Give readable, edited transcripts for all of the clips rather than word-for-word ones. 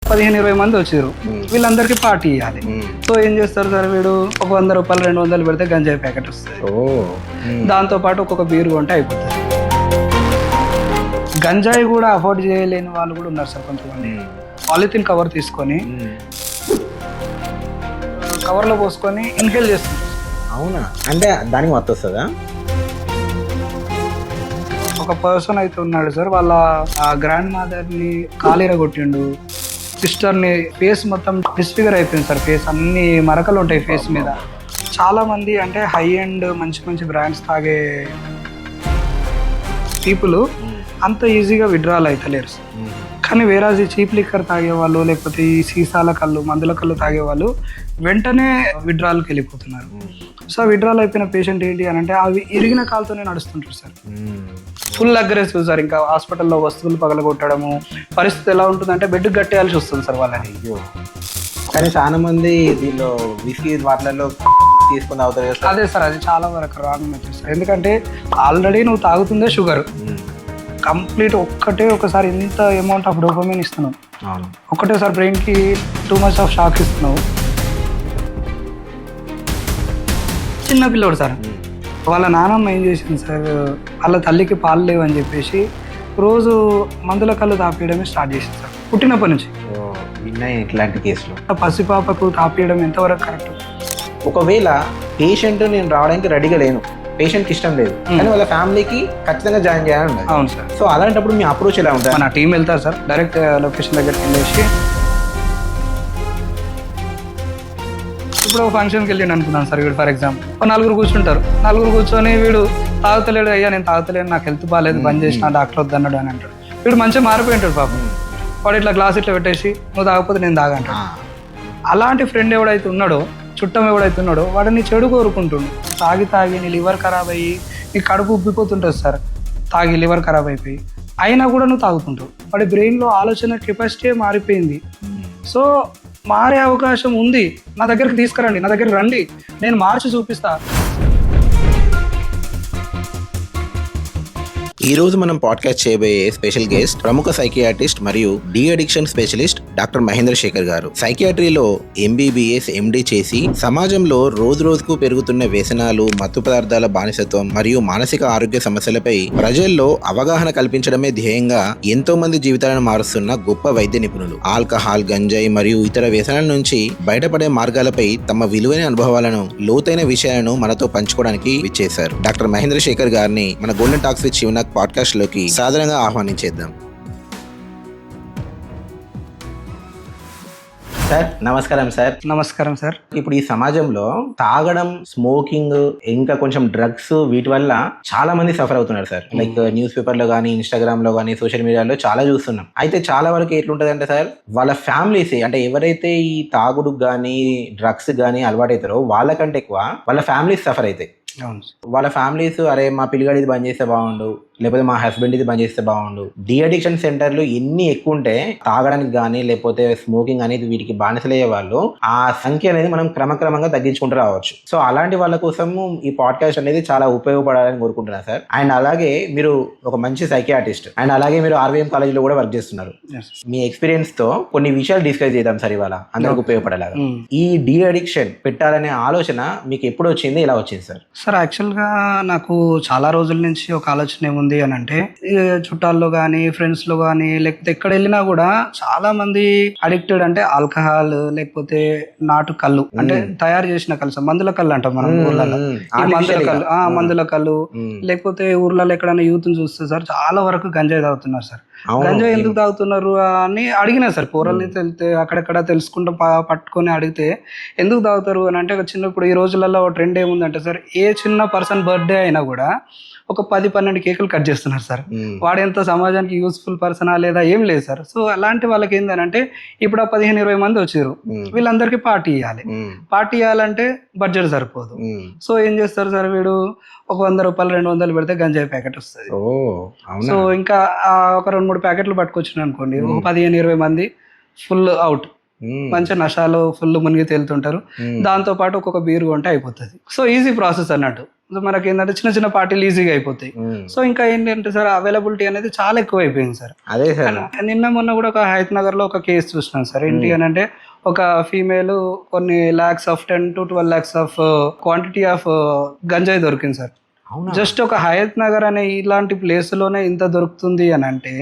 15-20 మంది వచ్చారు. వీళ్ళందరికీ పార్టీ ఇవ్వాలి. సో ఏం చేస్తారు సార్, వీడు ఒక 100 రూపాయలు 200 పెడితే గంజాయి ప్యాకెట్ వస్తుంది. దాంతో పాటు ఒక్కొక్క బీరు కొంటే అయిపోతుంది. గంజాయి కూడా అఫోర్డ్ చేయలేని వాళ్ళు కూడా ఉన్నారు సార్ కొంతమంది. పాలిథిన్ కవర్ తీసుకొని కవర్లో పోసుకొని ఇన్హేల్ చేస్తున్నారు. అవునా? అంటే దానికి మొత్తం వస్తుందా? ఒక పర్సన్ అయితే ఉన్నాడు సార్, వాళ్ళ గ్రాండ్ మదర్ని కాలిరగొట్టిండు, సిస్టర్ని, ఫేస్ మొత్తం డిస్ఫిగర్ అయిపోయింది సార్. ఫేస్ అన్ని మరకలు ఉంటాయి ఫేస్ మీద. చాలా మంది అంటే హై ఎండ్ మంచి మంచి బ్రాండ్స్ తాగే పీపుల్ అంత ఈజీగా విడ్రాల్ అవుతలేరు సార్. కానీ వేరాజ్ ఈ చీప్ లిక్కర్ తాగేవాళ్ళు, లేకపోతే ఈ సీసాల కళ్ళు, మందుల కళ్ళు తాగేవాళ్ళు వెంటనే విడ్రాల్కి వెళ్ళిపోతున్నారు. సో విడ్రాల్ అయిపోయిన పేషెంట్ ఏంటి అని అంటే అవి ఇరిగిన కాలుతోనే నడుస్తుంటారు సార్. Full aggressive sir. ఇంకా హాస్పిటల్లో వస్తువులు పగలగొట్టడము, పరిస్థితి ఎలా ఉంటుందంటే బెడ్ కట్టేయాల్సి వస్తుంది సార్ వాళ్ళని. కానీ చాలా మంది దీనిలో విస్కీ వాటిలలో తీసుకుని అవుతారు. అదే సార్, అది చాలా వరకు రాంగ్ మెథడ్ సార్. ఎందుకంటే ఆల్రెడీ నువ్వు తాగుతుందే షుగర్, కంప్లీట్ ఒకసారి ఇంత అమౌంట్ ఆఫ్ డోపమైన్ ఇస్తున్నావు, ఒక్కటేసారి బ్రెయిన్కి టూ మచ్ ఆఫ్ షాక్ ఇస్తున్నావు. చిన్న పిల్లోడు సార్, వాళ్ళ నాన్నమ్మ ఏం చేసింది సార్, వాళ్ళ తల్లికి పాలు లేవు అని చెప్పేసి రోజు మందుల కళ్ళు తాపేయడమే స్టార్ట్ చేసింది సార్ పుట్టినప్పటి నుంచి. ఇట్లాంటి కేసులో పసిపాపకు తాపేయడం ఎంతవరకు కరెక్ట్? ఒకవేళ పేషెంట్ నేను రావడానికి రెడీగా లేను, పేషెంట్కి ఇష్టం లేదు, కానీ వాళ్ళ ఫ్యామిలీకి ఖచ్చితంగా జాయిన్ చేయాలి. అవును సార్. సో అలాంటప్పుడు మీ అప్రోచ్ ఎలా ఉంటుంది? మన టీం వెళ్తారు సార్, డైరెక్ట్ లొకేషన్ దగ్గరికి వెళ్ళేసి, ఇప్పుడు ఫంక్షన్కి వెళ్ళిండు అనుకున్నాను సార్, వీడు ఫర్ ఎగ్జాంపుల్ నలుగురు కూర్చుంటారు, నలుగురు కూర్చొని వీడు తాగుతలేడు, అయ్యా నేను తాగుతలేను, నాకు హెల్త్ బాగాలేదు, బంద్ చేసిన, డాక్టర్ వద్దన్నాడు అని అంటాడు. వీడు మంచిగా మారిపోయింటాడు పాపం. వాడు ఇట్లా గ్లాస్ ఇట్లా పెట్టేసి నువ్వు తాగకపోతే నేను తాగంటాడు. అలాంటి ఫ్రెండ్ ఎవడైతే ఉన్నాడో, చుట్టం ఎవడైతే ఉన్నాడో వాడిని చెడు కోరుకుంటుండు. తాగి నీ లివర్ ఖరాబ్ అయ్యి నీ కడుపు ఉబ్బిపోతుంటుంది సార్, తాగి లివర్ ఖరాబ్ అయిపోయి అయినా కూడా నువ్వు తాగుతుంటావు. వాడి బ్రెయిన్లో ఆలోచన కెపాసిటీ మారిపోయింది. సో మారే అవకాశం ఉంది, నా దగ్గరికి తీసుకురండి, నా దగ్గరికి రండి, నేను మార్చి చూపిస్తా. ఈ రోజు మనం పాడ్కాస్ట్ చేయబోయే స్పెషల్ గెస్ట్ ప్రముఖ సైకియాట్రిస్ట్ మరియు de addiction specialist doctor Mahendra Shekhar గారు. సైకియాట్రీలో ఎంబీబీఎస్ ఎండి చేసి సమాజంలో రోజు రోజుకు పెరుగుతున్న వ్యసనాలు, మత్తు పదార్థాల బానిసత్వం మరియు మానసిక ఆరోగ్య సమస్యలపై ప్రజల్లో అవగాహన కల్పించడమే ధ్యేయంగా ఎంతో మంది జీవితాలను మారుస్తున్న గొప్ప వైద్య నిపుణులు. ఆల్కహాల్, గంజాయి మరియు ఇతర వ్యసనాల నుంచి బయటపడే మార్గాలపై తమ విలువైన అనుభవాలను, లోతైన విషయాలను మనతో పంచుకోవడానికి విచ్చేశారు. డాక్టర్ మహేంద్ర శేఖర్ గారిని మన golden talks with Shivanath podcast లోకి సాధారణంగా ఆహ్వానించేద్దాం. సార్ నమస్కారం. సార్ నమస్కారం సార్. ఇప్పుడు ఈ సమాజంలో తాగడం, స్మోకింగ్, ఇంకా కొంచెం డ్రగ్స్, వీటి వల్ల చాలా మంది సఫర్ అవుతున్నారు సార్. లైక్ న్యూస్ పేపర్ లో కానీ, ఇన్స్టాగ్రామ్ లో కానీ, సోషల్ మీడియాలో చాలా చూస్తున్నాం. అయితే చాలా వరకు ఎట్లుంటది అంటే సార్, వాళ్ళ ఫ్యామిలీస్ అంటే ఎవరైతే ఈ తాగుడుకు కానీ డ్రగ్స్ కానీ అలవాటవుతారో వాళ్ళకంటే ఎక్కువ వాళ్ళ ఫ్యామిలీస్ సఫర్ అవుతాయి. వాళ్ళ ఫ్యామిలీస్, అరే మా పిల్లగాడు ఇది బంద్ చేస్తే బాగుండు, లేకపోతే మా హస్బెండ్ ఇది బంద్ చేస్తే బాగుండు. డి అడిక్షన్ సెంటర్లు ఎన్ని ఎక్కువ ఉంటే తాగడానికి కానీ, లేకపోతే స్మోకింగ్ అనేది వీటికి బానిసలయ్యే వాళ్ళు ఆ సంఖ్య అనేది మనం క్రమక్రమంగా తగ్గించుకుంటూ రావచ్చు. సో అలాంటి వాళ్ళ కోసము ఈ పాడ్కాస్ట్ అనేది చాలా ఉపయోగపడాలని కోరుకుంటున్నాను సార్. అండ్ అలాగే మీరు ఒక మంచి సైకియాట్రిస్ట్, అండ్ అలాగే మీరు ఆర్వీఎం కాలేజీలో కూడా వర్క్ చేస్తున్నారు. మీ ఎక్స్పీరియన్స్ తో కొన్ని విషయాలు డిస్కస్ చేద్దాం సార్ ఇవాళ, అందరికి ఉపయోగపడేలాగా. ఈ డి అడిక్షన్ పెట్టాలనే ఆలోచన మీకు ఎప్పుడు వచ్చింది, ఎలా వచ్చింది సార్? సార్ యాక్చువల్గా నాకు చాలా రోజుల నుంచి ఒక ఆలోచన ఏముంది అని అంటే, చుట్టాల్లో కానీ, ఫ్రెండ్స్లో కానీ, లేకపోతే ఎక్కడ వెళ్ళినా కూడా చాలా మంది అడిక్టెడ్ అంటే ఆల్కహాల్, లేకపోతే నాటు కళ్ళు అంటే తయారు చేసిన కళ్ళు, మందుల కళ్ళు అంటాం మనం ఊర్లలో. మందుల కళ్ళు, లేకపోతే ఊర్లలో ఎక్కడైనా యూత్ చూస్తే సార్ చాలా వరకు గంజాయి తాగుతున్నారు సార్. గంజాయి ఎందుకు తాగుతున్నారు అని అడిగినా సార్, పోరల్ని తెలితే అక్కడెక్కడ తెలుసుకుంటూ పట్టుకొని అడిగితే ఎందుకు తాగుతారు అని అంటే, చిన్నప్పుడు ఈ రోజులలో ట్రెండ్ ఏముందంటే సార్, ఏ చిన్న పర్సన్ బర్త్డే అయినా కూడా ఒక 10-12 కేకులు కట్ చేస్తున్నారు సార్. వాడెంత సమాజానికి యూస్ఫుల్ పర్సనా లేదా ఏం లేదు సార్. సో అలాంటి వాళ్ళకి ఏంటంటే, ఇప్పుడు 15-20 మంది వచ్చారు, వీళ్ళందరికీ పార్టీ ఇవ్వాలి. పార్టీ ఇవ్వాలంటే బడ్జెట్ సరిపోదు. సో ఏం చేస్తారు సార్, వీడు ఒక 100 రూపాయలు 200 పెడితే గంజాయి ప్యాకెట్ వస్తుంది. సో ఇంకా ఒక 2-3 ప్యాకెట్లు పట్టుకొచ్చిన అనుకోండి, ఒక 15-20 మంది ఫుల్ అవుట్, మంచి నషాలు ఫుల్ మునిగి తేలుతుంటారు. దాంతో పాటు ఒక్కొక్క బీరు కొంటే అయిపోతుంది. సో ఈజీ ప్రాసెస్ అన్నట్టు. మనకి ఏంటంటే చిన్న చిన్న పార్టీలు ఈజీగా అయిపోతాయి. సో ఇంకా ఏంటంటే సార్ అవైలబిలిటీ అనేది చాలా ఎక్కువ అయిపోయింది సార్. అదే సార్. నిన్న మొన్న కూడా ఒక హయత్ నగర్ లో ఒక కేసు చూసినాను సార్. ఏంటి అని అంటే ఒక ఫీమేల్ కొన్ని lakhs of 10 to 12 lakhs of quantity of గంజాయి దొరికింది సార్. అవునా? జస్ట్ ఒక హయత్ నగర్ అనే ఇలాంటి ప్లేస్ లోనే ఇంత దొరుకుతుంది అని అంటే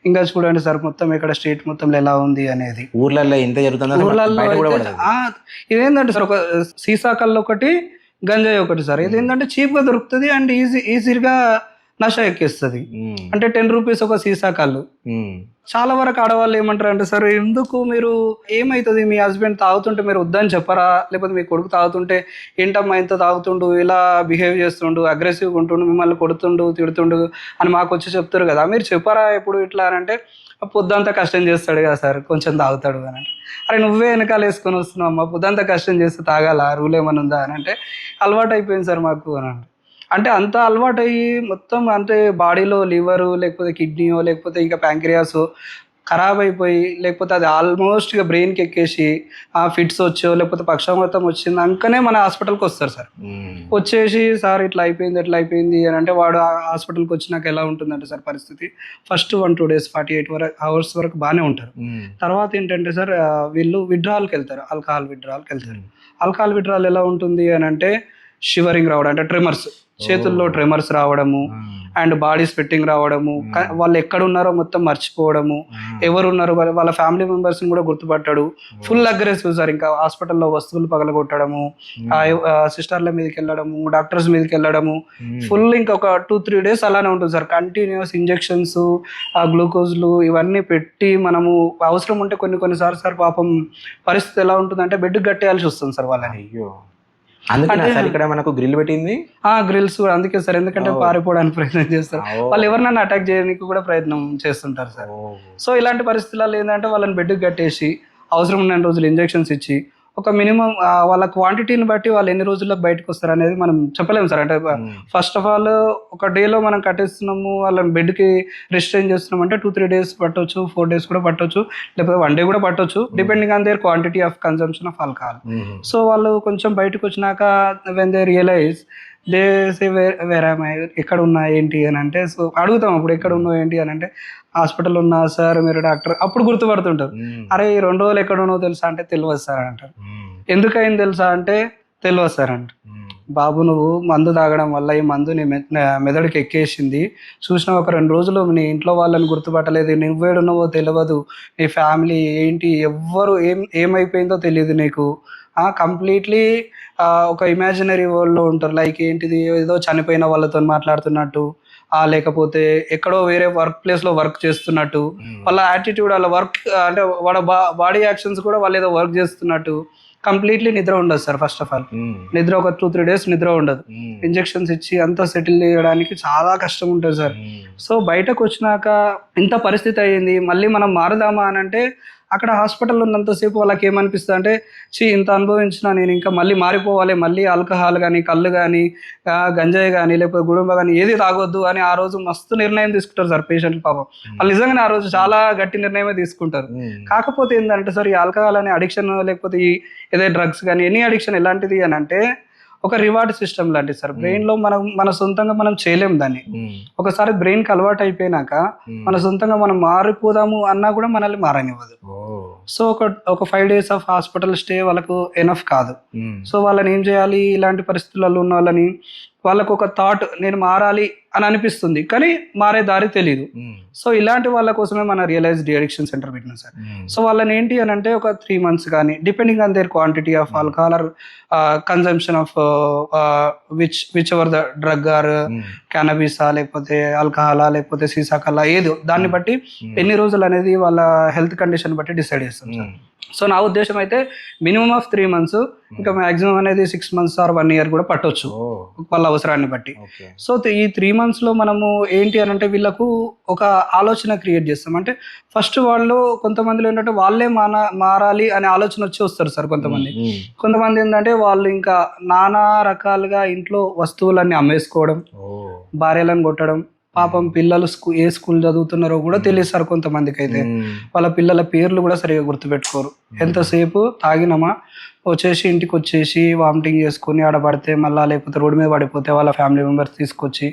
ఇంకా చూడండి సార్ మొత్తం ఇక్కడ స్టేట్ మొత్తంలో ఎలా ఉంది అనేది. ఊర్లలో ఎంత జరుగుతుందో ఊర్లలో బయట కూడా అయితే, పడదు. ఇదేంటంటే సార్ ఒక సీసా కళ్ళు ఒకటి గంజాయి ఒకటి సార్. ఇది ఏంటంటే చీప్ గా దొరుకుతుంది అండ్ ఈజీగా నష ఎక్కిస్తుంది. అంటే 10 rupees ఒక సీసా కళ్ళు. చాలా వరకు ఆడవాళ్ళు ఏమంటారు అంటే సార్ ఎందుకు మీరు ఏమవుతుంది మీ హస్బెండ్ తాగుతుంటే మీరు వద్దని చెప్పరా, లేకపోతే మీ కొడుకు తాగుతుంటే ఏంటమ్మా ఇంత తాగుతుండు, ఇలా బిహేవ్ చేస్తుండు, అగ్రెసివ్గా ఉంటుండు, మిమ్మల్ని కొడుతుండు తిడుతుండు అని మాకు వచ్చి చెప్తారు కదా, మీరు చెప్పరా ఎప్పుడు ఇట్లా అని అంటే పొద్దంతా కష్టం చేస్తాడు కదా సార్ కొంచెం తాగుతాడు అని అంటే, అరే నువ్వే వెనకాల వేసుకొని వస్తున్నావు అమ్మా పొద్దంతా కష్టం చేస్తే తాగాల రూల్ ఏమైనా ఉందా అని అంటే అలవాటు అయిపోయింది సార్ మాకు అని అంటే అంత అలవాటు అయ్యి మొత్తం అంటే బాడీలో లివరు లేకపోతే కిడ్నీయో లేకపోతే ఇంకా ప్యాంక్రియాస్ ఖరాబ్ అయిపోయి లేకపోతే అది ఆల్మోస్ట్ ఇక బ్రెయిన్కి ఎక్కేసి ఆ ఫిట్స్ వచ్చో లేకపోతే పక్షవాతం వచ్చింది అంకనే మన హాస్పిటల్కి వస్తారు సార్. వచ్చేసి సార్ ఇట్లా అయిపోయింది ఎట్లా అయిపోయింది అని అంటే వాడు హాస్పిటల్కి వచ్చినాక ఎలా ఉంటుందంటే సార్ పరిస్థితి ఫస్ట్ 1-2 days 48 hours వరకు బాగానే ఉంటారు. తర్వాత ఏంటంటే సార్ వీళ్ళు విత్డ్రాల్కి వెళ్తారు, ఆల్కహాల్ విత్డ్రాల్కి వెళ్తారు. ఆల్కహాల్ విత్డ్రాల్ ఎలా ఉంటుంది అని అంటే షివరింగ్ రావడం అంటే ట్రెమర్స్, చేతుల్లో ట్రెమర్స్ రావడము అండ్ బాడీ స్వెట్టింగ్ రావడము, వాళ్ళు ఎక్కడ ఉన్నారో మొత్తం మర్చిపోవడము, ఎవరున్నారో వాళ్ళ ఫ్యామిలీ మెంబర్స్ ని కూడా గుర్తుపట్టాడు, ఫుల్ అగ్రెసివ్ సార్. ఇంకా హాస్పిటల్లో వస్తువులు పగలగొట్టడము, సిస్టర్ల మీదకి వెళ్ళడము, డాక్టర్స్ మీదకి వెళ్ళడము, ఫుల్ ఇంకా ఒక 2-3 days అలానే ఉంటుంది సార్. కంటిన్యూస్ ఇంజెక్షన్స్ ఆ గ్లూకోజ్లు ఇవన్నీ పెట్టి మనము అవసరం ఉంటే కొన్నిసార్లు సార్ పాపం పరిస్థితి ఎలా ఉంటుందంటే బెడ్ కట్టేయాల్సి వస్తుంది సార్ వాళ్ళని. అందుకనే సార్ ఇక్కడ మనకు గ్రిల్ పెట్టింది. గ్రిల్స్ కూడా అందుకే సార్, ఎందుకంటే పారిపోవడానికి ప్రయత్నం చేస్తారు వాళ్ళు, ఎవరినైనా అటాక్ చేయడానికి కూడా ప్రయత్నం చేస్తుంటారు సార్. సో ఇలాంటి పరిస్థితుల్లో ఏంటంటే వాళ్ళని బెడ్కి కట్టేసి అవసరం ఉన్న రోజులు ఇంజెక్షన్స్ ఇచ్చి ఒక మినిమం వాళ్ళ క్వాంటిటీని బట్టి వాళ్ళు ఎన్ని రోజుల్లో బయటకు వస్తారు అనేది మనం చెప్పలేము సార్. అంటే ఫస్ట్ ఆఫ్ ఆల్ ఒక డేలో మనం కట్టేస్తున్నాము వాళ్ళని బెడ్కి రిస్ట్రైన్ చేస్తున్నాం అంటే 2-3 days పట్టవచ్చు, 4 days కూడా పట్టవచ్చు, లేకపోతే 1 day కూడా పట్టవచ్చు, depending on their quantity of consumption of alcohol. So వాళ్ళు కొంచెం బయటకు వచ్చినాక when they realise they say వేరే ఎక్కడ ఉన్నా ఏంటి అని అంటే, సో అడుగుతాం అప్పుడు ఎక్కడ ఉన్నావు ఏంటి అని అంటే హాస్పిటల్ ఉన్నా సార్ మీరు డాక్టర్, అప్పుడు గుర్తుపడుతుంటారు. అరే ఈ 2 రోజులు ఎక్కడ ఉన్నావు తెలుసా అంటే తెలియదు సార్ అంటారు. ఎందుకైంది తెలుసా అంటే తెలియదు సార్ అంట. బాబు నువ్వు మందు తాగడం వల్ల ఈ మందు నీ మెదడుకి ఎక్కేసింది, చూసిన ఒక 2 రోజులు నీ ఇంట్లో వాళ్ళని గుర్తుపట్టలేదు, నువ్వేడున్నావో తెలియదు, నీ ఫ్యామిలీ ఏంటి ఎవ్వరు ఏమైపోయిందో తెలియదు నీకు, కంప్లీట్లీ ఒక ఇమాజినరీ వరల్డ్లో ఉంటారు. లైక్ ఏంటిది ఏదో చనిపోయిన వాళ్ళతో మాట్లాడుతున్నట్టు, లేకపోతే ఎక్కడో వేరే వర్క్ ప్లేస్లో వర్క్ చేస్తున్నట్టు, వాళ్ళ యాటిట్యూడ్ వాళ్ళ వర్క్ అంటే వాళ్ళ బాడీ యాక్షన్స్ కూడా వాళ్ళు ఏదో వర్క్ చేస్తున్నట్టు. కంప్లీట్లీ నిద్ర ఉండదు సార్. ఫస్ట్ ఆఫ్ ఆల్ నిద్ర ఒక 2-3 days నిద్ర ఉండదు. ఇంజెక్షన్స్ ఇచ్చి అంతా సెటిల్ చేయడానికి చాలా కష్టం ఉంటుంది సార్. సో బయటకు వచ్చినాక ఇంత పరిస్థితి అయ్యింది, మళ్ళీ మనం మారుదామా అని అంటే అక్కడ హాస్పిటల్లో ఉన్నంతసేపు వాళ్ళకి ఏమనిపిస్తుంది అంటే ఇంత అనుభవించిన నేను ఇంకా మళ్ళీ మారిపోవాలి, మళ్ళీ ఆల్కహాల్ కానీ కళ్ళు కానీ గంజాయి కానీ లేకపోతే గుడుంబ కానీ ఏది తాగొద్దు అని ఆ రోజు మస్తు నిర్ణయం తీసుకుంటారు సార్ పేషెంట్లు. పాపం వాళ్ళు నిజంగానే ఆ రోజు చాలా గట్టి నిర్ణయమే తీసుకుంటారు. కాకపోతే ఏంటంటే సార్ ఈ ఆల్కహాల్ అనే అడిక్షన్ లేకపోతే ఈ ఏదైతే డ్రగ్స్ కానీ ఎనీ అడిక్షన్ ఎలాంటిది అని అంటే ఒక రివార్డ్ సిస్టమ్ లాంటిది సార్. బ్రెయిన్ లో మన సొంతంగా మనం చేయలేము దాన్ని. ఒకసారి బ్రెయిన్ కి అలవాటు అయిపోయినాక మన సొంతంగా మనం మారిపోదాము అన్నా కూడా మనల్ని మారనివ్వదు. సో ఒక 5 days ఆఫ్ హాస్పిటల్ స్టే వాళ్ళకు ఎనఫ్ కాదు. సో వాళ్ళని ఏం చేయాలి, ఇలాంటి పరిస్థితులలో ఉన్న వాళ్ళని వాళ్ళకు ఒక థాట్ నేను మారాలి అని అనిపిస్తుంది కానీ మారే దారి తెలియదు. సో ఇలాంటి వాళ్ళ కోసమే మన రియలైజ్ డిఅడిక్షన్ సెంటర్ పెట్టినాం సార్. సో వాళ్ళని ఏంటి అని అంటే ఒక 3 months కానీ depending on their quantity of alcohol or consumption of whichever the drug or క్యానబిసా లేకపోతే ఆల్కహాలా లేకపోతే సీసాకల్లా ఏదో దాన్ని బట్టి ఎన్ని రోజులు అనేది వాళ్ళ హెల్త్ కండిషన్ బట్టి డిసైడ్ చేస్తాం సార్. సో నా ఉద్దేశం అయితే మినిమం ఆఫ్ 3 months, ఇంకా మాక్సిమం అనేది 6 months ఆర్ 1 year కూడా పట్టవచ్చు వాళ్ళ అవసరాన్ని బట్టి. సో ఈ 3 months లో మనము ఏంటి అని అంటే వీళ్ళకు ఒక ఆలోచన క్రియేట్ చేస్తాం. అంటే ఫస్ట్ వాళ్ళు కొంతమందిలో ఏంటంటే వాళ్ళే మారాలి అనే ఆలోచన వచ్చి వస్తారు సార్. కొంతమంది ఏంటంటే వాళ్ళు ఇంకా నానా రకాలుగా ఇంట్లో వస్తువులన్నీ అమ్మేసుకోవడం, భార్యలను కొట్టడం, పాపం పిల్లలు ఏ స్కూల్ చదువుతున్నారో కూడా తెలియదు సార్ కొంతమందికి అయితే. వాళ్ళ పిల్లల పేర్లు కూడా సరిగా గుర్తుపెట్టుకోరు. ఎంతసేపు తాగినామా వచ్చేసి ఇంటికి వచ్చేసి వామిటింగ్ చేసుకొని ఆడపడితే మళ్ళీ, లేకపోతే రోడ్డు మీద పడిపోతే వాళ్ళ ఫ్యామిలీ మెంబర్స్ తీసుకొచ్చి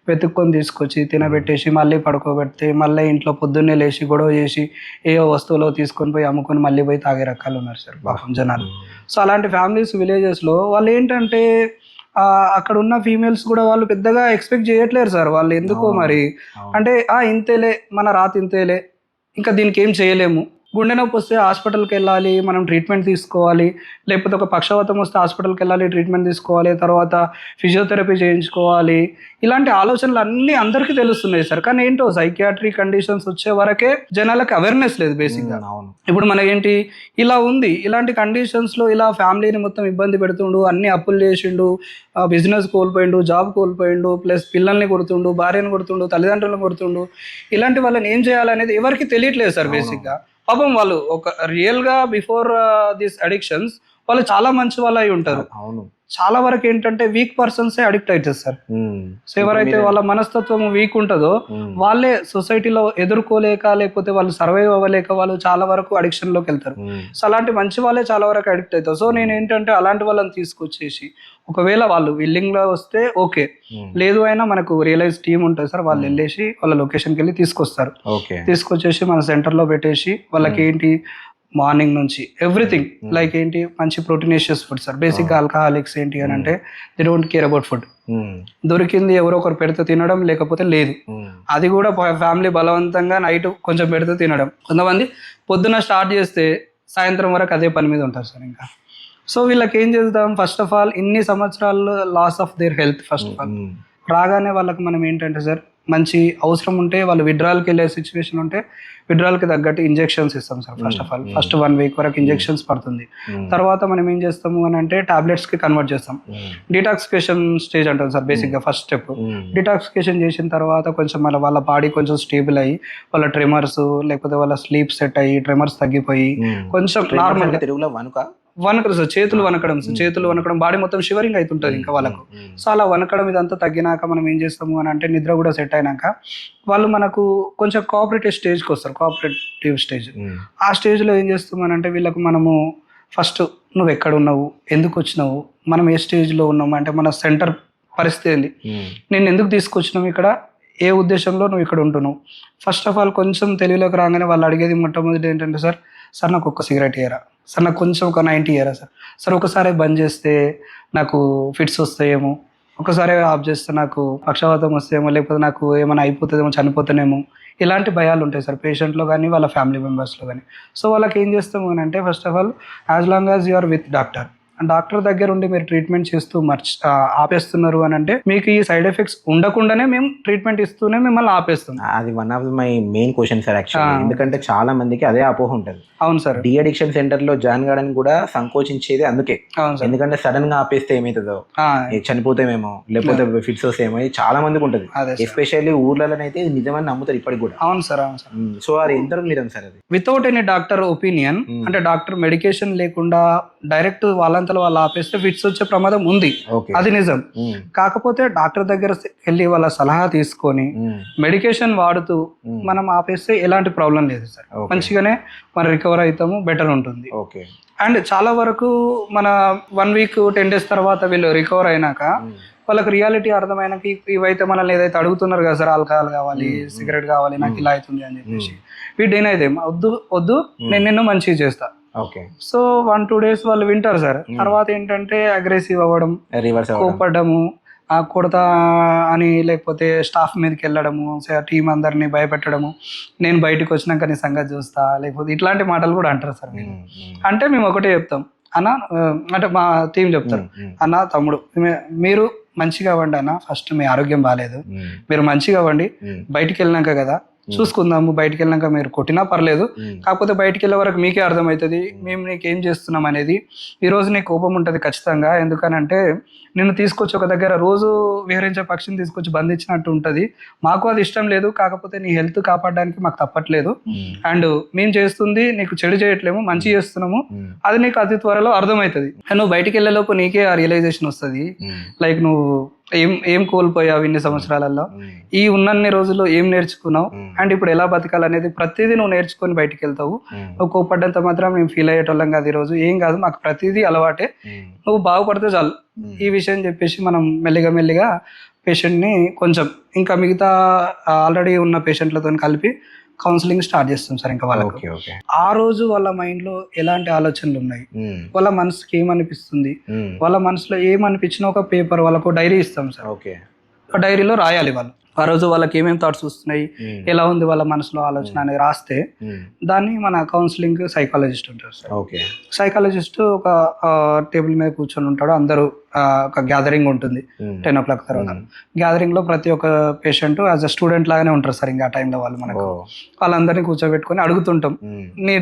వెతుక్కొని తీసుకొచ్చి తినబెట్టేసి మళ్ళీ పడుకోబెడితే మళ్ళీ ఇంట్లో పొద్దున్నే లేచి గొడవ చేసి ఏ వస్తువులో తీసుకొని పోయి అమ్ముకొని మళ్ళీ పోయి తాగే రకాలు ఉన్నారు సార్ పాపం జనాలు. సో అలాంటి ఫ్యామిలీస్ విలేజెస్లో వాళ్ళు ఏంటంటే అక్కడ ఉన్న ఫీమేల్స్ కూడా వాళ్ళు పెద్దగా ఎక్స్పెక్ట్ చేయట్లేరు సార్. వాళ్ళు ఎందుకో మరి అంటే ఇంతేలే మన రాత ఇంతేలే, ఇంకా దీనికి ఏం చేయలేము. గుండె నొప్పి వస్తే హాస్పిటల్కి వెళ్ళాలి, మనం ట్రీట్మెంట్ తీసుకోవాలి. లేకపోతే ఒక పక్షవాతం వస్తే హాస్పిటల్కి వెళ్ళాలి, ట్రీట్మెంట్ తీసుకోవాలి, తర్వాత ఫిజియోథెరపీ చేయించుకోవాలి. ఇలాంటి ఆలోచనలు అన్నీ అందరికీ తెలుస్తున్నాయి సార్. కానీ ఏంటో సైకియాట్రిక్ కండిషన్స్ వచ్చే వరకే జనాలకు అవేర్నెస్ లేదు బేసిక్గా. ఇప్పుడు మనకేంటి ఇలా ఉంది, ఇలాంటి కండిషన్స్లో ఇలా ఫ్యామిలీని మొత్తం ఇబ్బంది పెడుతుండు, అన్ని అప్పులు చేసిండు, బిజినెస్ కోల్పోయిండు, జాబ్ కోల్పోయిండు, ప్లస్ పిల్లల్ని కొడుతుండు, భార్యను కొడుతుండు, తల్లిదండ్రులను కొడుతుండు. ఇలాంటి వాళ్ళని ఏం చేయాలనేది ఎవరికి తెలియట్లేదు సార్ బేసిక్గా. పాపం వాళ్ళు ఒక రియల్గా బిఫోర్ దిస్ అడిక్షన్స్ వాళ్ళు చాలా మంచి వాళ్ళు అయి ఉంటారు. చాలా వరకు ఏంటంటే వీక్ పర్సన్సే అడిక్ట్ అవుతారు సార్. సో ఎవరైతే వాళ్ళ మనస్తత్వం వీక్ ఉంటుందో వాళ్ళే సొసైటీలో ఎదుర్కోలేక, లేకపోతే వాళ్ళు సర్వైవ్ అవ్వలేక వాళ్ళు చాలా వరకు అడిక్షన్ లోకి వెళ్తారు. సో అలాంటి మంచి వాళ్ళే చాలా వరకు అడిక్ట్ అవుతారు. సో నేను ఏంటంటే అలాంటి వాళ్ళని తీసుకొచ్చేసి, ఒకవేళ వాళ్ళు విల్లింగ్ గా వస్తే ఓకే, లేదు అయినా మనకు రియలైజ్ టీమ్ ఉంటుంది సార్, వాళ్ళు వెళ్ళేసి వాళ్ళ లొకేషన్కి వెళ్ళి తీసుకొస్తారు. తీసుకొచ్చేసి మన సెంటర్ లో పెట్టేసి వాళ్ళకి ఏంటి మార్నింగ్ నుంచి ఎవ్రీథింగ్ లైక్ ఏంటి మంచి ప్రోటీనేషియస్ ఫుడ్ సార్. బేసిక్గా ఆల్కహాలిక్స్ ఏంటి అని అంటే they don't care about food. దొరికింది ఎవరో ఒకరు పెడితే తినడం, లేకపోతే లేదు. అది కూడా ఫ్యామిలీ బలవంతంగా నైట్ కొంచెం పెడితే తినడం. కొంతమంది పొద్దున స్టార్ట్ చేస్తే సాయంత్రం వరకు అదే పని మీద ఉంటారు సార్ ఇంకా. సో వీళ్ళకి ఏం చేద్దాం, ఫస్ట్ ఆఫ్ ఆల్ ఇన్ని సంవత్సరాలు loss of their health. First of all రాగానే వాళ్ళకి మనం ఏంటంటే సార్ మంచి అవసరం ఉంటే వాళ్ళు విడ్రాల్కి వెళ్ళే సిచ్యువేషన్ ఉంటే విడ్రాల్కి తగ్గట్టు ఇంజెక్షన్స్ ఇస్తాం sir. First of all first 1 week వరకు ఇంజెక్షన్స్ పడుతుంది. తర్వాత మనం ఏం చేస్తాము అని అంటే టాబ్లెట్స్కి కన్వర్ట్ చేస్తాం. డిటాక్సికేషన్ స్టేజ్ అంటాం సార్ బేసిక్గా ఫస్ట్ స్టెప్. డిటాక్సికేషన్ చేసిన తర్వాత కొంచెం వాళ్ళ బాడీ కొంచెం స్టేబుల్ అయ్యి వాళ్ళ ట్రెమర్స్, లేకపోతే వాళ్ళ స్లీప్ సెట్ అయ్యి ట్రెమర్స్ తగ్గిపోయి కొంచెం నార్మల్గా తెలుగులో వనకడం సార్, చేతులు వనకడం, బాడీ మొత్తం షివరింగ్ అవుతుంటుంది ఇంకా వాళ్ళకు. సో అలా వనకడం ఇదంతా తగ్గినాక మనం ఏం చేస్తాము అని అంటే నిద్ర కూడా సెట్ అయినాక వాళ్ళు మనకు కొంచెం కోఆపరేటివ్ స్టేజ్కి వస్తారు. కోఆపరేటివ్ స్టేజ్, ఆ స్టేజ్లో ఏం చేస్తాము అని అంటే వీళ్ళకు మనము ఫస్ట్ నువ్వు ఎక్కడ ఉన్నావు, ఎందుకు వచ్చినావు, మనం ఏ స్టేజ్లో ఉన్నాము అంటే మన సెంటర్ పరిస్థితి ఏంది, నేను ఎందుకు తీసుకొచ్చినాము ఇక్కడ, ఏ ఉద్దేశంలో నువ్వు ఇక్కడ ఉంటున్నావు. ఫస్ట్ ఆఫ్ ఆల్ కొంచెం తెలివిలోకి రాగానే వాళ్ళు అడిగేది మొట్టమొదటి ఏంటంటే సార్ నాకు ఒక సిగరెట్ ఇయ్యరా, సార్ నాకు కొంచెం ఒక 90 ఇయ్యరా సార్ ఒకసారి బంద్ చేస్తే నాకు ఫిట్స్ వస్తాయేమో, ఒకసారి ఆఫ్ చేస్తే నాకు పక్షవాతం వస్తాయేమో, లేకపోతే నాకు ఏమైనా అయిపోతుందేమో, చనిపోతానేమో. ఇలాంటి భయాలు ఉంటాయి సార్ పేషెంట్లో కానీ వాళ్ళ ఫ్యామిలీ మెంబర్స్లో కానీ. సో వాళ్ళకి ఏం చేస్తాము అని అంటే first of all as long as you're with doctor దగ్గర ఉండి మీరు ట్రీట్మెంట్ చేస్తూ ఆపేస్తున్నారు అని అంటే మీకు ఈ సైడ్ ఎఫెక్ట్స్ ఉండకుండానే మేము ట్రీట్మెంట్ ఇస్తూనే మిమ్మల్ని ఆపేస్తాం. అది one of my main question sir actually. ఎందుకంటే చాలా మందికి అదే అపోహ ఉంటుంది. అవును సార్, డి అడిక్షన్ సెంటర్ లో జాయిన్ కావడానికి కూడా సంకోచించేది అందుకే. ఎందుకంటే సడన్ గా ఆపేస్తే ఏమవుతుందో, చనిపోతామేమో, లేకపోతే ఫిట్స్ వస్తేమో, చాలా మందికి ఉంటుంది. ఎస్పెషల్లీ ఊర్లలో అయితే నిజమని నమ్ముతారు ఇప్పటికి కూడా. అవును సార్. సో అది ఎంతవరకు నిజం సార్ అది? వితౌట్ ఎనీ డాక్టర్ ఒపీనియన్, అంటే డాక్టర్ మెడికేషన్ లేకుండా డైరెక్ట్ వాళ్ళంతలో వాళ్ళు ఆపేస్తే ఫిట్స్ వచ్చే ప్రమాదం ఉంది, అది నిజం. కాకపోతే డాక్టర్ దగ్గర వెళ్ళి వాళ్ళ సలహా తీసుకొని మెడికేషన్ వాడుతూ మనం ఆపేస్తే ఎలాంటి ప్రాబ్లం లేదు సార్. మంచిగానే మనం రికవర్ అవుతాము, బెటర్ ఉంటుంది. అండ్ చాలా వరకు మన 1 వీక్ 10 డేస్ తర్వాత వీళ్ళు రికవర్ అయినాక వాళ్ళకి రియాలిటీ అర్థమైనాక ఇవైతే మనల్ని ఏదైతే అడుగుతున్నారు కదా సార్, ఆల్కహాల్ కావాలి, సిగరెట్ కావాలి, నాకు ఇలా అవుతుంది అని చెప్పేసి వీటి అయినా వద్దు నేను నిన్ను మంచిగా చేస్తా. సో 1-2 డేస్ వాళ్ళు వింటారు సార్. తర్వాత ఏంటంటే అగ్రెసివ్ అవ్వడం, కోపడము, కొడతా అని, లేకపోతే స్టాఫ్ మీదకి వెళ్ళడము, టీం అందరినీ భయపెట్టడము, నేను బయటకు వచ్చినాక నీ సంగతి చూస్తా, లేకపోతే ఇట్లాంటి మాటలు కూడా అంటారు సార్. అంటే మేము ఒకటే చెప్తాం అన్న, అంటే మా టీం చెప్తారు, అన్న తమ్ముడు మీరు మంచిగా అవ్వండి అన్న, ఫస్ట్ మీ ఆరోగ్యం బాగాలేదు, మీరు మంచిగా అవ్వండి, బయటికి వెళ్ళినాక కదా చూసుకుందాము, బయటికి వెళ్ళినాక మీరు కొట్టినా పర్లేదు, కాకపోతే బయటికి వెళ్ళే వరకు మీకే అర్థమవుతుంది మేము నీకేం చేస్తున్నాం అనేది. ఈరోజు నీ కోపం ఉంటుంది ఖచ్చితంగా, ఎందుకనంటే నిన్ను తీసుకొచ్చి ఒక దగ్గర రోజు విహరించే పక్షిని తీసుకొచ్చి బంధించినట్టు ఉంటుంది, మాకు అది ఇష్టం లేదు, కాకపోతే నీ హెల్త్ కాపాడడానికి మాకు తప్పట్లేదు, అండ్ మేము చేస్తుంది నీకు చెడు చేయట్లేము, మంచి చేస్తున్నాము, అది నీకు అతి త్వరలో అర్థమవుతుంది. నువ్వు బయటికి వెళ్ళేలోపు నీకే ఆ రియలైజేషన్ వస్తుంది, లైక్ నువ్వు ఏం కోల్పోయావు ఇన్ని సంవత్సరాలలో, ఈ ఉన్నన్ని రోజుల్లో ఏం నేర్చుకున్నావు, అండ్ ఇప్పుడు ఎలా బతకాలనేది ప్రతిదీ నువ్వు నేర్చుకొని బయటికి వెళ్తావు. నువ్వు కోపడ్డంత మాత్రం మేము ఫీల్ అయ్యేటోళ్ళం కాదు, ఈరోజు ఏం కాదు, మాకు ప్రతిదీ అలవాటే, నువ్వు బాగుపడితే చాలు ఈ విషయం చెప్పేసి మనం మెల్లిగా పేషెంట్ని కొంచెం ఇంకా మిగతా ఆల్రెడీ ఉన్న పేషెంట్లతో కలిపి కౌన్సిలింగ్ స్టార్ట్ చేస్తాం సార్. ఇంకా వాళ్ళకి ఆ రోజు వాళ్ళ మైండ్ లో ఎలాంటి ఆలోచనలు ఉన్నాయి, వాళ్ళ మనసుకి ఏమనిపిస్తుంది, వాళ్ళ మనసులో ఏమనిపించినా ఒక పేపర్ వాళ్ళకు డైరీ ఇస్తాం సార్. ఆ డైరీలో రాయాలి వాళ్ళు ఆ రోజు వాళ్ళకి ఏమేమి థాట్స్ వస్తున్నాయి, ఎలా ఉంది వాళ్ళ మనసులో ఆలోచన అనేది రాస్తే దాన్ని మన కౌన్సిలింగ్ సైకాలజిస్ట్ ఉంటారు సార్. సైకాలజిస్ట్ ఒక టేబుల్ మీద కూర్చొని ఉంటాడు, అందరూ ఒక గ్యాదరింగ్ ఉంటుంది 10 o'clock తర్వాత. గ్యాదరింగ్ లో ప్రతి ఒక్క పేషెంట్ యాజ్ అ స్టూడెంట్ లాగానే ఉంటారు సార్. ఇంకా ఆ టైంలో వాళ్ళు మనకు వాళ్ళందరినీ కూర్చోబెట్టుకొని అడుగుతుంటాం, నీ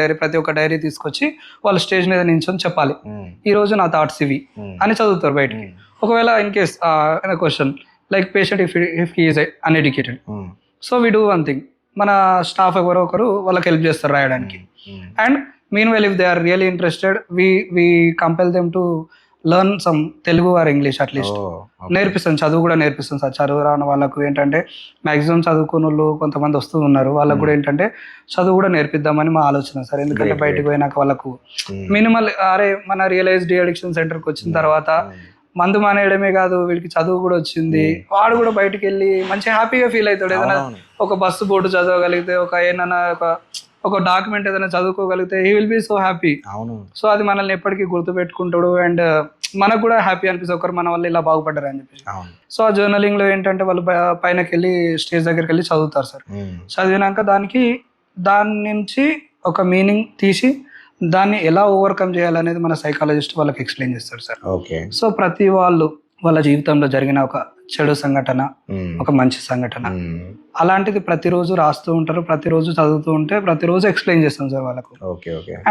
డైరీ ప్రతి ఒక్క డైరీ తీసుకొచ్చి వాళ్ళు స్టేజ్ మీద నించొని చెప్పాలి, ఈ రోజు నా థాట్స్ ఇవి అని చదువుతారు బయటికి. ఒకవేళ in case question like patient if he is uneducated, so we do one thing, మన స్టాఫ్ ఎవరో ఒకరు వాళ్ళకి హెల్ప్ చేస్తారు రాయడానికి. And mean well if they are really interested we compel them to learn some Telugu or English at least నేర్పిస్తాం. చదువు కూడా నేర్పిస్తాం sir. చదువు రాని వాళ్ళకు ఏంటంటే మ్యాక్సిమం చదువుకున్న వాళ్ళు కొంతమంది వస్తూ ఉన్నారు, వాళ్ళకు కూడా ఏంటంటే చదువు కూడా నేర్పిద్దామని మా ఆలోచన సార్. ఎందుకంటే బయటకు పోయినాక వాళ్ళకు మినిమల్ మన రియలైజ్డ్ అడిక్షన్ సెంటర్కి వచ్చిన తర్వాత మందు మానేయడమే కాదు, వీడికి చదువు కూడా వచ్చింది, వాడు కూడా బయటికి వెళ్ళి మంచి హ్యాపీగా ఫీల్ అవుతాడు. ఏదైనా ఒక బస్సు బోర్డు చదవగలిగితే, ఏదైనా ఒక డాక్యుమెంట్ ఏదైనా చదువుకోగలిగితే he will be so happy. So అది మనల్ని ఎప్పటికీ గుర్తు పెట్టుకుంటాడు, అండ్ మనకు కూడా హ్యాపీ అనిపిస్తుంది ఒకరు మన వల్ల ఇలా బాగుపడ్డారు అని చెప్పేసి. సో ఆ జర్నలింగ్ లో ఏంటంటే వాళ్ళు పైనకి వెళ్ళి స్టేజ్ దగ్గరికి వెళ్ళి చదువుతారు సార్. చదివినాక దాని నుంచి ఒక మీనింగ్ తీసి దాన్ని ఎలా ఓవర్కమ్ చేయాలనేది మన సైకాలజిస్ట్ వాళ్ళకి ఎక్స్ప్లెయిన్ చేస్తారు సార్. సో ప్రతి వాళ్ళ జీవితంలో జరిగిన ఒక చెడు సంఘటన, ఒక మంచి సంఘటన అలాంటిది ప్రతిరోజు రాస్తూ ఉంటారు, ప్రతిరోజు చదువుతూ ఉంటే ప్రతిరోజు ఎక్స్ప్లెయిన్ చేస్తాం సార్ వాళ్ళకు.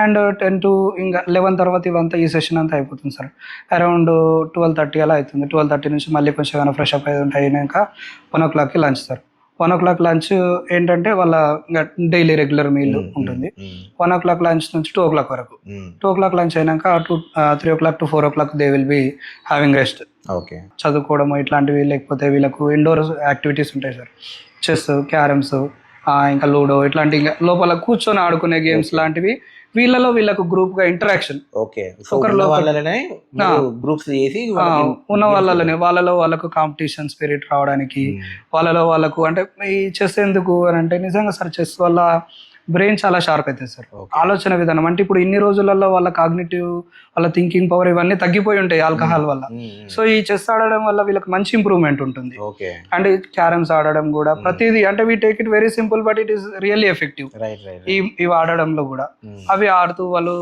అండ్ 10 to ఇంకా 11 తర్వాత ఇవంతా ఈ సెషన్ అంతా అయిపోతుంది సార్. అరౌండ్ 12:30 అలా అవుతుంది. 12:30 నుంచి మళ్ళీ కొంచెం ఏమైనా ఫ్రెష్ అప్ అయి అయినాక 1 o'clock lunch sir. 1 o'clock lunch ఏంటంటే వాళ్ళ డైలీ రెగ్యులర్ మీల్ ఉంటుంది. 1 o'clock లంచ్ నుంచి 2 o'clock వరకు. 2 o'clock లంచ్ అయినాక 3 o'clock to 4 o'clock they will be having rest. చదువుకోవడము ఇట్లాంటివి, లేకపోతే వీళ్ళకు ఇండోర్ యాక్టివిటీస్ ఉంటాయి సార్, చెస్, క్యారమ్స్, ఇంకా లూడో, ఇట్లాంటి లోపల కూర్చొని ఆడుకునే గేమ్స్ లాంటివి. వీళ్ళకు గ్రూప్ గా ఇంటరాక్షన్ ఉన్న వాళ్ళకు కాంపిటీషన్ స్పిరిట్ రావడానికి, వాళ్ళకు అంటే ఈ చెస్ ఎందుకు అని అంటే నిజంగా సార్ చెస్ వల్ల బ్రెయిన్ చాలా షార్ప్ అవుతుంది సార్. ఆలోచన విధానం అంటే ఇప్పుడు ఇన్ని రోజులలో వాళ్ళ కాగ్నిటివ్, వాళ్ళ థింకింగ్ పవర్ ఇవన్నీ తగ్గిపోయి ఉంటాయి ఆల్కహాల్ వల్ల. సో ఈ చెస్ ఆడడం వల్ల వీళ్ళకి మంచి ఇంప్రూవ్మెంట్ ఉంటుంది. అండ్ క్యారమ్స్ ఆడడం కూడా ప్రతిదీ అంటే we take it very simple but it is really effective. ఇవి ఆడడంలో కూడా అవి ఆడుతూ వాళ్ళు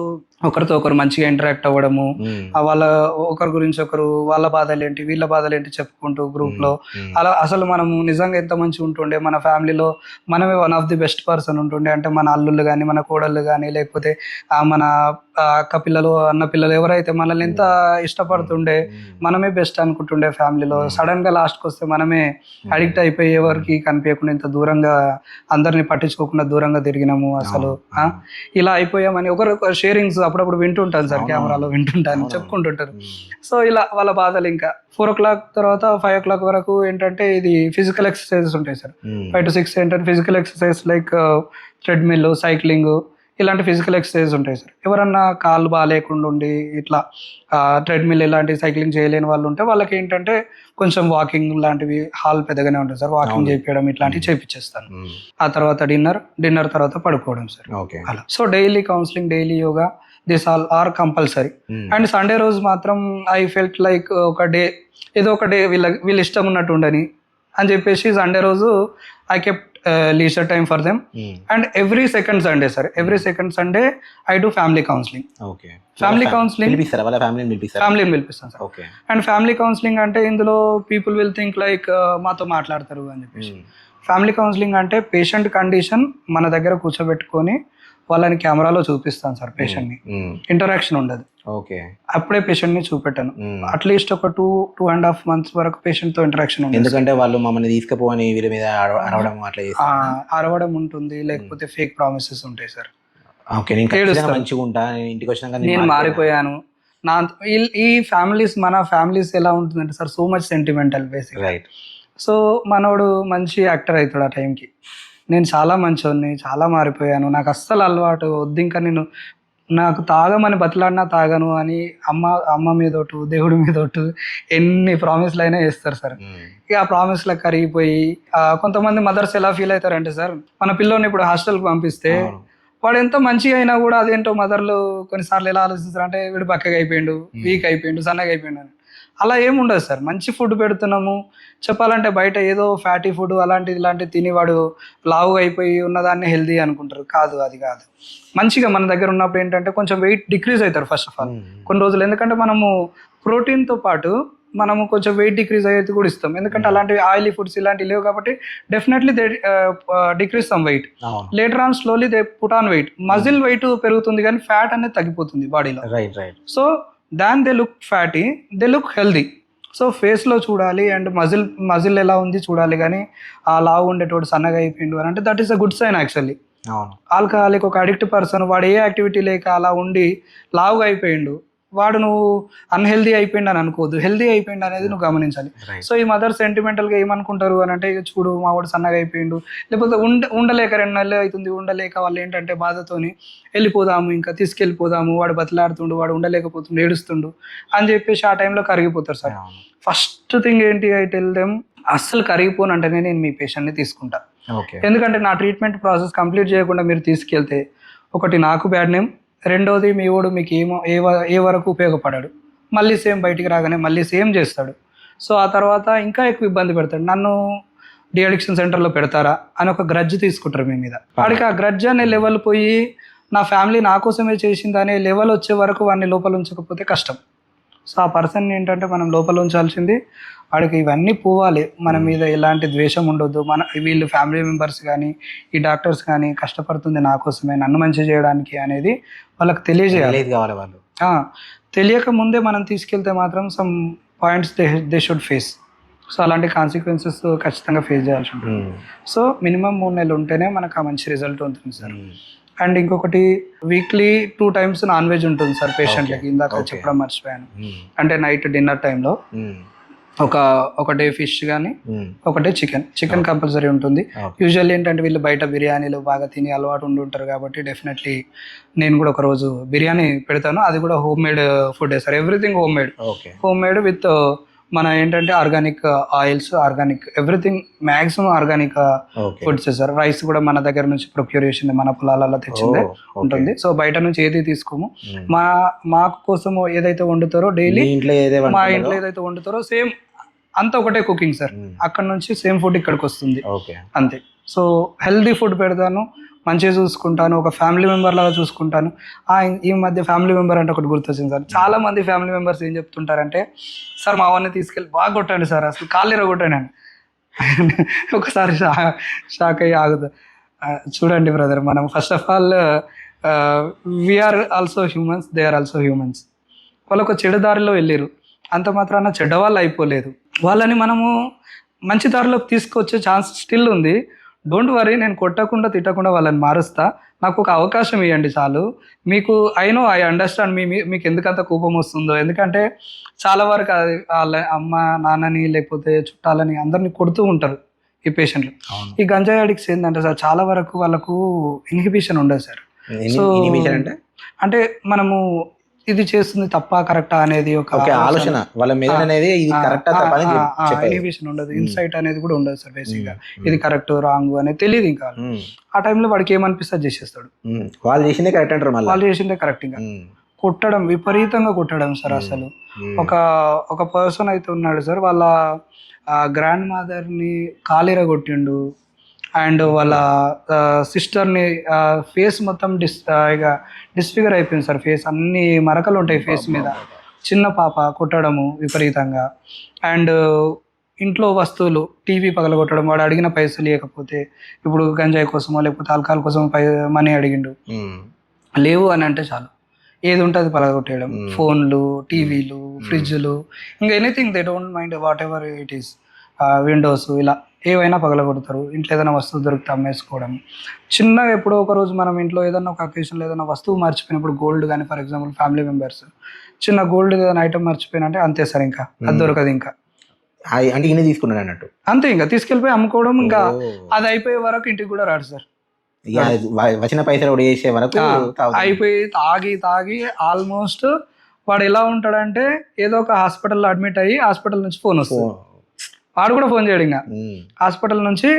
ఒకరితో ఒకరు మంచిగా ఇంటరాక్ట్ అవ్వడము, వాళ్ళ ఒకరి గురించి ఒకరు వాళ్ళ బాధలు ఏంటి వీళ్ళ బాధలు ఏంటి చెప్పుకుంటూ గ్రూప్ లో అలా అసలు మనము నిజంగా ఎంత మంచిగా ఉంటుండే, మన ఫ్యామిలీలో మనమే one of the best person ఉంటుండే. అంటే మన అల్లుళ్ళు కానీ, మన కోడళ్ళు కానీ, లేకపోతే మన అక్క పిల్లలు, అన్న పిల్లలు ఎవరైతే మనల్ని ఎంత ఇష్టపడుతుండే, మనమే బెస్ట్ అనుకుంటుండే ఫ్యామిలీలో. సడన్ గా లాస్ట్కి వస్తే మనమే అడిక్ట్ అయిపోయి ఎవరికి కనిపించకుండా ఇంత దూరంగా అందరిని పట్టించుకోకుండా దూరంగా తిరిగినాము అసలు. ఇలా అయిపోయామని ఒకరు షేరింగ్స్ అప్పుడప్పుడు వింటుంటాను సార్, కెమెరాలో వింటుంటాను, చెప్పుకుంటుంటారు. సో ఇలా వాళ్ళ బాధలు ఇంకా 4 o'clock తర్వాత 5 o'clock వరకు ఏంటంటే ఇది ఫిజికల్ ఎక్సర్సైజెస్ ఉంటాయి సార్. 5 to 6 ఏంటంటే physical exercise like treadmill, cycling ఇలాంటి ఫిజికల్ ఎక్సర్సైజ్ ఉంటాయి సార్. ఎవరన్నా కాళ్ళు బాగాలేకుండా ఉండి ఇట్లా ట్రెడ్మిల్ ఇలాంటి సైక్లింగ్ చేయలేని వాళ్ళు ఉంటే వాళ్ళకి ఏంటంటే కొంచెం వాకింగ్ లాంటివి హాల్ పెద్దగానే ఉంటుంది సార్, వాకింగ్ చేయించడం ఇట్లాంటివి చేయించేస్తాను. ఆ తర్వాత డిన్నర్ తర్వాత పడుకోవడం సార్ అలా. So daily counselling, daily yoga, this all are compulsory. And Sunday రోజు మాత్రం ఐ ఫెల్ట్ లైక్ ఏదో ఒక డే వీళ్ళ ఇష్టం ఉన్నట్టు ఉండని అని చెప్పేసి సండే రోజు I kept leisure time for them. And every second Sunday I do family counselling. Family counselling ఫ్యామిలీని పిలిపిస్తాను సార్. అండ్ ఫ్యామిలీ కౌన్సిలింగ్ అంటే ఇందులో పీపుల్ విల్ థింక్ లైక్ మాతో మాట్లాడతారు అని చెప్పేసి. ఫ్యామిలీ కౌన్సిలింగ్ అంటే పేషెంట్ కండిషన్ మన దగ్గర కూర్చోబెట్టుకొని వాళ్ళని కెమెరాలో చూపిస్తాను సార్. పేషెంట్ ని ఇంటరాక్షన్ ఉండదు, అప్పుడే పేషెంట్ ని చూపెట్టాను. అట్లీస్ట్ ఒక 2.5 months వరకు పేషెంట్ తో ఇంటరాక్షన్ ఉంటుంది. ఎందుకంటే వాళ్ళు మమ్మల్ని తీసుకుపోని వీళ్ళ మీద అరవడం ఉంటుంది, లేకపోతే ఫేక్ ప్రామిసెస్ ఉంటాయి సార్. మంచిగా ఉంటా, ఇంటికి వచ్చినాక నేను మారిపోయాను, నా ఈ ఫ్యామిలీస్ మన ఫ్యామిలీస్ ఎలా ఉంటుందంటే sir so much sentimental basic. Right. So మనోడు మంచి యాక్టర్ అవుతాడు ఆ టైంకి. నేను చాలా మంచోడిని, చాలా మారిపోయాను, నాకు అస్సలు అలవాటు వద్దు ఇంకా, నేను నాకు తాగమని బతిలాడినా తాగను అని అమ్మ మీదోటు దేవుడి మీదోటు ఎన్ని ప్రామిస్లు అయినా చేస్తారు సార్. ఇక ఆ ప్రామిస్లకు కరిగిపోయి కొంతమంది మదర్స్ ఎలా ఫీల్ అవుతారంటే సార్, మన పిల్లోని ఇప్పుడు హాస్టల్కి పంపిస్తే వాడు ఎంత మంచిగా అయినా కూడా అదేంటో మదర్లు కొన్నిసార్లు ఎలా ఆలోచిస్తారు అంటే వీడు బక్కగా అయిపోయిండు, వీక్ అయిపోయిండు, సన్నగా అయిపోయిండు అని. అలా ఏముండదు సార్. మంచి ఫుడ్ పెడుతున్నాము, చెప్పాలంటే బయట ఏదో ఫ్యాటీ ఫుడ్ అలాంటిది ఇలాంటివి తిని వాడు లావుగా అయిపోయి ఉన్నదాన్ని హెల్దీ అనుకుంటారు. కాదు, అది కాదు. మంచిగా మన దగ్గర ఉన్నప్పుడు ఏంటంటే కొంచెం వెయిట్ డిక్రీజ్ అవుతారు ఫస్ట్ ఆఫ్ ఆల్ కొన్ని రోజులు. ఎందుకంటే మనము ప్రోటీన్తో పాటు మనము కొంచెం వెయిట్ డిక్రీజ్ అయ్యేది కూడా ఇస్తాం. ఎందుకంటే అలాంటివి ఆయిలీ ఫుడ్స్ ఇలాంటివి లేవు కాబట్టి definitely they decrease some weight. Later on slowly they put on weight. Muscle weight పెరుగుతుంది కానీ ఫ్యాట్ అనేది తగ్గిపోతుంది బాడీలో. So than they look fatty, they look healthy. So ఫేస్లో చూడాలి అండ్ మజిల్ ఎలా ఉంది చూడాలి, కానీ ఆ లావు ఉండేటోడు సన్నగా అయిపోయిండు అని అంటే that is a good sign actually. Alcoholic ఒక అడిక్ట్ పర్సన్, వాడు ఏ యాక్టివిటీ లేక అలా ఉండి లావుగా అయిపోయిండు, వాడు నువ్వు అన్హెల్దీ అయిపోయిండు అని అనుకోవద్దు, హెల్దీ అయిపోయిండు అనేది నువ్వు గమనించాలి. సో ఈ మదర్ సెంటిమెంటల్గా ఏమనుకుంటారు అని అంటే, చూడు మా వాడు సన్నగా అయిపోయిండు, లేకపోతే ఉండలేక 2 నెలలు అవుతుంది, ఉండలేక వాళ్ళు ఏంటంటే బాధతోని వెళ్ళిపోదాము, ఇంకా తీసుకెళ్ళిపోదాము, వాడు బతిలాడుతుండు, వాడు ఉండలేకపోతుండు, ఏడుస్తుండు అని చెప్పేసి ఆ టైంలో కరిగిపోతారు సార్. ఫస్ట్ థింగ్ ఏంటి, ఐ టెల్ దెమ్, అస్సలు కరిగిపోను అంటేనే నేను మీ పేషెంట్ని తీసుకుంటా. ఎందుకంటే నా ట్రీట్మెంట్ ప్రాసెస్ కంప్లీట్ చేయకుండా మీరు తీసుకెళ్తే ఒకటి నాకు బ్యాడ్ నేమ్, రెండోది మీ వాడు మీకు ఏ వరకు ఉపయోగపడాడు, మళ్ళీ సేమ్ బయటికి రాగానే మళ్ళీ సేమ్ చేస్తాడు. సో ఆ తర్వాత ఇంకా ఎక్కువ ఇబ్బంది పెడతాడు. నన్ను డి అడిక్షన్ సెంటర్లో పెడతారా అని ఒక గ్రడ్జ్ తీసుకుంటారు మీ మీద. వాడికి ఆ గ్రడ్జ్ అనే లెవెల్ పోయి నా ఫ్యామిలీ నా కోసమే చేసింది అనే లెవెల్ వచ్చే వరకు వాడిని లోపల ఉంచకపోతే కష్టం. సో ఆ పర్సన్ ఏంటంటే మనం లోపల ఉంచాల్సింది, వాడికి ఇవన్నీ పోవాలి, మన మీద ఎలాంటి ద్వేషం ఉండొద్దు, వీళ్ళు ఫ్యామిలీ మెంబర్స్ కానీ ఈ డాక్టర్స్ కానీ కష్టపడుతుంది నా కోసమే, నన్ను మంచి చేయడానికి అనేది వాళ్ళకి తెలియజేయాలి. తెలియక ముందే మనం తీసుకెళ్తే మాత్రం some points they should face. So అలాంటి కాన్సిక్వెన్సెస్ ఖచ్చితంగా ఫేస్ చేయాల్సి ఉంటుంది. సో మినిమం 3 నెలలు ఉంటేనే మనకు ఆ మంచి రిజల్ట్ ఉంటుంది సార్. అండ్ ఇంకొకటి, వీక్లీ 2 times నాన్ వెజ్ ఉంటుంది సార్ పేషెంట్లకి. ఇందాక చెప్పడం మర్చిపోయాను. అంటే నైట్ డిన్నర్ టైంలో ఒక డే ఫిష్ కానీ ఒక డే చికెన్ కంపల్సరీ ఉంటుంది. యూజువల్లీ ఏంటంటే వీళ్ళు బయట బిర్యానీలు బాగా తిని అలవాటు ఉండి ఉంటారు కాబట్టి డెఫినెట్లీ నేను కూడా ఒక రోజు బిర్యానీ పెడతాను. అది కూడా home made food sir. Everything home made with మన ఏంటంటే organic oils, organic everything, maximum organic foods sir. Rice కూడా మన దగ్గర నుంచి ప్రొక్యూర్ చేసింది, మన పొలాలలో తెచ్చిందే ఉంటుంది. సో బయట నుంచి ఏది తీసుకోము. మా కోసము ఏదైతే వండుతారో డైలీ, మా ఇంట్లో ఏదైతే వండుతారో సేమ్ అంతా ఒకటే కుకింగ్ సార్. అక్కడ నుంచి సేమ్ ఫుడ్ ఇక్కడికి వస్తుంది అంతే. సో హెల్దీ ఫుడ్ పెడతాను, మంచిగా చూసుకుంటాను, ఒక ఫ్యామిలీ మెంబర్ లాగా చూసుకుంటాను. ఈ మధ్య ఫ్యామిలీ మెంబర్ అంటే ఒకటి గుర్తొచ్చింది సార్. చాలా మంది ఫ్యామిలీ మెంబర్స్ ఏం చెప్తుంటారంటే, సార్ మా వాడిని తీసుకెళ్ళి బాగా కొట్టండి సార్, అసలు కాళ్ళు కొట్టండి. ఒకసారి షాక్ అయ్యి ఆగుతుంది. చూడండి బ్రదర్, మనం first of all we're also humans, they are also humans. వాళ్ళు ఒక చెడు దారిలో వెళ్ళారు, అంత మాత్రాన చెడ్డవాళ్ళు అయిపోలేదు. వాళ్ళని మనము మంచి దారిలోకి తీసుకొచ్చే ఛాన్స్ స్టిల్ ఉంది. డోంట్ వరీ, నేను కొట్టకుండా తిట్టకుండా వాళ్ళని మారుస్తా. నాకు ఒక అవకాశం ఇవ్వండి చాలు. మీకు ఐ అండర్స్టాండ్ మీకు ఎందుకంత కోపం వస్తుందో. ఎందుకంటే చాలా వరకు అది వాళ్ళ అమ్మ నాన్నని లేకపోతే చుట్టాలని అందరినీ కొడుతూ ఉంటారు ఈ పేషెంట్లు. ఈ గంజాయి అడిక్ట్స్ ఏంటంటే సార్, చాలా వరకు వాళ్ళకు ఇన్హిబిషన్ ఉండదు సార్. సో అంటే మనము ఇది చేస్తుంది తప్ప కరెక్టా అనేది ఒక ఆలోచన వాళ్ళ మీద అనేది, ఇన్హిబిషన్ ఉండదు, ఇన్సైట్ అనేది కూడా ఉండదు సార్. బేసిక్ గా ఇది కరెక్ట్ రాంగ్ అనేది తెలియదు. ఇంకా ఆ టైంలో వాడికి ఏమనిపిస్తే చేసేస్తాడు. వాళ్ళు చేసిందే కరెక్ట్ అంటారు, వాళ్ళు చేసిందే కరెక్ట్. ఇంకా కొట్టడం, విపరీతంగా కొట్టడం సార్. అసలు ఒక పర్సన్ అయితే ఉన్నాడు సార్, వాళ్ళ గ్రాండ్ మదర్ ని కాలిర కొట్టిండు, అండ్ వాళ్ళ సిస్టర్ని ఫేస్ మొత్తం డిస్ఫిగర్ అయిపోయింది సార్. ఫేస్ అన్ని మరకలు ఉంటాయి ఫేస్ మీద. చిన్న పాప కొట్టడము విపరీతంగా. అండ్ ఇంట్లో వస్తువులు, టీవీ పగలగొట్టడం, వాడు అడిగిన పైసలు ఇవ్వకపోతే, ఇప్పుడు గంజాయి కోసమో లేకపోతే ఆల్కహాల్ కోసం మనీ అడిగిండు, లేవు అని అంటే చాలు ఏది ఉంటుంది పగలగొట్టేయడం. ఫోన్లు, టీవీలు, ఫ్రిడ్జ్లు, ఇంకా anything they don't mind, what ever it is, Windows, ఇలా ఏవైనా పగలగొడతారు. ఇంట్లో ఏదైనా వస్తువు దొరికితే అమ్మేసుకోవడం. చిన్నగా ఎప్పుడో ఒక రోజు మనం ఇంట్లో ఏదైనా ఒక అకేషన్లో ఏదైనా వస్తువు మర్చిపోయినప్పుడు, గోల్డ్ కానీ ఫర్ ఎగ్జాంపుల్ ఫ్యామిలీ మెంబర్స్ చిన్న గోల్డ్ ఏదైనా ఐటమ్ మర్చిపోయినా అంటే అంతే సార్, ఇంకా అది దొరకదు ఇంకా. అంటే ఈయన తీసుకున్నాడు అన్నట్టు. అంతే, ఇంకా తీసుకెళ్ళిపోయి అమ్ముకోవడం, ఇంకా ఓ. అది అయిపోయే వరకు ఇంటికి కూడా రాడు సార్. ఇక వచ్చిన పైసలు ఒకటి చేసే వరకు తాగుతాడు. అయిపోయి తాగి తాగి ఆల్మోస్ట్ వాడు ఎలా ఉంటాడంటే ఏదో ఒక హాస్పిటల్లో అడ్మిట్ అయ్యి హాస్పిటల్ నుంచి ఫోన్ వస్తుంది, వాడు కూడా ఫోన్ చేయడు ఇంకా హాస్పిటల్ నుంచి,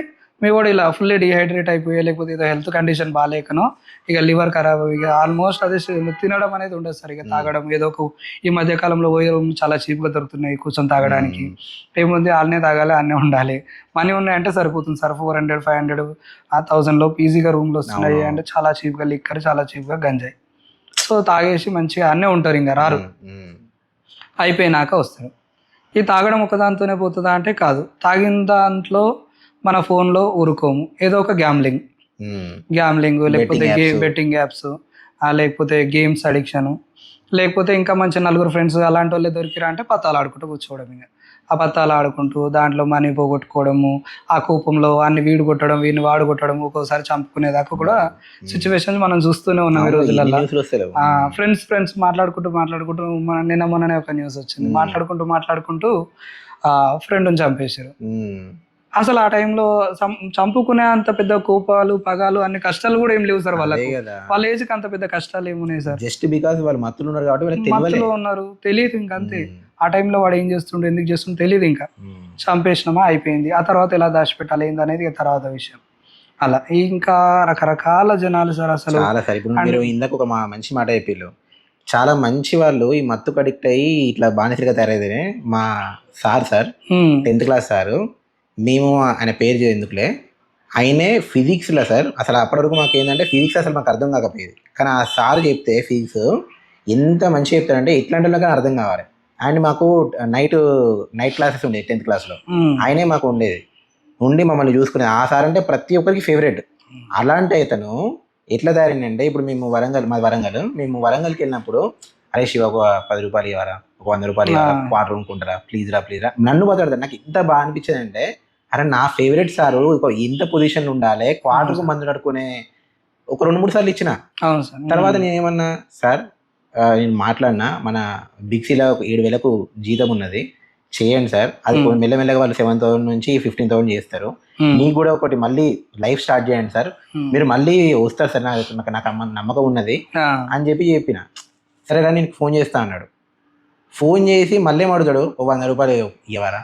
మీ వాడు ఇలా ఫుల్లీ డిహైడ్రేట్ అయిపోయి లేకపోతే ఏదో హెల్త్ కండిషన్ బాగాలేకనో ఇక లివర్ ఖరాబ్, ఇక ఆల్మోస్ట్ అదే తినడం అనేది ఉండదు సార్. ఇక తాగడం ఏదో ఒక, ఈ మధ్య కాలంలో పోయే చాలా చీప్గా దొరుకుతున్నాయి కూర్చొని తాగడానికి, ఏముంది వాళ్ళనే తాగాలి అన్నీ ఉండాలి, మనీ ఉన్నాయంటే సరిపోతుంది సార్. 400, 500, 1000 లోపు ఈజీగా రూమ్లో వస్తున్నాయి అంటే చాలా చీప్గా లిక్కర్, చాలా చీప్గా గంజాయి. సో తాగేసి మంచిగా అన్నీ ఉంటారు, ఇంకా రారు, అయిపోయినాక వస్తారు. ఈ తాగడం ఒకదాంతోనే పోతుందా అంటే కాదు, తాగిన దాంట్లో మన ఫోన్లో ఊరుకోము, ఏదో ఒక గ్యామ్లింగ్ లేకపోతే బెట్టింగ్ యాప్స్, లేకపోతే గేమ్స్ అడిక్షన్, లేకపోతే ఇంకా మంచి నలుగురు ఫ్రెండ్స్ అలాంటి వాళ్ళే దొరికిరా అంటే పత్తాలు ఆడుకుంటూ కూర్చోవడం. ఇంకా ఆ పత్తాలు ఆడుకుంటూ దాంట్లో మనీ పోగొట్టుకోవడము, ఆ కోపంలో వాడిని వీడు కొట్టడం, వీడిని వాడు కొట్టడం, ఒక్కోసారి చంపుకునేదాకా కూడా సిచ్యువేషన్స్ మనం చూస్తూనే ఉన్నాం ఈ రోజులలో. ఫ్రెండ్స్ మాట్లాడుకుంటూ మొన్ననే ఒక న్యూస్ వచ్చింది, మాట్లాడుకుంటూ ఫ్రెండ్ని చంపేశారు. అసలు ఆ టైంలో చంపుకునే అంత పెద్ద కోపాలు, పగాలు, అన్ని కష్టాలు కూడా ఏం లేవు సార్ వాళ్ళకి. వాళ్ళ ఏజ్కి అంత పెద్ద కష్టాలు ఏమున్నాయి సార్? జస్ట్ బికాస్ వాళ్ళు మత్తులో ఉన్నారు కాబట్టి, మత్తులో ఉన్నారు, తెలియదు ఇంకా అంతే. ఆ టైంలో వాడు ఏం చేస్తుండే, ఎందుకు చేస్తుండే తెలియదు, ఇంకా చంపేసినామా అయిపోయింది. ఆ తర్వాత ఎలా దాచిపెట్టాలి ఏంది అనేది తర్వాత విషయం. అలా ఇంకా రకరకాల జనాలు సార్ అసలు. చాలా సార్. ఇప్పుడు మీరు ఇందాక ఒక మంచి మాట చెప్పారు, చాలా మంచి వాళ్ళు ఈ మత్తుకు అడిక్ట్ అయ్యి ఇట్లా బానిసలుగా తయారైతే మా సార్ 10th క్లాస్ సారు, మేము ఆయన పేరు ఎందుకులే, ఆయనే ఫిజిక్స్లో సార్. అసలు అప్పటి వరకు మాకు ఏంటంటే ఫిజిక్స్ అసలు మాకు అర్థం కాకపోయేది, కానీ ఆ సార్ చెప్తే ఫిజిక్స్ ఎంత మంచిగా చెప్తారంటే ఇట్లాంటి వాళ్ళకి అర్థం కావాలి. అండ్ మాకు నైట్ క్లాసెస్ ఉండేది 10th క్లాస్లో, ఆయనే మాకు ఉండి మమ్మల్ని చూసుకునేది. ఆ సార్ అంటే ప్రతి ఒక్కరికి ఫేవరెట్. అలాంటి అతను ఎట్లా తయారైందంటే, ఇప్పుడు మేము మేము వరంగల్కి వెళ్ళినప్పుడు, అరే శివ ఒక 10 రూపాయలు ఇవ్వరా, ఒక 100 రూపాయలు ఇవ్వరా, వాటర్ కొనుక్కుంటారా, ప్లీజ్ రా నన్ను మాట్లాడతారు. నాకు ఎంత బాగా అనిపించేది అంటే, అరే నా ఫేవరెట్ సారు ఎంత పొజిషన్లో ఉండాలి, క్వార్టర్కు మందు నడుకునే ఒక 2-3 సార్లు ఇచ్చిన. తర్వాత నేనేమన్నా, సార్ నేను మాట్లాడినా, మన బిగ్సీలో 7,000 జీతం ఉన్నది, చేయండి సార్, అది మెల్లమెల్లగా వాళ్ళు 7,000 నుంచి 15,000 చేస్తారు, మీకు కూడా ఒకటి మళ్ళీ లైఫ్ స్టార్ట్ చేయండి సార్, మీరు మళ్ళీ వస్తారు సార్, నాకు నమ్మకం ఉన్నది అని చెప్పిన. సరే రా నేను ఫోన్ చేస్తా అన్నాడు. ఫోన్ చేసి మళ్ళీ అడుగుతాడు, ఓ 100 రూపాయలు ఇవ్వరా.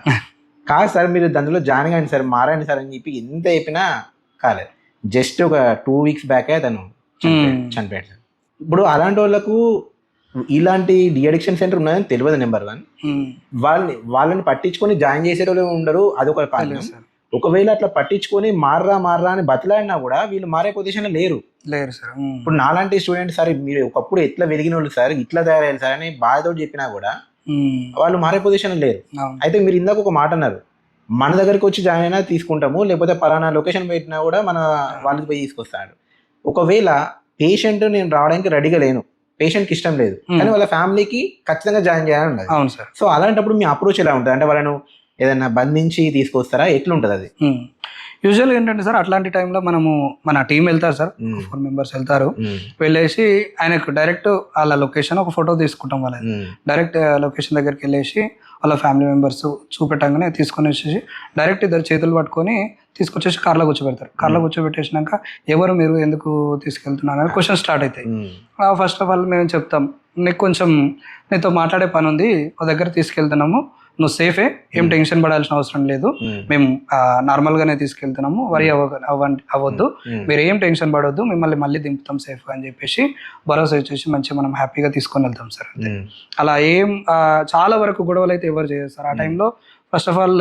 కాదు సార్, మీరు దాంట్లో జాయిన్ కాండి సార్, మారండి సార్ అని చెప్పి ఎంత చెప్పినా కాలేదు. జస్ట్ ఒక 2 వీక్స్ బ్యాకే అతను చనిపోయాడు సార్. ఇప్పుడు అలాంటి వాళ్ళకు ఇలాంటి డిఅడిక్షన్ సెంటర్ ఉన్నదని తెలియదు. నెంబర్ 1, వాళ్ళని పట్టించుకొని జాయిన్ చేసేటోళ్ళు ఉండరు, అదొక కారణం. ఒకవేళ అట్లా పట్టించుకొని మారరా అని బతిలాడినా కూడా వీళ్ళు మారే పొజిషన్లో లేరు సార్. ఇప్పుడు నాలాంటి స్టూడెంట్ సార్, మీరు ఒకప్పుడు ఎట్లా వెలిగిన వాళ్ళు సార్, ఇట్లా తయారయ్యారు సార్ అని బాధతో చెప్పినా కూడా వాళ్ళు మారే పొజిషన్ లేరు. అయితే మీరు ఇందాక ఒక మాట అన్నారు, మన దగ్గరికి వచ్చి జాయిన్ అయినా తీసుకుంటాము, లేకపోతే పలానా లొకేషన్ పెట్టినా కూడా మన వాళ్ళకి పోయి తీసుకొస్తాడు. ఒకవేళ పేషెంట్ నేను రావడానికి రెడీగా లేను, పేషెంట్కి ఇష్టం లేదు, కానీ వాళ్ళ ఫ్యామిలీకి ఖచ్చితంగా జాయిన్ చేయాలని ఉన్నది. అవును సార్. సో అలాంటప్పుడు మీ అప్రోచ్ ఎలా ఉంటుంది? అంటే వాళ్ళను ఏదైనా బంధించి తీసుకొస్తారా, ఎట్లుంటుంది అది? యూజువల్గా ఏంటంటే సార్, అట్లాంటి టైంలో మన టీం వెళ్తారు సార్, 4 మెంబర్స్ వెళ్తారు. వెళ్ళేసి ఆయనకు డైరెక్ట్ వాళ్ళ లొకేషన్ ఒక ఫోటో తీసుకుంటాం, వాళ్ళ డైరెక్ట్ లొకేషన్ దగ్గరికి వెళ్ళేసి వాళ్ళ ఫ్యామిలీ మెంబర్స్ చూపెట్టంగానే తీసుకొని వచ్చేసి డైరెక్ట్ ఇద్దరు చేతులు పట్టుకొని తీసుకొచ్చేసి కార్లో కూర్చోబెడతారు. కార్లో కూర్చోబెట్టేసినాక ఎవరు మీరు ఎందుకు తీసుకెళ్తున్నారు అని క్వశ్చన్ స్టార్ట్ అవుతాయి. ఫస్ట్ ఆఫ్ ఆల్ మేము చెప్తాం, నీతో మాట్లాడే పని ఉంది, ఒక దగ్గర తీసుకెళ్తున్నాము, నువ్వు సేఫే, ఏం టెన్షన్ పడాల్సిన అవసరం లేదు, మేము నార్మల్గానే తీసుకెళ్తున్నాము, వరి అవ్వద్దు, మీరు ఏం టెన్షన్ పడవద్దు, మిమ్మల్ని మళ్ళీ దింపుతాం సేఫ్గా అని చెప్పేసి భరోసా ఇచ్చేసి మంచిగా మనం హ్యాపీగా తీసుకొని వెళ్తాం సార్. అలా చాలా వరకు గొడవలు అయితే ఎవరు చేయరు సార్ ఆ టైంలో. ఫస్ట్ ఆఫ్ ఆల్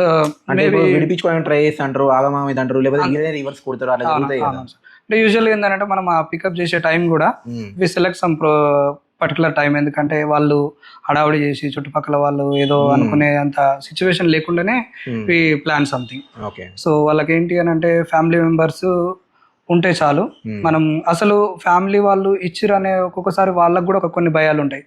విడిపించుకోవడానికి ట్రై చేస్తుంటారు, ఆగమా ఇదంటారు, లేకపోతే రివర్స్ కొడతారు. అంటే యూజువల్గా ఏంటంటే మనం ఆ పికప్ చేసే టైం కూడా we select some particular time, ఎందుకంటే వాళ్ళు హడావుడి చేసి చుట్టుపక్కల వాళ్ళు ఏదో అనుకునే అంత సిచ్యువేషన్ లేకుండానే వి ప్లాన్ సంథింగ్. సో వాళ్ళకి ఏంటి అని అంటే ఫ్యామిలీ మెంబర్స్ ఉంటే చాలు. మనం అసలు ఫ్యామిలీ వాళ్ళు ఇచ్చిరు అనే ఒక్కొక్కసారి వాళ్ళకు కూడా కొన్ని భయాలు ఉంటాయి,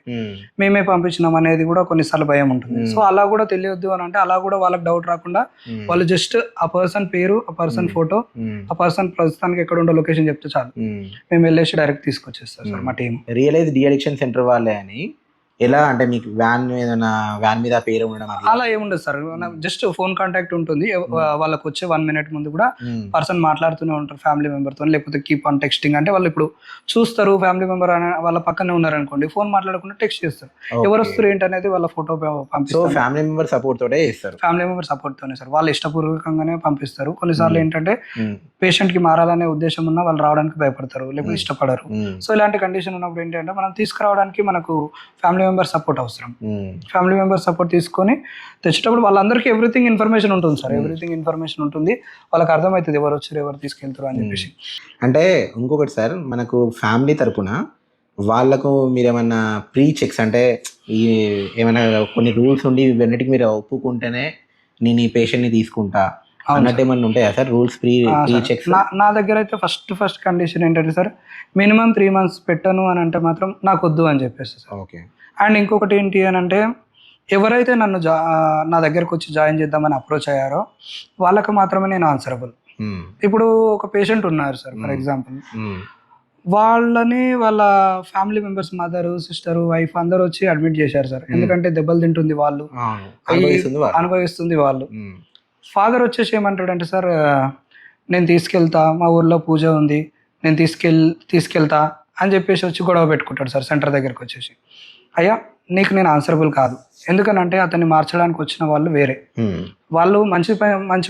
మేమే పంపించినాం అనేది కూడా కొన్నిసార్లు భయం ఉంటుంది. సో అలా కూడా తెలియొద్దు అని అంటే అలా కూడా వాళ్ళకి డౌట్ రాకుండా వాళ్ళు జస్ట్ ఆ పర్సన్ పేరు, ఆ పర్సన్ ఫోటో, ఆ పర్సన్ ప్రస్తుతానికి ఎక్కడ ఉండే లొకేషన్ చెప్తే చాలు, మేము వెళ్ళేసి డైరెక్ట్ తీసుకొచ్చేస్తాం సార్ మా టీం. రియలైజ్ డిఅడిక్షన్ సెంటర్ వాళ్ళే అని ఎలా అంటే మీకు వ్యాన్ మీద పేరు ఉండడం అట్లా? అలా ఏముండదు సార్, జస్ట్ ఫోన్ కాంటాక్ట్ ఉంటుంది. వాళ్ళకి వచ్చే 1 minute ముందు కూడా పర్సన్ మాట్లాడుతూనే ఉంటారు ఫ్యామిలీ మెంబర్తో, లేకపోతే కీప్ ఆన్ టెక్స్టింగ్. అంటే వాళ్ళు ఇప్పుడు చూస్తారు ఫ్యామిలీ మెంబర్ వాళ్ళ పక్కనే ఉన్నారనుకోండి, ఫోన్ మాట్లాడకుండా టెక్స్ట్ చేస్తారు. ఎవరు వస్తారు ఏంటి అనేది వాళ్ళ ఫోటో పంపిస్తారు. ఫ్యామిలీ మెంబర్ సపోర్ట్ తోటే చేస్తారు. ఫ్యామిలీ మెంబర్ సపోర్ట్ తోనే సార్, వాళ్ళు ఇష్టపూర్వకంగానే పంపిస్తారు. కొన్నిసార్లు ఏంటంటే పేషెంట్ కి మారాలనే ఉద్దేశం ఉన్నా వాళ్ళు రావడానికి భయపడతారు, లేకపోతే ఇష్టపడరు. సో ఇలాంటి కండిషన్ ఉన్నప్పుడు ఏంటంటే మనం తీసుకురావడానికి మనకు ఫ్యామిలీ మెంబర్ సపోర్ట్ అవసరం. ఫ్యామిలీ మెంబర్ సపోర్ట్ తీసుకొని తెచ్చేటప్పుడు వాళ్ళందరికీ ఎవ్రీథింగ్ ఇన్ఫర్మేషన్ ఉంటుంది సార్, ఎవ్రీథింగ్ ఇన్ఫర్మేషన్ ఉంటుంది. వాళ్ళకి అర్థమవుతుంది ఎవరు వచ్చారు, ఎవరు తీసుకెళ్తారు అని చెప్పేసి. అంటే ఇంకొకటి సార్, మనకు ఫ్యామిలీ తరపున వాళ్ళకు మీరు ఏమన్నా ప్రీ చెక్స్ అంటే ఈ ఏమైనా కొన్ని రూల్స్ ఉండి ఇవన్నిటికి మీరు ఒప్పుకుంటేనే నేను ఈ పేషెంట్ని తీసుకుంటా అన్నట్టు ఏమన్నా ఉంటాయా సార్ రూల్స్, ప్రీ చెక్స్? నా దగ్గర అయితే ఫస్ట్ కండిషన్ ఏంటంటే సార్, మినిమం 3 months పెట్టను అని అంటే మాత్రం నాకు వద్దు అని చెప్పేసి సార్. ఓకే. అండ్ ఇంకొకటి ఏంటి అని అంటే, ఎవరైతే నన్ను నా దగ్గరకు వచ్చి జాయిన్ చేద్దామని అప్రోచ్ అయ్యారో వాళ్ళకి మాత్రమే నేను ఆన్సరబుల్. ఇప్పుడు ఒక పేషెంట్ ఉన్నారు సార్, ఫర్ ఎగ్జాంపుల్, వాళ్ళని వాళ్ళ family members, mother, sister, wife అందరూ వచ్చి అడ్మిట్ చేశారు సార్. ఎందుకంటే దెబ్బలు తింటుంది వాళ్ళు, అనుభవిస్తుంది వాళ్ళు. ఫాదర్ వచ్చేసి ఏమంటాడంటే, సార్ నేను తీసుకెళ్తా, మా ఊర్లో పూజ ఉంది, నేను తీసుకెళ్తా అని చెప్పేసి వచ్చి గొడవ పెట్టుకుంటాడు సార్ సెంటర్ దగ్గరికి వచ్చేసి. అయ్యా నీకు నేను ఆన్సరబుల్ కాదు, ఎందుకనంటే అతన్ని మార్చడానికి వచ్చిన వాళ్ళు వేరే, వాళ్ళు మంచి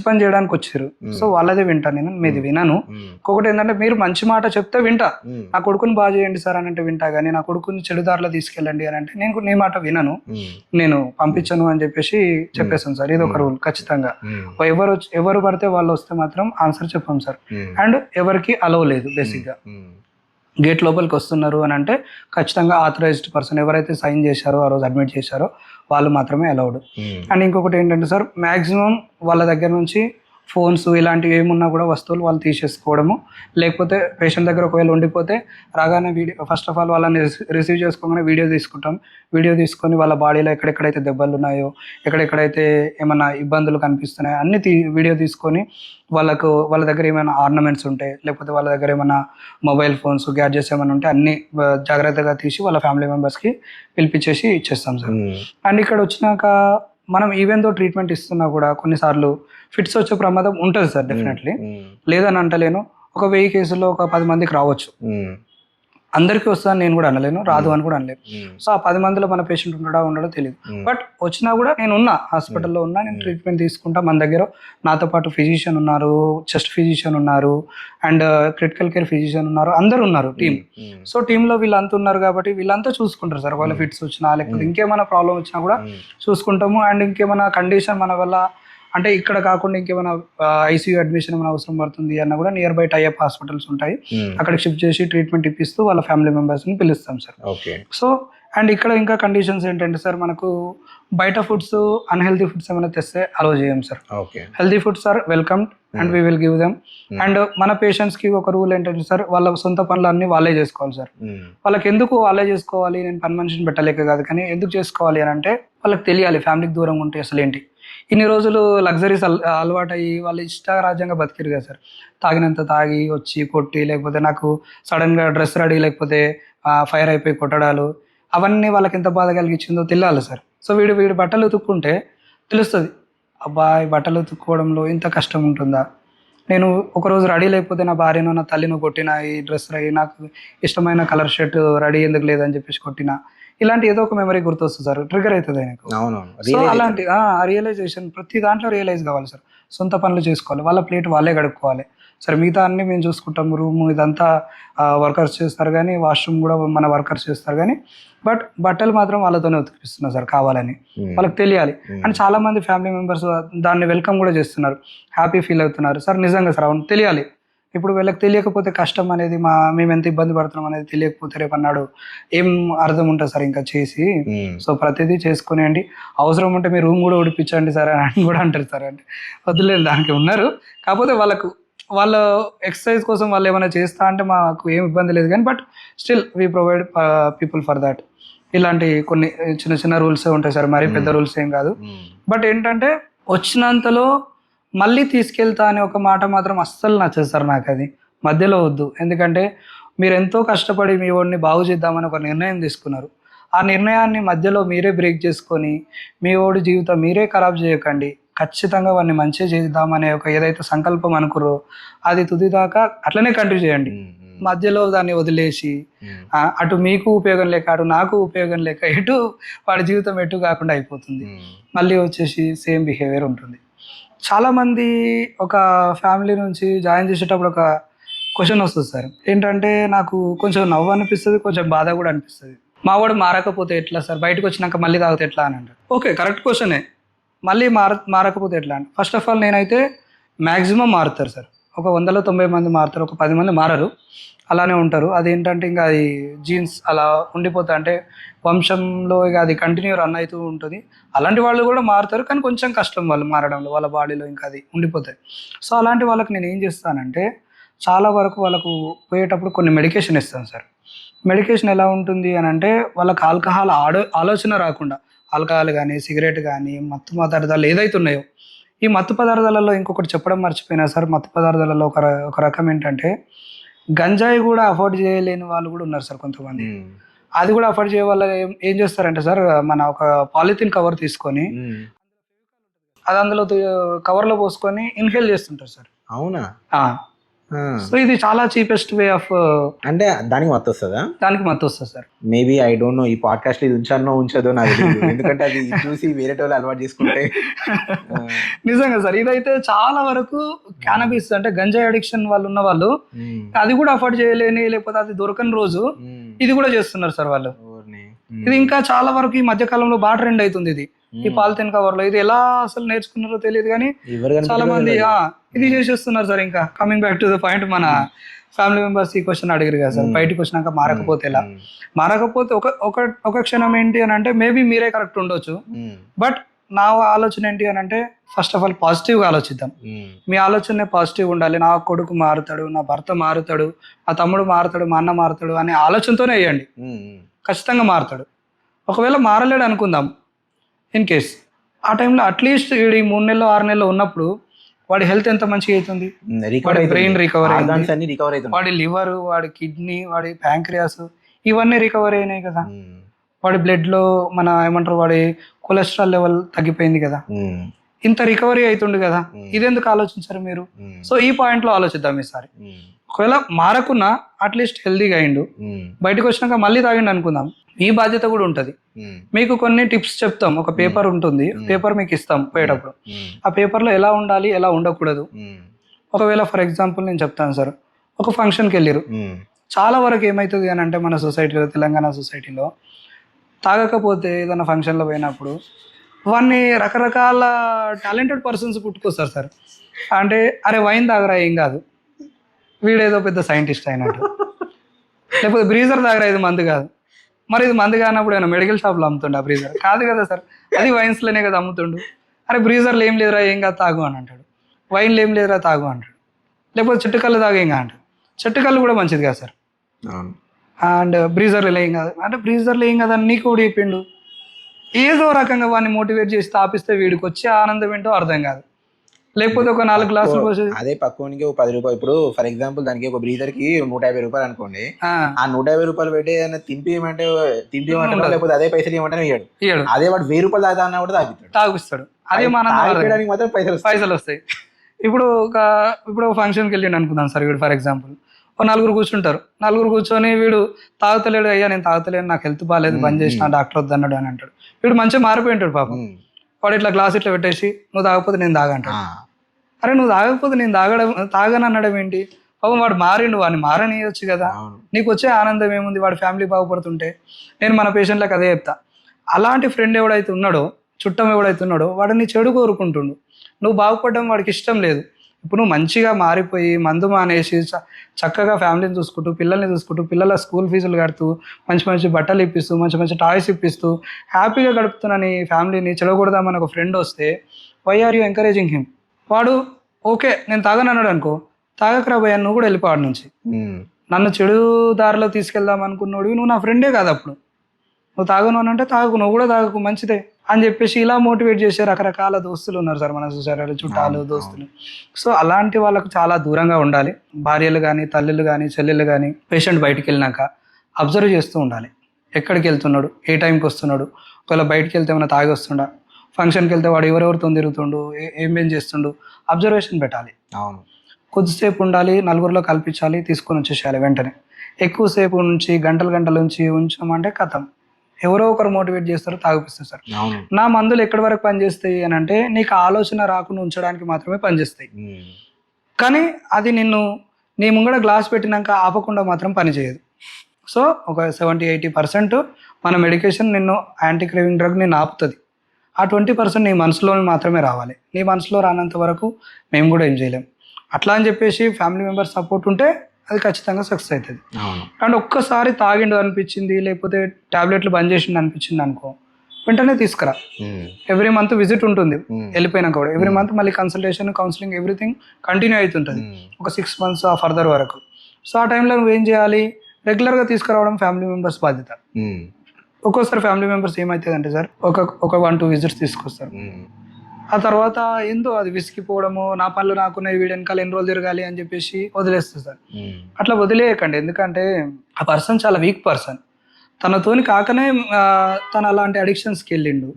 పని చేయడానికి వచ్చారు. సో వాళ్ళదే వింటా నేను, మీది వినను. ఇంకొకటి ఏంటంటే, మీరు మంచి మాట చెప్తే వింటా, నా కొడుకుని బాగా చేయండి సార్ అని అంటే వింటా, కానీ నా కొడుకుని చెడుదారిలో తీసుకెళ్ళండి అని అంటే నేను నీ మాట వినను, నేను పంపించను అని చెప్పేసి చెప్పేసాను సార్. ఇది ఒక రూల్ ఖచ్చితంగా. ఎవరు పడితే వాళ్ళు వస్తే మాత్రం ఆన్సర్ చెప్పాం సార్. అండ్ ఎవరికి అలవ్ లేదు బేసిక్గా. గేట్ లోపలికి వస్తున్నారు అని అంటే ఖచ్చితంగా ఆథరైజ్డ్ పర్సన్ ఎవరైతే సైన్ చేశారో, ఆ రోజు అడ్మిట్ చేశారో వాళ్ళు మాత్రమే అలౌడ్. అండ్ ఇంకొకటి ఏంటంటే సార్, మ్యాక్సిమం వాళ్ళ దగ్గర నుంచి ఫోన్స్ ఇలాంటివి ఏమున్నా కూడా వస్తువులు వాళ్ళు తీసేసుకోవడము, లేకపోతే పేషెంట్ దగ్గర ఒకవేళ ఉండిపోతే రాగానే ఫస్ట్ ఆఫ్ ఆల్ వాళ్ళని రిసీవ్ చేసుకోగానే వీడియో తీసుకుంటాం. వీడియో తీసుకొని వాళ్ళ బాడీలో ఎక్కడెక్కడైతే దెబ్బలు ఉన్నాయో, ఎక్కడెక్కడైతే ఏమైనా ఇబ్బందులు కనిపిస్తున్నాయో అన్ని వీడియో తీసుకొని వాళ్ళ దగ్గర ఏమైనా ఆర్నమెంట్స్ ఉంటే, లేకపోతే వాళ్ళ దగ్గర ఏమైనా మొబైల్ ఫోన్స్, గ్యాడ్జెట్స్ ఏమైనా ఉంటే అన్ని జాగ్రత్తగా తీసి వాళ్ళ ఫ్యామిలీ మెంబర్స్కి పిలిపించేసి ఇచ్చేస్తాం సార్. అండ్ ఇక్కడ వచ్చినాక మనం ఈవెన్ దో ట్రీట్మెంట్ ఇస్తున్నా కూడా కొన్నిసార్లు ఫిట్స్ వచ్చే ప్రమాదం ఉంటుంది సార్, డెఫినెట్లీ. లేదని అంటలేను, ఒక 1000 కేసుల్లో ఒక 10 మందికి రావచ్చు. అందరికీ వస్తుందని నేను కూడా అనలేను, రాదు అని కూడా అనలేను. సో ఆ 10 మందిలో మన పేషెంట్ ఉండడో తెలియదు. బట్ వచ్చినా కూడా నేను ఉన్నా, హాస్పిటల్లో ఉన్నా, నేను ట్రీట్మెంట్ తీసుకుంటా. మన దగ్గర నాతో పాటు ఫిజిషియన్ ఉన్నారు, చెస్ట్ ఫిజిషియన్ ఉన్నారు, అండ్ క్రిటికల్ కేర్ ఫిజిషియన్ ఉన్నారు, అందరు ఉన్నారు టీమ్. సో టీంలో వీళ్ళంతా ఉన్నారు కాబట్టి వీళ్ళంతా చూసుకుంటారు సార్. వాళ్ళ ఫిట్స్ వచ్చినా లేకపోతే ఇంకేమైనా ప్రాబ్లం వచ్చినా కూడా చూసుకుంటాము. అండ్ ఇంకేమైనా కండిషన్ మన వల్ల అంటే ఇక్కడ కాకుండా ఇంకేమైనా ఐసీయూ అడ్మిషన్ ఏమైనా అవసరం పడుతుంది అన్న కూడా నియర్ బై టైఅప్ హాస్పిటల్స్ ఉంటాయి, అక్కడికి షిఫ్ట్ చేసి ట్రీట్మెంట్ ఇప్పిస్తూ వాళ్ళ ఫ్యామిలీ మెంబర్స్ని పిలుస్తాం సార్. సో అండ్ ఇక్కడ ఇంకా కండిషన్స్ ఏంటంటే సార్, మనకు బయట ఫుడ్స్, అన్హెల్దీ ఫుడ్స్ ఏమైనా తెస్తే అలో చేయం sir. Healthy foods are welcomed and we will give them. And మన పేషెంట్స్కి ఒక రూల్ ఏంటంటే సార్, వాళ్ళ సొంత పనులు అన్నీ వాళ్ళే చేసుకోవాలి సార్. వాళ్ళకి ఎందుకు వాళ్ళే చేసుకోవాలి, నేను పని మనిషిని పెట్టలేక కాదు, కానీ ఎందుకు చేసుకోవాలి అని అంటే వాళ్ళకి తెలియాలి ఫ్యామిలీకి దూరంగా ఉంటే అసలు ఏంటి. ఇన్ని రోజులు లగ్జరీస్ అలవాటు అయ్యి వాళ్ళు ఇష్టారాజ్యంగా బతికిరు కదా సార్. తాగినంత తాగి వచ్చి కొట్టి, లేకపోతే నాకు సడన్గా డ్రెస్ రెడీ లేకపోతే ఫైర్ అయిపోయి కొట్టడాలు, అవన్నీ వాళ్ళకి ఎంత బాధ కలిగించిందో తెలియాలి సార్. సో వీడి బట్టలు ఉతుక్కుంటే తెలుస్తుంది, అబ్బాయి బట్టలు ఉతుక్కోవడంలో ఇంత కష్టం ఉంటుందా. నేను ఒకరోజు రెడీ లేకపోతే నా భార్యను, నా తల్లిని కొట్టిన, ఈ డ్రెస్ రెడీ, నాకు ఇష్టమైన కలర్ షర్ట్ రెడీ ఎందుకు లేదని చెప్పేసి కొట్టిన, ఇలాంటి ఏదో ఒక మెమరీ గుర్తొస్తుంది సార్, ట్రిగర్ అవుతుంది ఆయనకు. సో అలాంటి రియలైజేషన్ ప్రతి దాంట్లో రియలైజ్ కావాలి సార్. సొంత పనులు చేసుకోవాలి, వాళ్ళ ప్లేట్ వాళ్ళే గడుపుకోవాలి సార్. మిగతా అన్ని మేము చూసుకుంటాం, రూమ్ ఇదంతా వర్కర్స్ చేస్తారు కానీ, వాష్రూమ్ కూడా మన వర్కర్స్ చేస్తారు కానీ, బట్ బట్టలు మాత్రం వాళ్ళతోనే ఉతికిస్తున్నారు సార్ కావాలని. వాళ్ళకి తెలియాలి. అండ్ చాలా మంది ఫ్యామిలీ మెంబర్స్ దాన్ని వెల్కమ్ కూడా చేస్తున్నారు, హ్యాపీ ఫీల్ అవుతున్నారు సార్. నిజంగా సార్ అవును తెలియాలి. ఇప్పుడు వీళ్ళకి తెలియకపోతే కష్టం అనేది, మేము ఎంత ఇబ్బంది పడుతున్నాం అనేది తెలియకపోతే రేపు అన్నాడు ఏం అర్థం ఉంటుంది సార్ ఇంకా చేసి. సో ప్రతిదీ చేసుకునేయండి, అవసరం ఉంటే మీ రూమ్ కూడా ఉడిపించండి సార్ అని కూడా అంటారు సార్. అంటే వద్దులేదు, దానికి ఉన్నారు. కాకపోతే వాళ్ళ ఎక్సర్సైజ్ కోసం వాళ్ళు ఏమైనా చేస్తా అంటే మాకు ఏం ఇబ్బంది లేదు కానీ, but still we provide people for that. ఇలాంటి కొన్ని చిన్న చిన్న రూల్సే ఉంటాయి సార్, మరీ పెద్ద రూల్స్ ఏం కాదు. బట్ ఏంటంటే వచ్చినంతలో మళ్ళీ తీసుకెళ్తా అనే ఒక మాట మాత్రం అస్సలు నచ్చదు సార్ నాకు. అది మధ్యలో వద్దు. ఎందుకంటే మీరు ఎంతో కష్టపడి మీ వాడిని బాగు చేద్దామని ఒక నిర్ణయం తీసుకున్నారు. ఆ ఆ నిర్ణయాన్ని మధ్యలో మీరే బ్రేక్ చేసుకొని మీ ఓడి జీవితం మీరే ఖరాబ్ చేయకండి. ఖచ్చితంగా వాడిని మంచిగా చేద్దామనే ఒక ఏదైతే సంకల్పం అనుకురో అది తుది దాకా అట్లనే కంటిన్యూ చేయండి. మధ్యలో దాన్ని వదిలేసి అటు మీకు ఉపయోగం లేక అటు నాకు ఉపయోగం లేక ఎటు వాడి జీవితం ఎటు కాకుండా అయిపోతుంది. మళ్ళీ వచ్చేసి సేమ్ బిహేవియర్ ఉంటుంది. చాలామంది ఒక ఫ్యామిలీ నుంచి జాయిన్ చేసేటప్పుడు ఒక క్వశ్చన్ వస్తుంది సార్, ఏంటంటే నాకు కొంచెం నవ్వు అనిపిస్తుంది, కొంచెం బాధ కూడా అనిపిస్తుంది. మా వాడు మారకపోతే ఎట్లా సార్, బయటకు వచ్చినాక మళ్ళీ తాగితే ఎట్లా అని అంటారు. ఓకే, కరెక్ట్ క్వశ్చనే. మళ్ళీ మారకపోతే ఎట్లా అంటే, ఫస్ట్ ఆఫ్ ఆల్ నేనైతే మ్యాక్సిమం మారుతారు సార్. ఒక 190 మంది మారుతారు, ఒక 10 మంది మారరు, అలానే ఉంటారు. అదేంటంటే ఇంకా అది జీన్స్ అలా ఉండిపోతా అంటే వంశంలో ఇక అది కంటిన్యూ రన్ అవుతూ ఉంటుంది. అలాంటి వాళ్ళు కూడా మారుతారు, కానీ కొంచెం కష్టం వాళ్ళు మారడంలో, వాళ్ళ బాడీలో ఇంకా అది ఉండిపోతాయి. సో అలాంటి వాళ్ళకి నేను ఏం చేస్తానంటే చాలా వరకు వాళ్ళకు పోయేటప్పుడు కొన్ని మెడికేషన్ ఇస్తాను సార్. మెడికేషన్ ఎలా ఉంటుంది అని అంటే వాళ్ళకి ఆల్కహాల్ ఆలోచన రాకుండా, ఆల్కహాల్ కానీ సిగరెట్ కానీ మత్తు పదార్థాలు ఏదైతే ఉన్నాయో, ఈ మత్తు పదార్థాలలో ఇంకొకటి చెప్పడం మర్చిపోయినా సార్, మత్తు పదార్థాలలో ఒక రకం ఏంటంటే గంజాయి కూడా అఫోర్డ్ చేయలేని వాళ్ళు కూడా ఉన్నారు సార్ కొంతమంది. అది కూడా అఫోర్డ్ చేయ వాళ్ళు ఏం చేస్తారంటే సార్, మన ఒక పాలిథిన్ కవర్ తీసుకొని అది అందులో కవర్లో పోసుకొని ఇన్హేల్ చేస్తుంటారు సార్. అవునా? సో ఇది చాలా చీపెస్ట్ వే ఆఫ్, అంటే దానికి మత్తు వస్తుందా? దానికి మత్తు వస్తుంది sir. Maybe I don't know ఈ పాడ్కాస్ట్ ఇది ఉంచదో నాకు తెలియదు. ఎందుకంటే అది చూసి వేరే వాళ్ళు అలవాటు చేసుకుంటే నిజంగా సార్, ఇదైతే చాలా వరకు క్యానబిస్ అంటే గంజాయి అడిక్షన్ వాళ్ళు ఉన్న వాళ్ళు అది కూడా అఫోర్డ్ చేయలేని, లేకపోతే అది దొరకని రోజు ఇది కూడా చేస్తున్నారు సార్ వాళ్ళు. ఇది ఇంకా చాలా వరకు ఈ మధ్య కాలంలో బాగా ట్రెండ్ అవుతుంది ఇది, ఈ పాలిథిన్ కవర్ లో. ఇది ఎలా అసలు నేర్చుకున్నారో తెలియదు కానీ చాలా మంది ఇది చేసేస్తున్నారు సార్. ఇంకా coming back to the point, మన ఫ్యామిలీ మెంబర్స్ ఈ క్వశ్చన్ అడిగారు కదా సార్, బయటకు వచ్చినాక మారకపోతే ఎలా? మారకపోతే ఒక క్షణం ఏంటి అని అంటే మేబీ మీరే కరెక్ట్ ఉండొచ్చు, బట్ నా ఆలోచన ఏంటి అని అంటే ఫస్ట్ ఆఫ్ ఆల్ పాజిటివ్గా ఆలోచిద్దాం. మీ ఆలోచనే పాజిటివ్ ఉండాలి. నా కొడుకు మారుతాడు, నా భర్త మారుతాడు, నా తమ్ముడు మారుతాడు, మా అన్న మారుతాడు అనే ఆలోచనతోనే వేయండి. ఖచ్చితంగా మారుతాడు. ఒకవేళ మారలేడు అనుకుందాం, ఇన్ కేస్ ఆ టైంలో అట్లీస్ట్ వీడి 3 నెలలు 6 నెలలు ఉన్నప్పుడు వాడి హెల్త్ ఎంత మంచిగా అవుతుంది, వాడి బ్రెయిన్ రికవర్ అయింది, వాడి లివర్, వాడి కిడ్నీ, వాడి ప్యాంక్రియాస్ ఇవన్నీ రికవర్ అయినాయి కదా, వాడి బ్లడ్ లో మన ఏమంటారు వాడి కొలెస్ట్రాల్ లెవెల్ తగ్గిపోయింది కదా, ఇంత రికవరీ అవుతుంది కదా. ఇదెందుకు ఆలోచించారు మీరు? సో ఈ పాయింట్ లో ఆలోచిద్దాం ఈసారి. ఒకవేళ మారకున్నా అట్లీస్ట్ హెల్దీగా అయిండు, బయటకు వచ్చినాక మళ్ళీ తాగిండు అనుకుందాం, మీ బాధ్యత కూడా ఉంటుంది. మీకు కొన్ని టిప్స్ చెప్తాం, ఒక పేపర్ ఉంటుంది, పేపర్ మీకు ఇస్తాం పోయేటప్పుడు. ఆ పేపర్లో ఎలా ఉండాలి, ఎలా ఉండకూడదు. ఒకవేళ ఫర్ ఎగ్జాంపుల్ నేను చెప్తాను సార్, ఒక ఫంక్షన్కి వెళ్ళారు, చాలా వరకు ఏమవుతుంది అని అంటే మన సొసైటీలో, తెలంగాణ సొసైటీలో తాగకపోతే ఏదైనా ఫంక్షన్లో పోయినప్పుడు వాడిని రకరకాల టాలెంటెడ్ పర్సన్స్ పుట్టుకొస్తారు సార్. అంటే అరే వైన్ తాగరా ఏం కాదు, వీడేదో పెద్ద సైంటిస్ట్ అయినట్టు, లేకపోతే బ్రీజర్ తాగరా ఇది మందు కాదు, మరి ఇది మందు కానప్పుడు ఏమైనా మెడికల్ షాప్లో అమ్ముతుండే ఆ బ్రీజర్ కాదు కదా సార్, అది వైన్స్లోనే కదా అమ్ముతుండు. అరే బ్రీజర్లు ఏం లేదురా ఏం కాదు తాగు అని అంటాడు, వైన్లు ఏం లేదురా తాగు అంటాడు, లేకపోతే చెట్టుకల్లు తాగు ఏం కాదు అంటాడు. చెట్టుకల్లు కూడా మంచిది కాదు సార్, అండ్ బ్రీజర్లు ఏం కాదు అంటే బ్రీజర్లు ఏం కాదు అని నీకు కూడా చెప్పిండు. ఏదో రకంగా వాడిని మోటివేట్ చేసి తాపిస్తే వీడికి వచ్చే ఆనందం ఏంటో అర్థం కాదు. లేకపోతే ఒక 4 గ్లాసులు పోసి అదే పక్కనికి ఒక 10 రూపాయలు, ఇప్పుడు ఫర్ ఎగ్జాంపుల్ దానికి ఒక బ్రీజర్ కి 150 రూపాయలు అనుకోండి, ఆ 150 రూపాయలు పెట్టి తింపిమంటే లేకపోతే అదే పైసలు ఇవ్వమంటే ఇయ్యాడు. అదే వాడు 1000 రూపాయలు తాగుతా అన్న కూడా తాగిస్తాడు. అదే మన మాత్రం పైసలు వస్తాయి. ఇప్పుడు ఒక ఫంక్షన్కి వెళ్ళిండు అనుకుందాం సార్, వీడు ఫర్ ఎగ్జాంపుల్ ఒక 4 కూర్చుంటారు, 4 కూర్చొని వీడు తాగుతలేడు, అయ్యా నేను తాగుతలేను, నాకు హెల్త్ బాగాలేదు, బంద్ చేసిన, డాక్టర్ వద్దన్నాడు అని అంటాడు. వీడు మంచిగా మారిపోయి ఉంటాడు పాపం. వాడు ఇట్లా గ్లాస్ ఇట్లా పెట్టేసి నువ్వు తాగకపోతే నేను తాగంటాడు. అరే నువ్వు తాగకపోతే నేను తాగని అనడం ఏంటి? పాపం వాడు మారిండు, వాడిని మారనియొచ్చు కదా, నీకు వచ్చే ఆనందం ఏముంది వాడి ఫ్యామిలీ బాగుపడుతుంటే. నేను మన పేషెంట్లకు అదే చెప్తా, అలాంటి ఫ్రెండ్ ఎవడైతే ఉన్నాడో, చుట్టం ఎవడైతే ఉన్నాడో వాడిని చెడు కోరుకుంటుండు, నువ్వు బాగుపడడం వాడికి ఇష్టం లేదు. ఇప్పుడు నువ్వు మంచిగా మారిపోయి మందు మానేసి చక్కగా ఫ్యామిలీని చూసుకుంటూ, పిల్లల్ని చూసుకుంటూ, పిల్లల స్కూల్ ఫీజులు కడుతూ, మంచి మంచి బట్టలు ఇప్పిస్తూ, మంచి మంచి టాయ్స్ ఇప్పిస్తూ హ్యాపీగా గడుపుతున్న నీ ఫ్యామిలీని చెడగొడదామని ఒక ఫ్రెండ్ వస్తే why are you encouraging him? వాడు ఓకే నేను తాగను అన్నాడు అనుకో, తాగకరా భయ్యా నువ్వు కూడా వెళ్ళిపోవాడు నుంచి, నన్ను చెడు దారిలో తీసుకెళ్దాం అనుకున్నాడు, నువ్వు నా ఫ్రెండే కాదు. అప్పుడు నువ్వు తాగను అని అంటే తాగు, నువ్వు కూడా తాగకు, మంచిదే అని చెప్పేసి ఇలా మోటివేట్ చేసే రకరకాల దోస్తులు ఉన్నారు సార్ మన సొసైటీలో, చుట్టాలు, దోస్తులు. సో అలాంటి వాళ్ళకు చాలా దూరంగా ఉండాలి. భార్యలు కానీ, తల్లులు కానీ, చెల్లెళ్ళు కానీ పేషెంట్ బయటికి వెళ్ళినాక అబ్జర్వ్ చేస్తూ ఉండాలి. ఎక్కడికి వెళ్తున్నాడు, ఏ టైంకి వస్తున్నాడు, ఒకవేళ బయటికి వెళ్తే ఏమైనా తాగి వస్తుండా, ఫంక్షన్కి వెళ్తే వాడు ఎవరెవరితో తిరుగుతుండు, ఏం చేస్తుండు, అబ్జర్వేషన్ పెట్టాలి. అవును. కొద్దిసేపు ఉండాలి, నలుగురిలో కల్పించాలి, తీసుకొని వచ్చేసేయాలి వెంటనే. ఎక్కువసేపు నుంచి గంటల గంటల నుంచి ఉంచామంటే కథం, ఎవరో ఒకరు మోటివేట్ చేస్తారు, తాగిపిస్తారు సార్. అవును. నా మందులు ఎక్కడి వరకు పనిచేస్తాయి అని అంటే నీకు ఆలోచన రాకుండా ఉంచడానికి మాత్రమే పనిచేస్తాయి. కానీ అది నిన్ను నీ ముంగడ గ్లాస్ పెట్టినాక ఆపకుండా మాత్రం పనిచేయదు. సో ఒక 70-80% మన మెడికేషన్ నిన్ను యాంటీ క్రేవింగ్ డ్రగ్ నిన్ను ఆపుతుంది. ఆ 20% నీ మనసులో మాత్రమే రావాలి. నీ మనసులో రానంత వరకు మేము కూడా ఏం చేయలేం. అట్లా అని చెప్పేసి ఫ్యామిలీ మెంబర్స్ సపోర్ట్ ఉంటే అది ఖచ్చితంగా సక్సెస్ అవుతుంది. అండ్ ఒక్కసారి తాగిండు అనిపించింది, లేకపోతే టాబ్లెట్లు బంద్ చేసిండు అనిపించింది అనుకో, వెంటనే తీసుకురా. ఎవ్రీ మంత్ విజిట్ ఉంటుంది, వెళ్ళిపోయినాక కూడా ఎవ్రీ మంత్ మళ్ళీ కన్సల్టేషన్, కౌన్సిలింగ్, ఎవ్రీథింగ్ కంటిన్యూ అవుతుంటుంది ఒక 6 months ఫర్దర్ వరకు. సో ఆ టైంలో నువ్వేం చేయాలి, రెగ్యులర్గా తీసుకురావడం ఫ్యామిలీ మెంబర్స్ బాధ్యత. ఒక్కోసారి ఫ్యామిలీ మెంబర్స్ ఏమవుతుంది అంటే సార్ ఒక 1-2 విజిట్స్ తీసుకొస్తారు. ఆ తర్వాత ఏందో అది విసిగిపోవడము, నా పనులు నాకున్నాయి, వీడి వెనకాల ఎన్ని రోజులు తిరగాలి అని చెప్పేసి వదిలేస్తుంది సార్. అట్లా వదిలేయకండి, ఎందుకంటే ఆ పర్సన్ చాలా వీక్ పర్సన్. తనతోని కాకనే తను అలాంటి అడిక్షన్స్కి వెళ్ళిండు.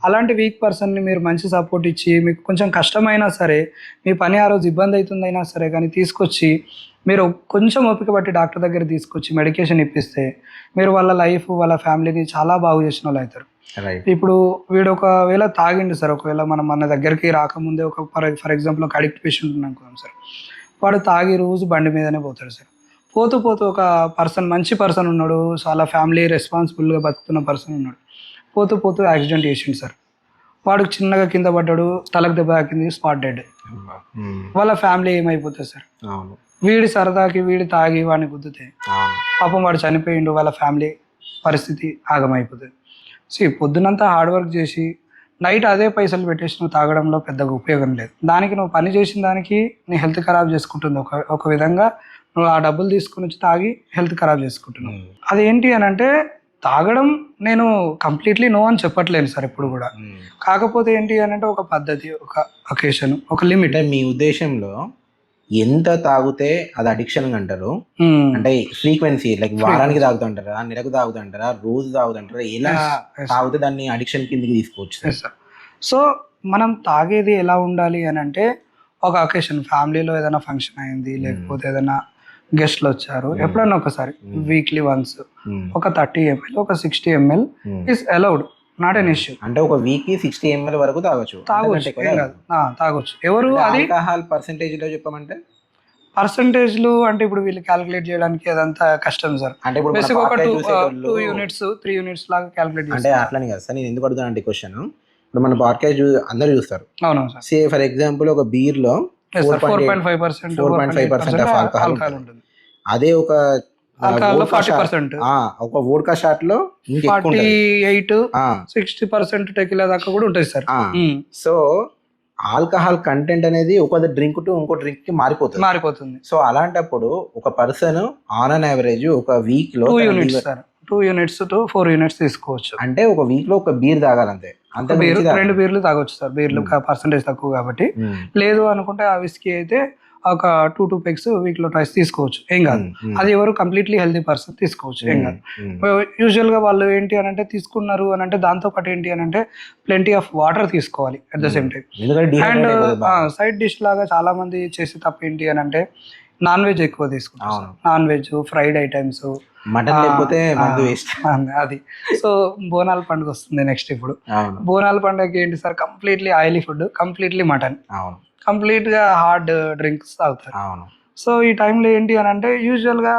అలాంటి వీక్ పర్సన్ని మీరు మంచి సపోర్ట్ ఇచ్చి, మీకు కొంచెం కష్టమైనా సరే, మీ పని ఆ రోజు ఇబ్బంది అవుతుందైనా సరే కానీ తీసుకొచ్చి మీరు కొంచెం ఓపిక పట్టి డాక్టర్ దగ్గర తీసుకొచ్చి మెడికేషన్ ఇప్పిస్తే మీరు వాళ్ళ లైఫ్, వాళ్ళ ఫ్యామిలీని చాలా బాగు చేసిన వాళ్ళు అవుతారు. ఇప్పుడు వీడు ఒకవేళ తాగిండు సార్, ఒకవేళ మనం మన దగ్గరికి రాకముందే ఒక ఫర్ ఎగ్జాంపుల్ ఒక అడిక్ట్ పేషెంట్ అనుకున్నాం సార్, వాడు తాగి రోజు బండి మీదనే పోతాడు సార్. పోతూ పోతూ ఒక పర్సన్, మంచి పర్సన్ ఉన్నాడు, చాలా ఫ్యామిలీ రెస్పాన్సిబుల్గా బతుకుతున్న పర్సన్ ఉన్నాడు, పోతూ పోతూ యాక్సిడెంట్ చేసిండు సార్. వాడికి చిన్నగా కింద పడ్డాడు, తలకు దెబ్బ తాకింది, స్పాట్ డెడ్. వాళ్ళ ఫ్యామిలీ ఏమైపోతుంది సార్? వీడి సరదాకి వీడి తాగి వాడిని గుద్దితే పాపం వాడు చనిపోయిండు, వాళ్ళ ఫ్యామిలీ పరిస్థితి ఆగమైపోతుంది. సో పొద్దునంతా హార్డ్ వర్క్ చేసి నైట్ అదే పైసలు పెట్టేసి నువ్వు తాగడంలో పెద్దగా ఉపయోగం లేదు. దానికి నువ్వు పని చేసిన దానికి నీ హెల్త్ ఖరాబ్ చేసుకుంటుంది. ఒక విధంగా నువ్వు ఆ డబ్బులు తీసుకుని వచ్చి తాగి హెల్త్ ఖరాబ్ చేసుకుంటున్నావు. అదేంటి అని అంటే తాగడం నేను కంప్లీట్లీ నో అని చెప్పట్లేను సార్ ఎప్పుడు కూడా. కాకపోతే ఏంటి అని అంటే ఒక పద్ధతి, ఒక అకేషన్, ఒక లిమిట్. అంటే మీ ఉద్దేశంలో ఎంత తాగితే అది అడిక్షన్ అంటారు? అంటే ఫ్రీక్వెన్సీ, లైక్ వారానికి తాగుతుంటారా, నెలకు తాగుతుంటారా, రోజు తాగుతుంటారా, ఎలా తాగితే దాన్ని అడిక్షన్ కిందకి తీసుకోవచ్చు? సో మనం తాగేది ఎలా ఉండాలి అని అంటే ఒక అకేషన్, ఫ్యామిలీలో ఏదైనా ఫంక్షన్ అయింది, లేకపోతే ఏదైనా గెస్ట్లు వచ్చారు, ఎప్పుడన్నా ఒకసారి వీక్లీ వన్స్ ఒక 30 ml, ఒక 60 ml is allowed, not an issue. అంటే ఒక వీక్ కి 60 ml వరకు తాగొచ్చు. తాగొచ్చు. ఎవరు అది ఆల్కహాల్ పర్సెంటేజ్ లో చెప్పమంటే పర్సెంటేజ్లు అంటే ఇప్పుడు వీళ్ళు క్యాలిక్యులేట్ చేయడానికి అదంతా కష్టం సార్. అంటే ఇప్పుడు ఒక 2 units 3 units లాగా క్యాలిక్యులేట్ అంటే అట్లని కదా సార్. నేను ఎందుకు అడుగుతాను అంటే క్వశ్చన్, ఇప్పుడు మన పాడ్కాస్ట్ అందరూ చూస్తారు. అవును సార్. సే ఫర్ ఎగ్జాంపుల్ ఒక బీర్ లో 4.5% ఆఫ్ ఆల్కహాల్ ఉంటుంది. అదే ఒక ఆల్కహాల్ 40%, ఒక వోడ్కా షాట్ లో 48-60% టెకిలా దాకా కూడా ఉంటుంది సార్. సో ఆల్కహాల్ కంటెంట్ అనేది ఒక డ్రింక్ టు ఇంకో డ్రింక్ కి మారిపోతుంది. సో అలాంటప్పుడు ఒక పర్సన్ ఆన్ అన్ యావరేజ్ ఒక వీక్ లో 2 units to 4 units తీసుకోవచ్చు. అంటే ఒక వీక్ లో ఒక బీర్ తాగాలంతే. అంత 2 బీర్లు తాగొచ్చు సార్. బీర్లు పర్సెంటేజ్ తక్కువ కాబట్టి. లేదు అనుకుంటే ఆ విస్కీ అయితే ఒక 2 pegs వీక్ లో ట్వైస్ తీసుకోవచ్చు, ఏం కాదు. అది ఎవరు కంప్లీట్లీ హెల్తీ పర్సన్ తీసుకోవచ్చు, ఏం కాదు. యూజువల్ గా వాళ్ళు ఏంటి అని అంటే తీసుకున్నారు అని అంటే దాంతో పాటు ఏంటి అని అంటే ప్లెంటీ ఆఫ్ వాటర్ తీసుకోవాలి at the same time. And side dish లాగా చాలా మంది చేసే తప్పు ఏంటి అని అంటే నాన్ వెజ్ ఎక్కువ తీసుకుంటారు. Non veg, fried items, mutton లేకపోతే అది. సో బోనాల పండుగ వస్తుంది నెక్స్ట్. ఇప్పుడు బోనాల పండుగకి ఏంటి sir, completely oily food, completely mutton, complete గా హార్డ్ డ్రింక్స్ తాగుతారు. సో ఈ టైంలో ఏంటి అని అంటే యూజువల్ గా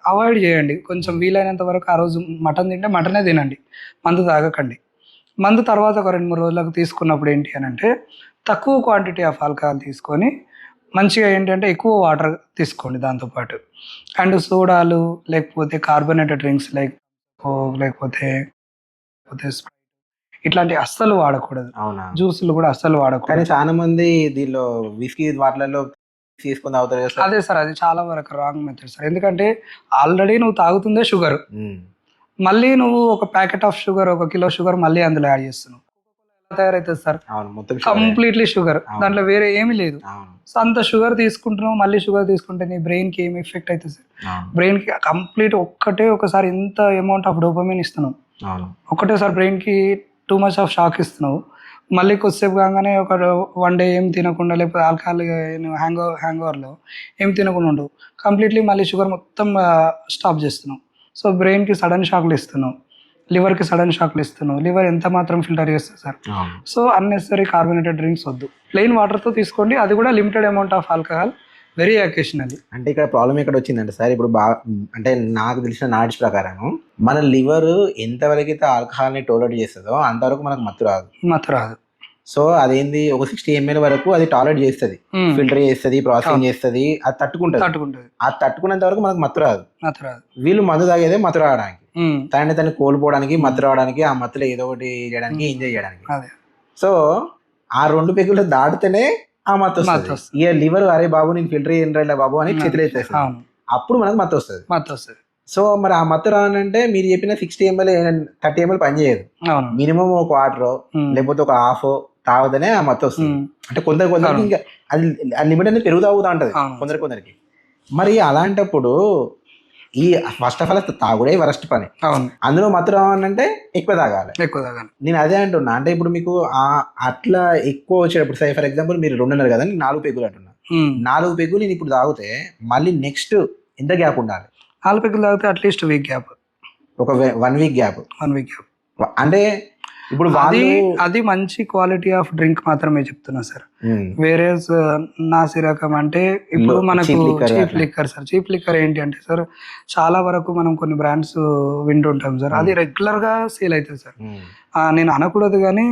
అవాయిడ్ చేయండి. కొంచెం వీలైనంత వరకు ఆ రోజు మటన్ తింటే మటనే తినండి, మందు తాగకండి. మందు తర్వాత ఒక 2-3 రోజులకు తీసుకున్నప్పుడు ఏంటి అని అంటే తక్కువ క్వాంటిటీ ఆఫ్ ఆల్కహాల్ తీసుకొని మంచిగా ఏంటంటే ఎక్కువ వాటర్ తీసుకోండి దాంతోపాటు. అండ్ సోడాలు, లేకపోతే కార్బోనేటెడ్ డ్రింక్స్ లేకపోతే ఇట్లాంటి అస్సలు వాడకూడదు. జ్యూసులు కూడా అస్సలు వాడకూడదు. కానీ చాలా మంది దీనిలో విస్కీ వాటిలలో తీసుకుని తాగుతారు. అదే సార్, అది చాలా వరకు రాంగ్ మెథడ్ సార్. ఎందుకంటే ఆల్రెడీ నువ్వు తాగుతుందే షుగర్, మళ్ళీ నువ్వు ఒక packet of sugar, 1 kilo sugar మళ్ళీ అందులో యాడ్ చేస్తున్నావు. తయారవుతుంది సార్, అవును మొత్తం కంప్లీట్లీ షుగర్, దాంట్లో వేరే ఏమీ లేదు. అవును సో అంత షుగర్ తీసుకుంటున్నావు, మళ్ళీ షుగర్ తీసుకుంటే నీ బ్రెయిన్ కి ఏమి ఎఫెక్ట్ అవుతుంది సార్? బ్రెయిన్ కి కంప్లీట్ ఒకసారి ఎంత అమౌంట్ ఆఫ్ డోపమైన్ ఇస్తున్నావు, అవును ఒకటేసారి బ్రెయిన్ కి టూ మచ్ ఆఫ్ షాక్ ఇస్తున్నావు. మళ్ళీ కొద్దిసేపు కాగానే ఒక 1 డే ఏం తినకుండా, లేకపోతే ఆల్కహాల్ హ్యాంగ్ ఓవర్లో ఏం తినకుండా ఉండవు, కంప్లీట్లీ మళ్ళీ షుగర్ మొత్తం స్టాప్ చేస్తున్నావు. సో బ్రెయిన్కి సడన్ షాక్లు ఇస్తున్నావు, లివర్కి సడన్ షాక్లు ఇస్తున్నావు. లివర్ ఎంత మాత్రం ఫిల్టర్ చేస్తుంది sir? So unnecessary carbonated drinks వద్దు, ప్లెయిన్ వాటర్తో తీసుకోండి, అది కూడా limited amount of alcohol, very occasionally. అంటే ఇక్కడ ప్రాబ్లం ఎక్కడ వచ్చిందంటే సార్, ఇప్పుడు అంటే నాకు తెలిసిన నాలెడ్జ్ ప్రకారం మన లివర్ ఎంతవరకు అయితే ఆల్కహాల్ని టాలరేట్ చేస్తుందో అంతవరకు మనకు మత్తు రాదు. సో అదేంది ఒక 60 ml వరకు అది టాలరేట్ చేస్తుంది, ఫిల్టర్ చేస్తుంది, ప్రాసెసింగ్ చేస్తుంది, అది తట్టుకుంటుంది. అది తట్టుకునేంత వరకు మనకు మత్తు రాదు. వీళ్ళు మందు తాగేదే మత్తు రావడానికి, తనని కోల్పోవడానికి, మత్తు రావడానికి, ఆ మత్తులో ఏదో ఒకటి చేయడానికి, ఎంజాయ్ చేయడానికి. సో ఆ 2 పెగ్గులు దాటితేనే ఆ మత్తు వస్తుంది. ఇక లివర్ అరే బాబు నేను ఫిల్టర్ చేయరా బాబు అని చేతులు ఎత్తేస్తాను, అప్పుడు మనకు మత్తు వస్తుంది. సో మరి ఆ మత్తు రావాలంటే మీరు చెప్పిన 60 ml 30 ml పనిచేయదు, మినిమం ఒక వాటర్ లేకపోతే ఒక హాఫ్ తాగుతూనే ఆ మత్తు వస్తుంది. అంటే కొందరికి ఇంకా అది లిమిట్ అనేది పెరుగుతూ ఉంటది కొందరికి. మరి అలాంటప్పుడు ఈ ఫస్ట్ ఆఫ్ ఆల్ తాగుడే వరస్ట్ పని, అందులో మత్తు రావాలంటే ఎక్కువ తాగాలి. నేను అదే అంటున్నా, అంటే ఇప్పుడు మీకు అట్లా ఎక్కువ వచ్చేటప్పుడు సై ఫర్ ఎగ్జాంపుల్ మీరు 2 అన్నారు కదా, 4 పెగ్గులు అంటున్నా, 4 పెగ్గులు నేను ఇప్పుడు తాగితే మళ్ళీ నెక్స్ట్ ఎంత గ్యాప్ ఉండాలి? 4 పెగ్గులు తాగితే అట్లీస్ట్ వీక్ గ్యాప్, ఒక 1 వీక్ గ్యాప్. అంటే ఇప్పుడు అది మంచి క్వాలిటీ ఆఫ్ డ్రింక్ మాత్రమే చెప్తున్నా సార్. వేరే నాసి రకం అంటే ఇప్పుడు మనకు cheap liquor sir. Cheap liquor ఏంటి అంటే సార్, చాలా వరకు మనం కొన్ని బ్రాండ్స్ వింటుంటాం సార్, అది రెగ్యులర్ గా సేల్ అవుతుంది సార్. నేను అనకూడదు కానీ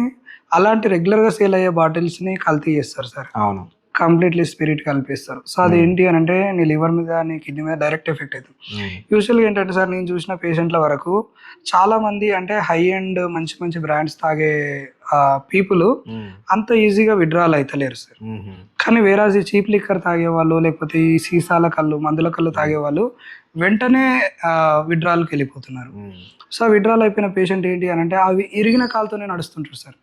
అలాంటి రెగ్యులర్ గా సేల్ అయ్యే బాటిల్స్ ని కల్తీ చేస్తారు సార్. అవును, కంప్లీట్లీ స్పిరిట్ కలిపిస్తారు. సో అది ఏంటి అని అంటే నీ లివర్ మీద, నీ కిడ్నీ మీద డైరెక్ట్ ఎఫెక్ట్ అవుతుంది. యూజువల్గా ఏంటంటే సార్, నేను చూసిన పేషెంట్ల వరకు చాలా మంది అంటే హై అండ్ మంచి బ్రాండ్స్ తాగే పీపుల్ అంత ఈజీగా విడ్రాల్ అవుతలేరు సార్. కానీ వేరే ఈ చీప్ లిక్కర్ తాగే వాళ్ళు, లేకపోతే ఈ సీసాల కళ్ళు, మందుల కళ్ళు తాగే వాళ్ళు వెంటనే విడ్రాల్కి వెళ్ళిపోతున్నారు. సో విడ్రాల్ అయిపోయిన పేషెంట్ ఏంటి అని అంటే అవి ఇరిగిన కాలుతోనే నడుస్తుంటారు సార్.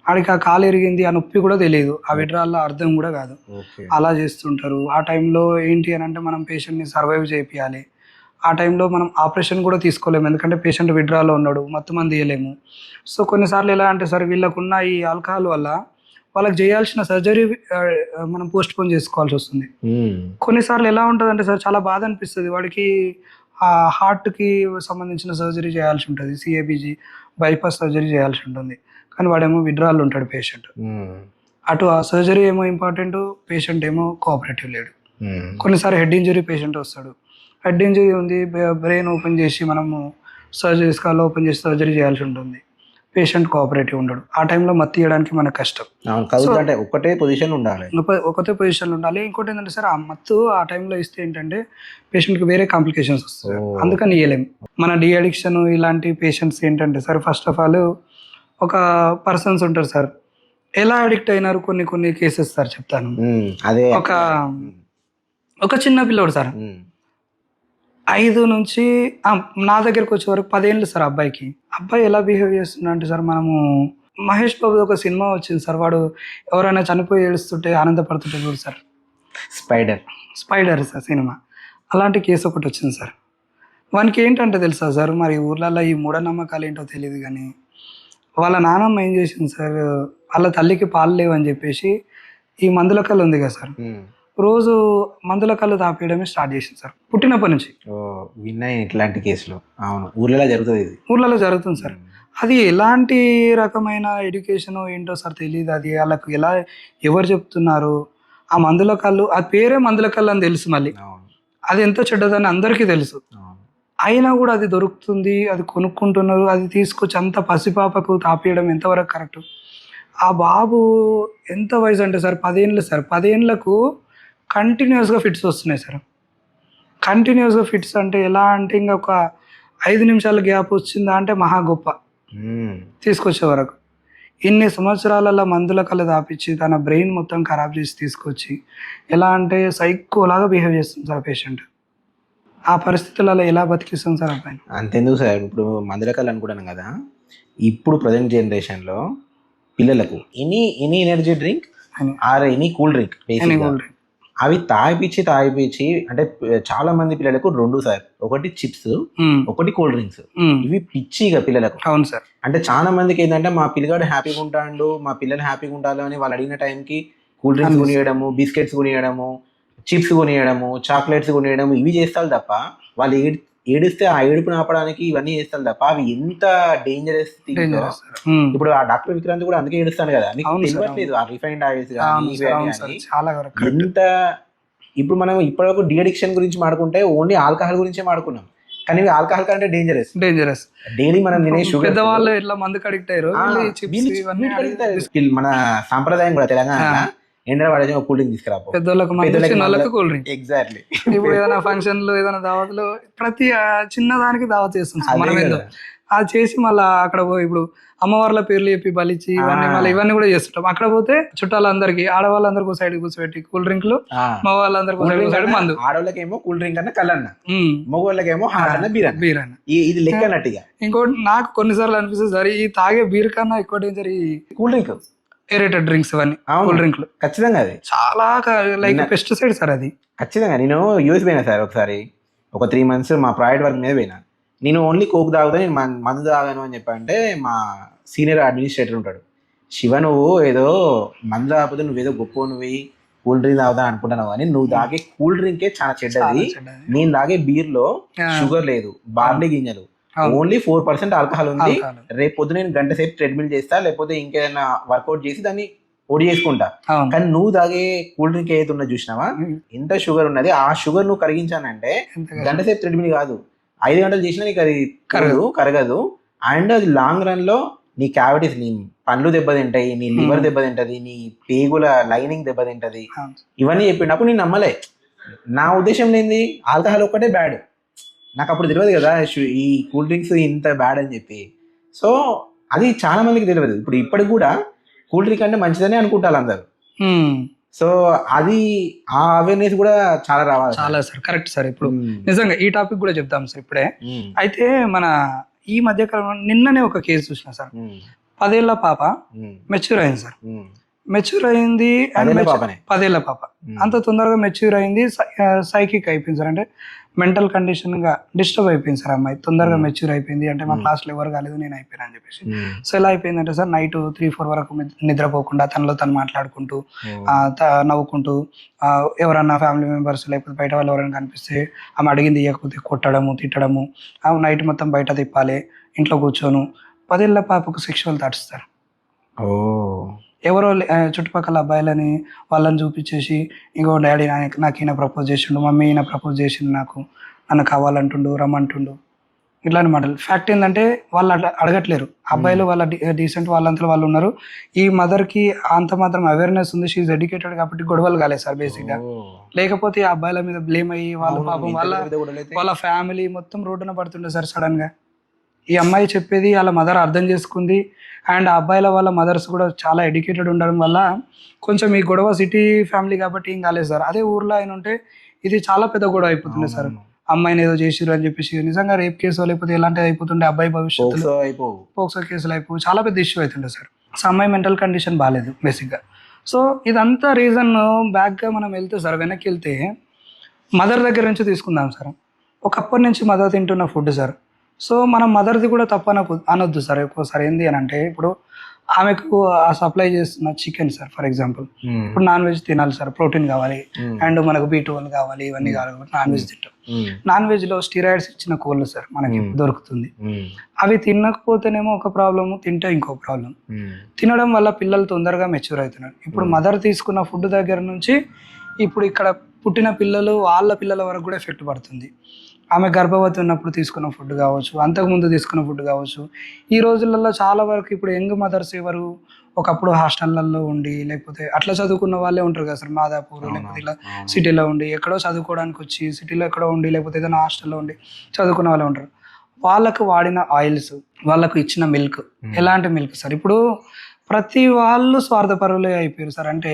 ఆడికి ఆ కాలు ఎరిగింది, ఆ నొప్పి కూడా తెలియదు, ఆ విడ్రాల్లో అర్థం కూడా కాదు, అలా చేస్తుంటారు. ఆ టైంలో ఏంటి అని అంటే మనం పేషెంట్ని సర్వైవ్ చేయాలి. ఆ టైంలో మనం ఆపరేషన్ కూడా తీసుకోలేము, ఎందుకంటే పేషెంట్ విడ్రాల్లో ఉన్నాడు, మత్తు మంది ఇవ్వలేము. సో కొన్నిసార్లు ఎలా అంటే సార్, వీళ్ళకున్న ఈ ఆల్కహాల్ వల్ల వాళ్ళకి చేయాల్సిన సర్జరీ మనం పోస్ట్ పోన్ చేసుకోవాల్సి వస్తుంది. కొన్నిసార్లు ఎలా ఉంటుంది అంటే సార్, చాలా బాధ అనిపిస్తుంది. వాడికి ఆ హార్ట్కి సంబంధించిన సర్జరీ చేయాల్సి ఉంటుంది, సిఏబిజీ బైపాస్ సర్జరీ చేయాల్సి ఉంటుంది. కానీ వాడేమో విడ్రాల్ ఉంటాడు పేషెంట్, అటు ఆ సర్జరీ ఏమో ఇంపార్టెంట్, పేషెంట్ ఏమో కోఆపరేటివ్ లేడు. కొన్నిసార్లు హెడ్ ఇంజరీ పేషెంట్ వస్తాడు, హెడ్ ఇంజరీ ఉంది, బ్రెయిన్ ఓపెన్ చేసి మనము సర్జరీ స్కాల్ ఓపెన్ చేసి సర్జరీ చేయాల్సి ఉంటుంది, పేషెంట్ కోఆపరేటివ్ ఉండడు. ఆ టైంలో మత్తు ఇవ్వడానికి మనకు కష్టం. ఒకటే పొజిషన్ ఉండాలి. ఇంకోటి ఏంటంటే సార్, ఆ మత్తు ఆ టైంలో ఇస్తే ఏంటంటే పేషెంట్కి వేరే కాంప్లికేషన్స్ వస్తాయి, అందుకని ఇవ్వలేము. మన డి అడిక్షన్ ఇలాంటి పేషెంట్స్ ఏంటంటే సార్, ఫస్ట్ ఆఫ్ ఆల్ ఒక పర్సన్స్ ఉంటారు సార్, ఎలా అడిక్ట్ అయినారు కొన్ని కేసెస్ సార్ చెప్తాను. అదే ఒక చిన్న పిల్లోడు సార్, 5 నుంచి నా దగ్గరకు వచ్చే వరకు 10 ఏళ్ళు సార్ అబ్బాయికి. అబ్బాయి ఎలా బిహేవ్ చేస్తున్నా అంటే సార్, మనము మహేష్ బాబు ఒక సినిమా వచ్చింది సార్, వాడు ఎవరైనా చనిపోయి ఏడుస్తుంటే ఆనందపడుతుంటే చూడు సార్, స్పైడర్ సార్ సినిమా, అలాంటి కేసు ఒకటి వచ్చింది సార్. వానికి ఏంటంటే తెలుసా సార్, మరి ఊర్లలో ఈ మూఢనమ్మకాలు ఏంటో తెలియదు కానీ వాళ్ళ నాన్నమ్మ ఏం చేసింది సార్, వాళ్ళ తల్లికి పాలు లేవని చెప్పేసి ఈ మందుల కళ్ళు ఉంది కదా సార్, రోజు మందుల కళ్ళు తాపేయడమే స్టార్ట్ చేసింది సార్ పుట్టినప్పటి నుంచి. విన్నాయి ఇట్లాంటి కేసులు. అవును, ఊర్లలో జరుగుతుంది సార్. అది ఎలాంటి రకమైన ఎడ్యుకేషన్ ఏంటో సార్ తెలియదు, అది వాళ్ళకు ఎలా ఎవరు చెప్తున్నారు. ఆ మందుల కళ్ళు, ఆ పేరే మందుల కళ్ళు అని తెలుసు, మళ్ళీ అది ఎంతో చెడ్డదని అందరికీ తెలుసు, అయినా కూడా అది దొరుకుతుంది, అది కొనుక్కుంటున్నారు, అది తీసుకొచ్చి అంత పసిపాపకు తాపేయడం ఎంతవరకు కరెక్ట్? ఆ బాబు ఎంత వయసు అంటే సార్ 10 ఏళ్ళు సార్, 10 ఏళ్ళకు కంటిన్యూస్గా ఫిట్స్ వస్తున్నాయి సార్. కంటిన్యూస్గా ఫిట్స్ అంటే ఎలా అంటే ఇంకా ఒక 5 నిమిషాల గ్యాప్ వచ్చిందా అంటే మహా గొప్ప, తీసుకొచ్చే వరకు. ఇన్ని సంవత్సరాలలో మందుల కళ్ళు తాపించి తన బ్రెయిన్ మొత్తం ఖరాబ్ చేసి తీసుకొచ్చి ఎలా అంటే సైకోలాగా బిహేవ్ చేస్తుంది సార్ పేషెంట్. ఆ పరిస్థితులలో ఎలా బతికిస్తుంది సార్ అబ్బాయి? అంతెందుకు సార్, ఇప్పుడు మందుల కళ్ళు అనుకుంటాను కదా, ఇప్పుడు ప్రజెంట్ జనరేషన్లో పిల్లలకు ఎనీ ఎనర్జీ డ్రింక్ అని or any cool drink any cool drink. అవి తాగిపించి అంటే చాలా మంది పిల్లలకు 2 సార్, ఒకటి చిప్స్, ఒకటి కూల్ డ్రింక్స్. ఇవి పిచ్చిగా పిల్లలకు. అవును సార్. అంటే చాలా మందికి ఏంటంటే మా పిల్లగాడు హ్యాపీగా ఉంటాడు, మా పిల్లలు హ్యాపీగా ఉండాలి అని వాళ్ళు అడిగిన టైంకి కూల్ డ్రింక్స్ కొనియడము, బిస్కెట్స్ కొనియడము, చిప్స్ కొనియడము, చాక్లెట్స్ కొనియడము, ఇవి చేస్తారు తప్ప వాళ్ళు ఏడిస్తే ఆ ఏడుపుని ఆపడానికి ఇవన్నీ చేస్తారు తప్ప అవి ఎంత డేంజరస్ థింగ్స్. ఇప్పుడు ఆ డాక్టర్ విక్రాంత్ కూడా అందుకే ఏడుస్తాను కదా, మీకు తెలియట్లేదు ఆ రిఫైన్డ్ ఆయిల్స్ చాలా ఎంత. ఇప్పుడు మనం ఇప్పటివరకు డి అడిక్షన్ గురించి మాడుకుంటే ఓన్లీ ఆల్కహాల్ గురించే మాడుకున్నాం, కానీ ఆల్కహాల్ కంటే డేంజరస్. డైలీ మనం తినే షుగర్, పెద్దవాళ్ళు ఎట్లా మందుకు అడిక్ట్ అయ్యారు, మన సాంప్రదాయం కూడా తెలంగాణ ఎండ పడేసి కూల్ డ్రింక్ తీసుకురాపో, పెద్దోళ్ళకి కూల్ డ్రింక్. ఎగ్జాక్ట్లీ. ఇప్పుడు ఏదైనా ఫంక్షన్లు ఏదైనా దావత్లు ప్రతి చిన్న దానికి దావత్ చేస్తుంది మనం, ఏదో అది చేసి మళ్ళీ అక్కడ పోయి ఇప్పుడు అమ్మవార్ల పేర్లు చెప్పి బలిచి ఇవన్నీ కూడా చేస్తుంటాం. అక్కడ పోతే చుట్టాలందరికి, ఆడవాళ్ళందరికీ సైడ్ కూర్చోబెట్టి కూల్ డ్రింక్లు, మా వాళ్ళందరికీ మందు. ఆడవాళ్ళకేమో కూల్ డ్రింక్ అన్న కల్లన్న, మగవాళ్ళకేమో హాట్ అన్న బీర్ అన్న. ఇది లెక్క అన్నట్టుగా. ఇంకోటి నాకు కొన్నిసార్లు అనిపిస్తుంది సార్, ఈ తాగే బీర్ కన్నా ఎక్కువ డేంజర్ ఈ కూల్ డ్రింక్, ఎరేటెడ్ డ్రింక్స్ ఇవన్నీ. కూల్ డ్రింక్లు ఖచ్చితంగా అది చాలా లైక్ పెస్టిసైడ్ సార్ అది. ఖచ్చితంగా. నేను యూఎస్ పోయినా సార్ ఒకసారి, ఒక 3 months మా ప్రాజెక్ట్ వర్క్ మీద పోయినా. నేను ఓన్లీ కోక్ తాగుతా, నేను మందు తాగాను అని చెప్పంటే మా సీనియర్ అడ్మినిస్ట్రేటర్ ఉంటాడు, శివ నువ్వు ఏదో మందు తాగకపోతే నువ్వేదో గొప్ప నువ్వు కూల్ డ్రింక్ తాగుతా అనుకుంటున్నావు, కానీ నువ్వు తాగే కూల్ డ్రింకే చాలా చెడ్డది. నేను తాగే బీర్ లో షుగర్ లేదు, బార్లీ గింజలు, ఓన్లీ 4% ఆల్కహాల్ ఉంది. రేపు పొద్దున నేను గంట సేపు ట్రెడ్మిల్ చేస్తా, లేకపోతే ఇంకేదైనా వర్కౌట్ చేసి దాన్ని ఓడి చేసుకుంటా. కానీ నువ్వు తాగే కూల్ డ్రింక్ ఏదైతే ఉన్నా చూసినావా, ఎంత షుగర్ ఉన్నది, ఆ షుగర్ నువ్వు కరిగించానంటే గంట సేపు ట్రెడ్మిల్ కాదు, 5 గంటలు చేసినా నీకు అది కరగదు. అండ్ అది లాంగ్ రన్ లో నీ క్యావిటీస్, నీ పండ్లు దెబ్బతింటాయి, నీ లివర్ దెబ్బతింటది, నీ పేగుల లైనింగ్ దెబ్బతింటది. ఇవన్నీ చెప్పినప్పుడు నేను నమ్మలే. నా ఉద్దేశం ఏంది, ఆల్కహాల్ ఒక్కటే బ్యాడ్, నాకు అప్పుడు తెలియదు కదా ఈ కూల్ డ్రింక్స్ ఇంత బ్యాడ్ అని చెప్పి. సో అది చాలా మందికి తెలియదు. ఇప్పటికి కూడా కూల్ డ్రింక్ అంటే మంచిదని అనుకుంటారు అందరు. సో అది ఆ అవేర్నెస్ కూడా చాలా రావాలి. చాలా సార్, కరెక్ట్ సార్. ఇప్పుడు నిజంగా ఈ టాపిక్ కూడా చెప్తాం సార్ ఇప్పుడే. అయితే మన ఈ మధ్య కాలంలో నిన్ననే ఒక కేసు చూసిన సార్, 10 ఏళ్ల పాప మెచ్యూర్ అయింది సార్. మెచ్యూర్ అయింది, 10 ఏళ్ల పాప అంత తొందరగా మెచ్యూర్ అయింది, సైకిక్ అయిపోయింది సార్. అంటే మెంటల్ కండిషన్ గా డిస్టర్బ్ అయిపోయింది సార్ అమ్మాయి, తొందరగా మెచ్యూర్ అయిపోయింది. అంటే మా క్లాస్లో ఎవరు కాలేదు, నేను అయిపోయినా అని చెప్పేసి. సో ఎలా అయిపోయిందంటే సార్, నైట్ 3-4 వరకు నిద్రపోకుండా తనలో తను మాట్లాడుకుంటూ నవ్వుకుంటూ, ఎవరన్నా ఫ్యామిలీ మెంబర్స్ లేకపోతే బయట వాళ్ళు ఎవరైనా కనిపిస్తే ఆమె అడిగింది ఇవ్వకపోతే కొట్టడము, తిట్టడము, నైట్ మొత్తం బయట తిప్పాలి, ఇంట్లో కూర్చోను. 10 ఏళ్ల పాపకు సెక్షువల్ థాట్స్ సార్. ఎవరో చుట్టుపక్కల అబ్బాయిలని వాళ్ళని చూపించేసి, ఇంకో డాడీ నాకు ఈయన ప్రపోజ్ చేసిండు, మమ్మీ ఈయన ప్రపోజ్ చేసిండు, నన్ను కావాలంటుండు, రమ్మంటుండు, ఇట్లాంటి మాటలు. ఫ్యాక్ట్ ఏంటంటే వాళ్ళు అట్లా అడగట్లేరు, అబ్బాయిలు వాళ్ళ డీసెంట్ వాళ్ళంతా వాళ్ళు ఉన్నారు. ఈ మదర్కి అంత మాత్రం అవేర్నెస్ ఉంది, షీఈ్ ఎడ్యుకేటెడ్ కాబట్టి గొడవలు కాలేదు సార్ బేసిక్గా. లేకపోతే ఆ అబ్బాయిల మీద బ్లేమ్ అయ్యి వాళ్ళ పాపం వాళ్ళ ఫ్యామిలీ మొత్తం రోడ్డున పడుతుండే సార్. సడన్గా ఈ అమ్మాయి చెప్పేది వాళ్ళ మదర్ అర్థం చేసుకుంది. అండ్ ఆ అబ్బాయిల వాళ్ళ మదర్స్ కూడా చాలా ఎడ్యుకేటెడ్ ఉండడం వల్ల కొంచెం ఈ గొడవ సిటీ ఫ్యామిలీ కాబట్టి ఏం కాలేదు సార్. అదే ఊర్లో అయిన ఉంటే ఇది చాలా పెద్ద గొడవ అయిపోతుండే సార్. అమ్మాయిని ఏదో చేసిరు అని చెప్పేసి నిజంగా రేప్ కేసు లేకపోతే ఎలాంటిది అయిపోతుండే, అబ్బాయి భవిష్యత్తులో పోక్సో కేసులు అయిపోయి చాలా పెద్ద ఇష్యూ అవుతుండే సార్. సో అమ్మాయి మెంటల్ కండిషన్ బాగాలేదు బేసిక్గా. సో ఇదంతా రీజన్ బ్యాక్గా మనం వెళ్తే సార్, వెనక్కి వెళ్తే మదర్ దగ్గర నుంచి తీసుకుందాం సార్. ఒకప్పటి నుంచి మదర్ తింటున్న ఫుడ్ సార్. సో మనం మదర్ది కూడా తప్ప అనొద్దు సార్. ఒక్కోసారి ఏంది అని అంటే, ఇప్పుడు ఆమెకు సప్లై చేస్తున్న చికెన్ సార్ ఫర్ ఎగ్జాంపుల్, ఇప్పుడు నాన్ వెజ్ తినాలి సార్, ప్రోటీన్ కావాలి అండ్ మనకు B12 కావాలి, ఇవన్నీ కావాలి కాబట్టి నాన్ వెజ్ తింటాం. నాన్ వెజ్ లో స్టీరాయిడ్స్ ఇచ్చిన కోళ్ళు సార్ మనకి దొరుకుతుంది. అవి తినకపోతేనేమో ఒక ప్రాబ్లము, తింటే ఇంకో ప్రాబ్లం. తినడం వల్ల పిల్లలు తొందరగా మెచ్యూర్ అవుతున్నారు. ఇప్పుడు మదర్ తీసుకున్న ఫుడ్ దగ్గర నుంచి ఇప్పుడు ఇక్కడ పుట్టిన పిల్లలు వాళ్ళ పిల్లల వరకు కూడా ఎఫెక్ట్ పడుతుంది. ఆమె గర్భవతి ఉన్నప్పుడు తీసుకున్న ఫుడ్ కావచ్చు, అంతకుముందు తీసుకున్న ఫుడ్ కావచ్చు. ఈ రోజులలో చాలా వరకు ఇప్పుడు యంగ్ మదర్స్ ఎవరు ఒకప్పుడు హాస్టళ్లలో ఉండి లేకపోతే అట్లా చదువుకున్న వాళ్ళే ఉంటారు కదా సార్, మాదాపూర్ లేకపోతే ఇలా సిటీలో ఉండి ఎక్కడో చదువుకోవడానికి వచ్చి సిటీలో ఎక్కడో ఉండి లేకపోతే ఏదైనా హాస్టల్లో ఉండి చదువుకున్న వాళ్ళే ఉంటారు. వాళ్ళకు వాడిన ఆయిల్స్, వాళ్ళకు ఇచ్చిన మిల్క్, ఎలాంటి మిల్క్ సార్. ఇప్పుడు ప్రతి వాళ్ళు స్వార్థపరులే అయిపోయారు సార్. అంటే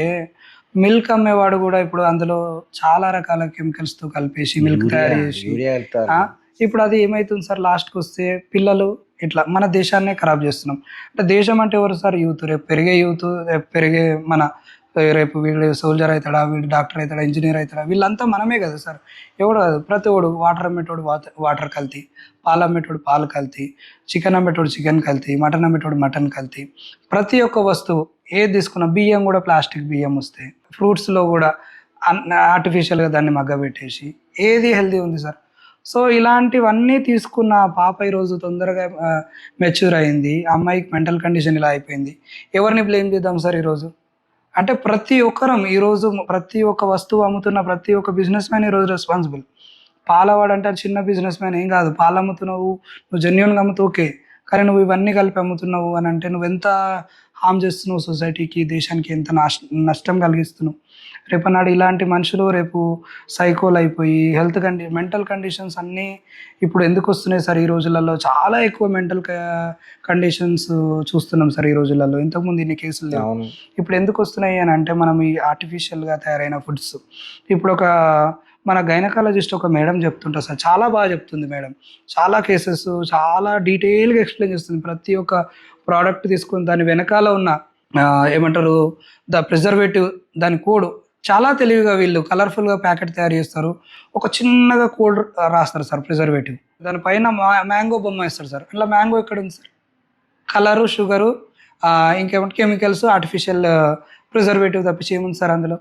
మిల్క్ అమ్మేవాడు కూడా ఇప్పుడు అందులో చాలా రకాల కెమికల్స్ తో కలిపేసి మిల్క్ తయారు చేసి ఇప్పుడు అది ఏమవుతుంది సార్, లాస్ట్కి వస్తే పిల్లలు ఇట్లా మన దేశాన్నే ఖరాబ్ చేస్తున్నాం. అంటే దేశం అంటే ఎవరు సార్? యూత్. రేపు పెరిగే యూత్, రేపు పెరిగే మన రేపు వీళ్ళు సోల్జర్ అవుతాడా, వీడు డాక్టర్ అవుతాడా, ఇంజనీర్ అవుతాడా, వీళ్ళంతా మనమే కదా సార్. ఎవడు కాదు, ప్రతి ఒడు వాటర్ అమ్మేటోడు వాటర్ కల్తీ, పాలు అమ్మేటోడు పాలు కల్తీ, చికెన్ అమ్మేటోడు చికెన్ కల్తీ, మటన్ అమ్మేటోడు మటన్ కల్తీ. ప్రతి ఒక్క వస్తువు ఏది తీసుకున్నా, బియ్యం కూడా ప్లాస్టిక్ బియ్యం వస్తాయి. ఫ్రూట్స్లో కూడా ఆర్టిఫిషియల్గా దాన్ని మగ్గబెట్టేసి, ఏది హెల్తీ ఉంది సార్? సో ఇలాంటివన్నీ తీసుకున్న పాప ఈరోజు తొందరగా మెచ్యూర్ అయింది, అమ్మాయికి మెంటల్ కండిషన్ ఇలా అయిపోయింది. ఎవరిని బ్లేమ్ చేద్దాం సార్ ఈరోజు? అంటే ప్రతి ఒక్కరం ఈరోజు ప్రతి ఒక్క వస్తువు అమ్ముతున్న ప్రతి ఒక్క బిజినెస్ మ్యాన్ ఈరోజు రెస్పాన్సిబుల్. పాలవాడు అంటే చిన్న బిజినెస్ మ్యాన్ ఏం కాదు, పాలు అమ్ముతున్నావు, నువ్వు జెన్యున్గా అమ్ముతూ ఓకే, కానీ నువ్వు ఇవన్నీ కలిపి అమ్ముతున్నావు అని అంటే నువ్వు ఎంత హామ్ చేస్తున్నావు సొసైటీకి, దేశానికి ఎంత నష్టం కలిగిస్తున్నావు. రేపన్నాడు ఇలాంటి మనుషులు రేపు సైకోలు అయిపోయి హెల్త్ మెంటల్ కండిషన్స్ అన్నీ ఇప్పుడు ఎందుకు వస్తున్నాయి సార్ ఈ రోజులలో? చాలా ఎక్కువ మెంటల్ కండిషన్స్ చూస్తున్నాం సార్ ఈ రోజులలో. ఇంతకుముందు ఇన్ని కేసులు లేవు. ఇప్పుడు ఎందుకు వస్తున్నాయి అని అంటే మనం ఈ ఆర్టిఫిషియల్గా తయారైన ఫుడ్స్. ఇప్పుడు మన గైనకాలజిస్ట్ ఒక మేడం చెప్తుంటారు సార్, చాలా బాగా చెప్తుంది మేడం. చాలా కేసెస్ చాలా డీటెయిల్గా ఎక్స్ప్లెయిన్ చేస్తుంది. ప్రతి ఒక్క ప్రోడక్ట్ తీసుకుని దాని వెనకాల ఉన్న ఏమంటారు ప్రిజర్వేటివ్, దాని కోడ్ చాలా తెలివిగా వీళ్ళు కలర్ఫుల్గా ప్యాకెట్ తయారు చేస్తారు. ఒక చిన్నగా కోడ్ రాస్తారు సార్ ప్రిజర్వేటివ్, దానిపైన మ్యాంగో బొమ్మ వేస్తారు సార్. అట్లా మ్యాంగో ఎక్కడ ఉంది సార్? కలరు, షుగరు, ఇంకేమంటే కెమికల్స్, ఆర్టిఫిషియల్ ప్రిజర్వేటివ్ తప్పించి ఏముంది సార్ అందులో?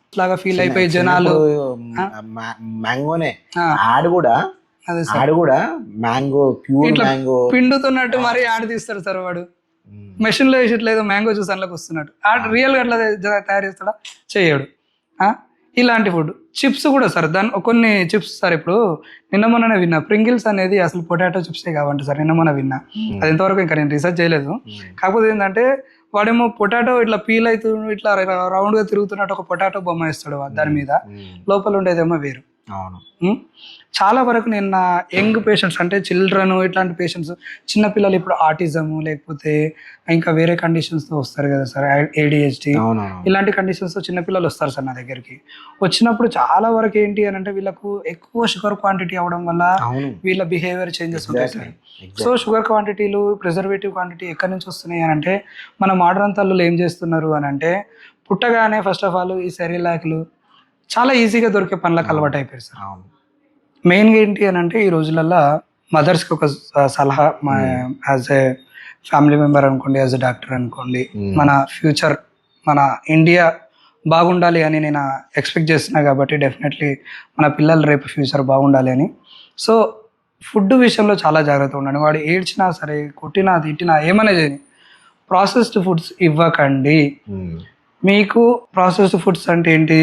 ఇట్లాగా ఫీల్ అయిపోయి జనాలు మ్యాంగోనే ఆడు కూడా మ్యాంగో ప్యూర్ మ్యాంగో పిండుతున్నట్టు మరి యాడ్ తీస్తారు సార్. వాడు మెషిన్ లో వేసట్లేదు, మ్యాంగో జ్యూస్ అందులోకి వస్తున్నట్టు. రియల్గా అట్లా తయారు చేస్తాడా? చేయడు. ఇలాంటి ఫుడ్ చిప్స్ కూడా సార్, కొన్ని చిప్స్ సార్ ఇప్పుడు నిన్న మొన్ననే విన్నా, ప్రింగిల్స్ అనేది అసలు పొటాటో చిప్సే కావంట సార్. నిన్న మొన్న విన్నా, అది ఎంతవరకు ఇంకా నేను రీసెర్చ్ చేయలేదు. కాకపోతే ఏంటంటే వాడేమో పొటాటో ఇట్లా పీల్ అవుతూ ఇట్లా రౌండ్గా తిరుగుతున్నట్టు ఒక పొటాటో బొమ్మ వేస్తాడు దాని మీద, లోపల ఉండేదేమో వేరు. చాలా వరకు నిన్న యంగ్ పేషెంట్స్ అంటే చిల్డ్రన్ ఇట్లాంటి పేషెంట్స్, చిన్నపిల్లలు ఇప్పుడు ఆటిజము లేకపోతే ఇంకా వేరే కండిషన్స్తో వస్తారు కదా సార్, ADHD ఇలాంటి కండిషన్స్తో చిన్నపిల్లలు వస్తారు సార్ నా దగ్గరికి. వచ్చినప్పుడు చాలా వరకు ఏంటి అని అంటే వీళ్ళకు ఎక్కువ షుగర్ క్వాంటిటీ అవడం వల్ల వీళ్ళ బిహేవియర్ చేంజెస్ ఉంటాయి సార్. సో షుగర్ క్వాంటిటీలు, ప్రిజర్వేటివ్ క్వాంటిటీ ఎక్కడి నుంచి వస్తున్నాయి అని అంటే మన మోడర్న్ తల్లులు ఏం చేస్తున్నారు అని అంటే పుట్టగానే ఫస్ట్ ఆఫ్ ఆల్ ఈ సెరిలాక్లు చాలా ఈజీగా దొరికే పనులకు అలవాటు అయిపోయారు సార్. మెయిన్గా ఏంటి అని అంటే ఈ రోజులలో మదర్స్కి ఒక సలహా, యాజ్ ఏ ఫ్యామిలీ మెంబర్ అనుకోండి, యాజ్ ఎ డాక్టర్ అనుకోండి, మన ఫ్యూచర్ మన ఇండియా బాగుండాలి అని నేను ఎక్స్పెక్ట్ చేస్తున్నా కాబట్టి డెఫినెట్లీ మన పిల్లలు రేపు ఫ్యూచర్ బాగుండాలి అని. సో ఫుడ్ విషయంలో చాలా జాగ్రత్తగా ఉండండి. వాడు ఏడ్చినా సరే, కొట్టినా తిట్టినా ఏమైనా చేయని ప్రాసెస్డ్ ఫుడ్స్ ఇవ్వకండి. మీకు ప్రాసెస్డ్ ఫుడ్స్ అంటే ఏంటి?